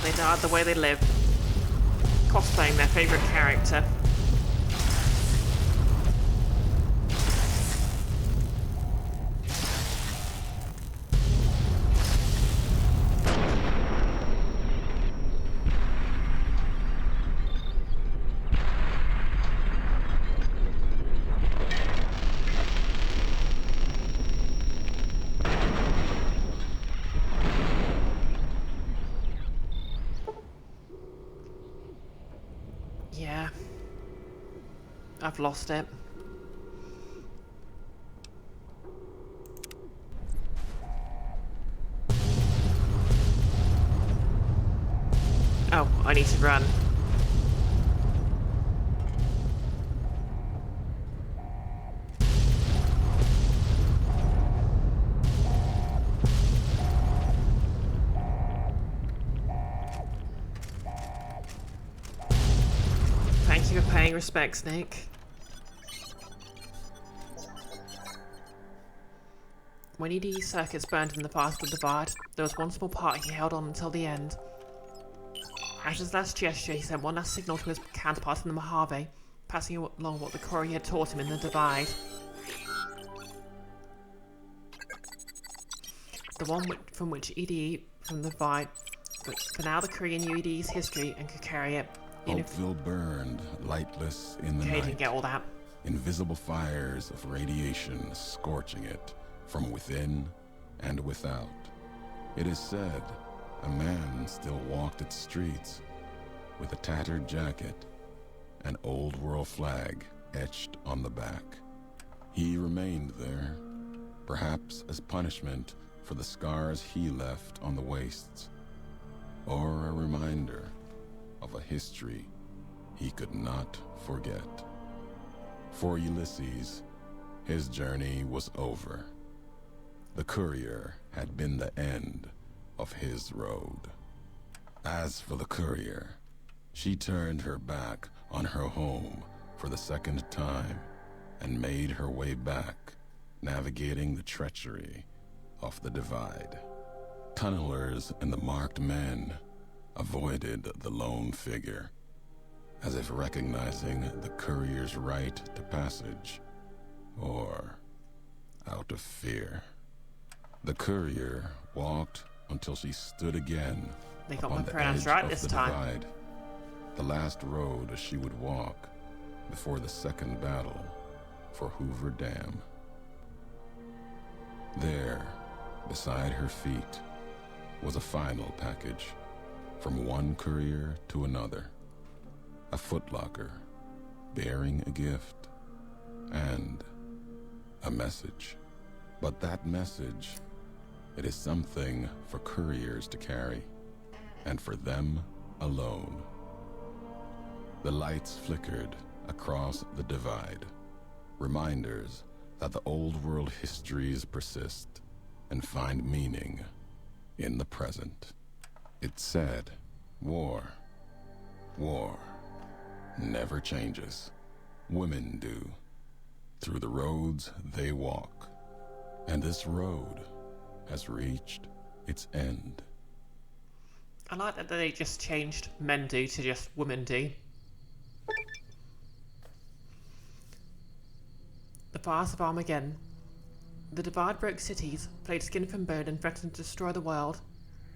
Speaker 1: They died the way they lived. Cosplaying their favourite character. Yeah. I've lost it. Oh, I need to run. Thank you for paying respects, Nick. When EDE circuits burned in the path of the Divide, there was one small part he held on until the end. As his last gesture, he sent one last signal to his counterpart in the Mojave, passing along what the courier had taught him in the Divide. The one from which EDE from the Divide, but for now the courier knew EDE's history and could carry it.
Speaker 3: Hopeville burned, lightless in the
Speaker 1: Okay,
Speaker 3: night.
Speaker 1: didn't get all that.
Speaker 3: Invisible fires of radiation scorching it from within and without. It is said a man still walked its streets with a tattered jacket, an old world flag etched on the back. He remained there, perhaps as punishment for the scars he left on the wastes, or a reminder of a history he could not forget. For Ulysses, his journey was over. The courier had been the end of his road. As for the courier, she turned her back on her home for the second time and made her way back, navigating the treachery of the Divide. Tunnelers and the marked men avoided the lone figure, as if recognizing the courier's right to passage, or out of fear. The courier walked until she stood again
Speaker 1: They got my
Speaker 3: on the
Speaker 1: pronouns
Speaker 3: edge
Speaker 1: right
Speaker 3: of
Speaker 1: this
Speaker 3: the
Speaker 1: time.
Speaker 3: Divide, the last road she would walk before the second battle for Hoover Dam. There, beside her feet, was a final package from one courier to another. A footlocker bearing a gift and a message. But that message, it is something for couriers to carry, and for them alone. The lights flickered across the Divide, reminders that the old world histories persist and find meaning in the present. It said, war never changes. Women do, through the roads they walk. And this road has reached its end.
Speaker 1: I like that they just changed men do to just women do. The fires of Armageddon. The Divide broke cities, played skin from bone and threatened to destroy the world.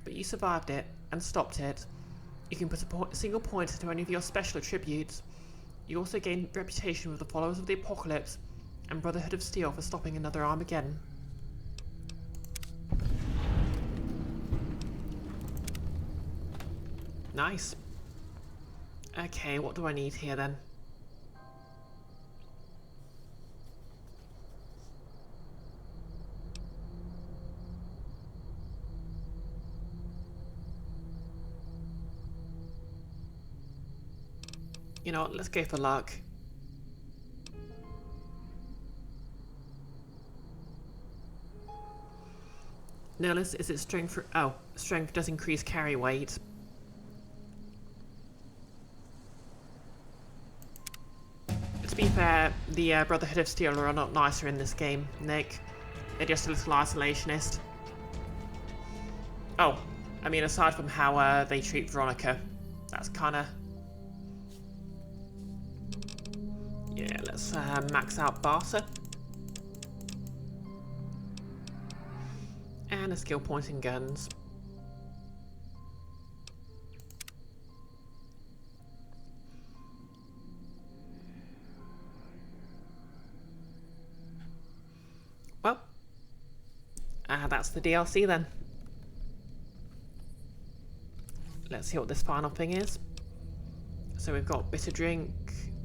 Speaker 1: But you survived it and stopped it. You can put a single point to any of your special attributes. You also gained reputation with the followers of the Apocalypse and Brotherhood of Steel for stopping another Armageddon. Nice. Okay, what do I need here then? You know what, let's go for luck. Notice is it strength for... oh, strength does increase carry weight. To be fair, the Brotherhood of Steel are not nicer in this game, Nick. They're just a little isolationist. Oh, I mean aside from how they treat Veronica, that's kinda... yeah, let's max out Barca. And a skill point in guns. Well, that's the DLC then. Let's see what this final thing is. So we've got bitter drink,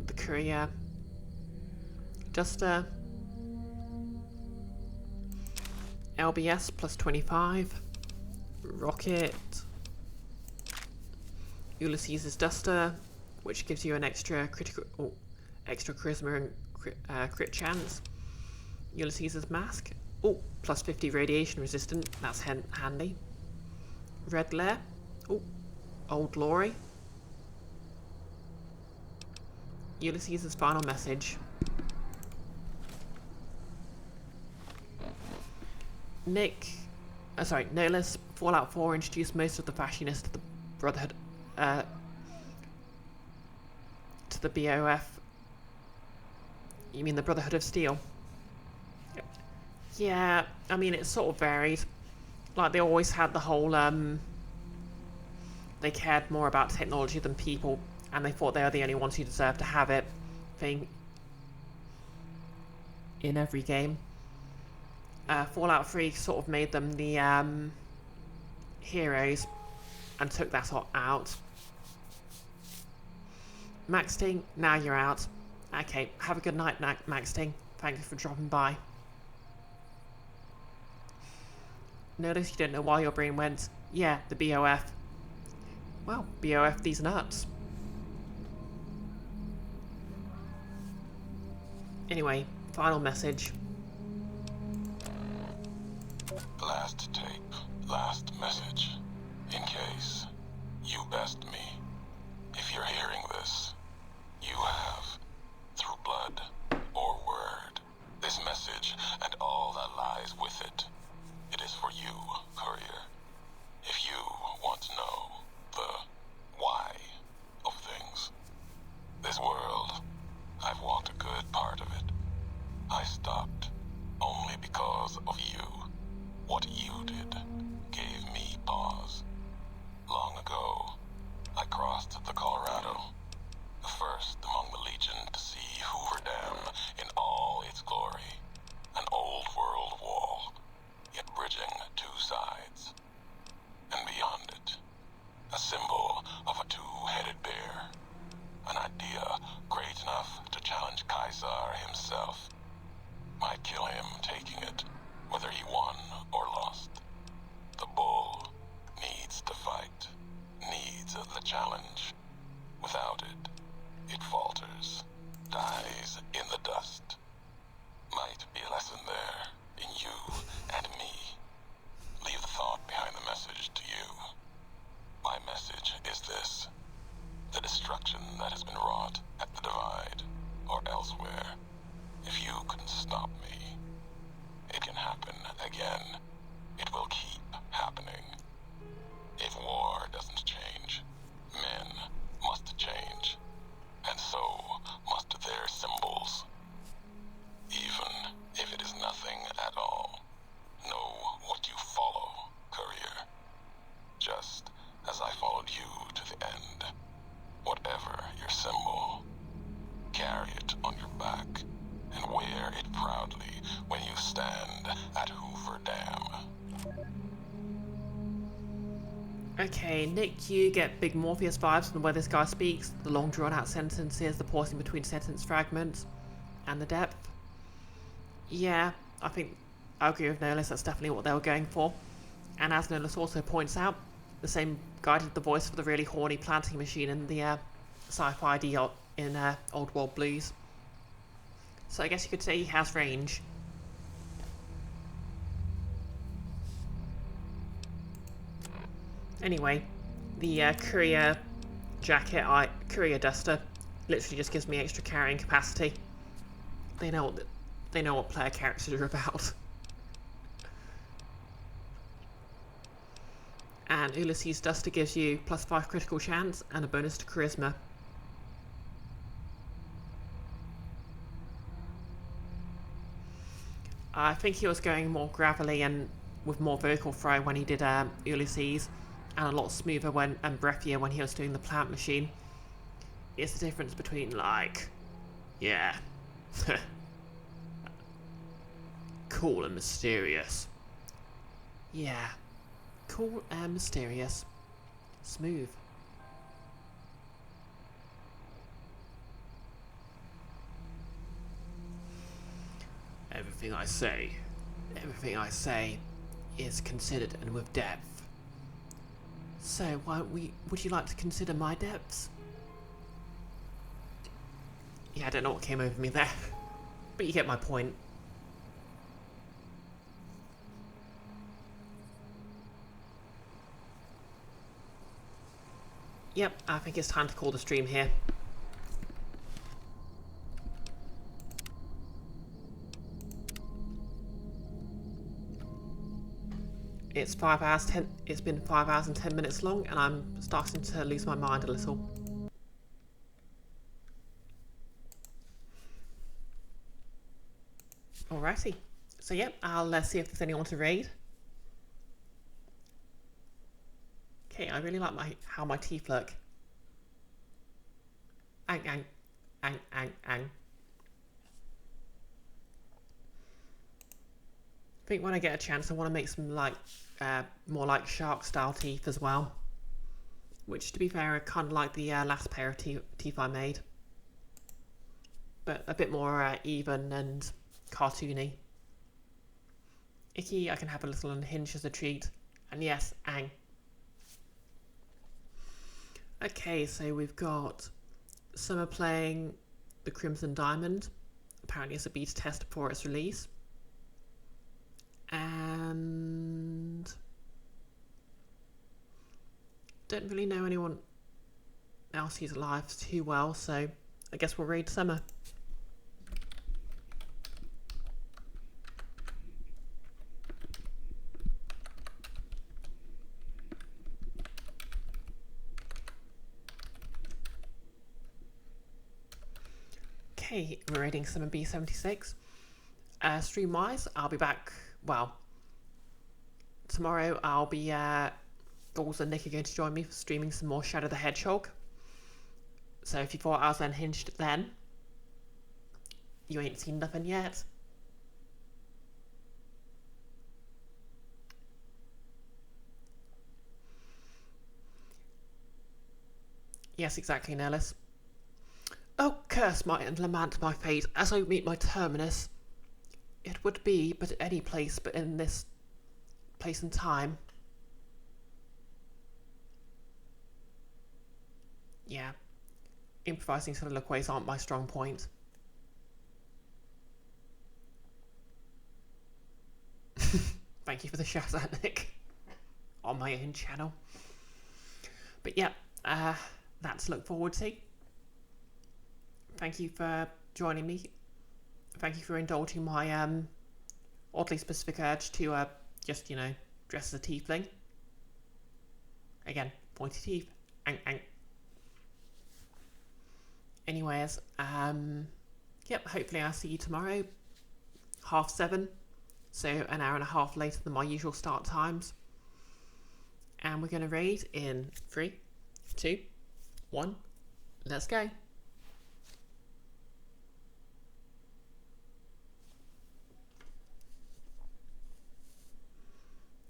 Speaker 1: the courier, duster, LBS plus 25, rocket, Ulysses' duster, which gives you an extra extra charisma and crit chance. Ulysses' mask, plus 50 radiation resistant, that's handy. Red glare, old glory. Ulysses' final message. Nolus, Fallout 4 introduced most of the fashionists to the Brotherhood, to the BOF. You mean the Brotherhood of Steel? Yeah, I mean, it sort of varied. Like, they always had the whole, they cared more about technology than people, and they thought they were the only ones who deserved to have it thing in every game. Fallout 3 sort of made them the heroes and took that sort out. Max Ting, now you're out. Okay, have a good night, Max Ting. Thank you for dropping by. Notice you don't know why your brain went, yeah, the BOF. Well, BOF these nuts. Anyway, final message.
Speaker 3: Last tape, last message. In case you best me. If you're hearing this, you have, through blood or word, this message and all that lies with it. It is for you, courier. If you want to know the why of things. This world, I've walked a good part of it. I stopped only because of you. What you did gave me pause. Long ago, I crossed the Colorado, the first among the Legion to see Hoover Dam in all its glory. An old world wall, yet bridging two sides. And beyond it, a symbol of a two-headed bear. An idea great enough to challenge Caesar himself. Might kill him taking it, whether he won or lost. The bull needs to fight, needs the challenge. Without it, it falters, dies in the dust. Might be a lesson there, in you and me. Leave the thought behind the message to you. My message is this. The destruction that has been wrought at the Divide, or elsewhere, if you couldn't stop me, it can happen again. It will keep happening. If war doesn't change, men must change, and so must their symbols. Even if it is nothing at all, know what you follow, courier. Just as I followed you to the end. Whatever your symbol, carry it on your back and wear it proudly when you stand at Hoover Dam.
Speaker 1: Okay, Nick, you get big Morpheus vibes from the way this guy speaks, the long drawn-out sentences, the pausing between sentence fragments, and the depth. Yeah, I think I agree with Nolus, that's definitely what they were going for. And as Nolus also points out, the same guy did the voice for the really horny planting machine in the sci-fi deal in Old World Blues. So I guess you could say he has range. Anyway, the courier jacket, courier duster, literally just gives me extra carrying capacity. They know what player characters are about. And Ulysses' duster gives you +5 critical chance and a bonus to charisma. I think he was going more gravelly and with more vocal fry when he did Ulysses, and a lot smoother and breathier when he was doing the plant machine. It's the difference between, like, yeah, cool and mysterious. Yeah, cool and mysterious. Smooth. everything I say is considered and with depth. So would you like to consider my depths? Yeah, I don't know what came over me there, but you get my point. Yep, I think it's time to call the stream here. It's 5 hours 10. It's been 5 hours and 10 minutes long, and I'm starting to lose my mind a little. Alrighty. So yep, I'll see if there's anyone to raid. Okay, I really like how my teeth look. Ang, ang, ang, ang, ang. I think when I get a chance, I want to make some more like shark style teeth as well. Which, to be fair, are kind of like the last pair of teeth I made, but a bit more even and cartoony. Icky, I can have a little unhinged as a treat, and yes, ang. Okay, so we've got Summer playing the Crimson Diamond. Apparently, it's a beta test for its release. And don't really know anyone else who's alive too well, so I guess we'll raid Summer. Okay, we're raiding Summer B76. Stream-wise, I'll be back. Well, tomorrow I'll be, Gauls and Nick are going to join me for streaming some more Shadow the Hedgehog. So if you thought I was unhinged then, you ain't seen nothing yet. Yes, exactly, Nellis. Oh, curse my and lament my fate as I meet my terminus. It would be but any place but in this place and time. Yeah. Improvising soliloquies aren't my strong point. Thank you for the shout out, Nick. On my own channel. But yeah, that's to look forward to. Thank you for joining me. Thank you for indulging my oddly specific urge to just, dress as a tiefling. Again, pointy teeth. Ang, ang. Anyways, yep, hopefully I'll see you tomorrow, 7:30, so an hour and a half later than my usual start times. And we're going to raid in 3, 2, 1, let's go.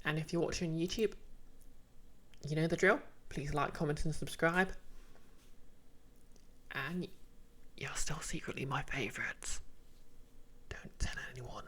Speaker 1: And if you're watching YouTube, you know the drill. Please like, comment and subscribe. And you're still secretly my favourites. Don't tell anyone.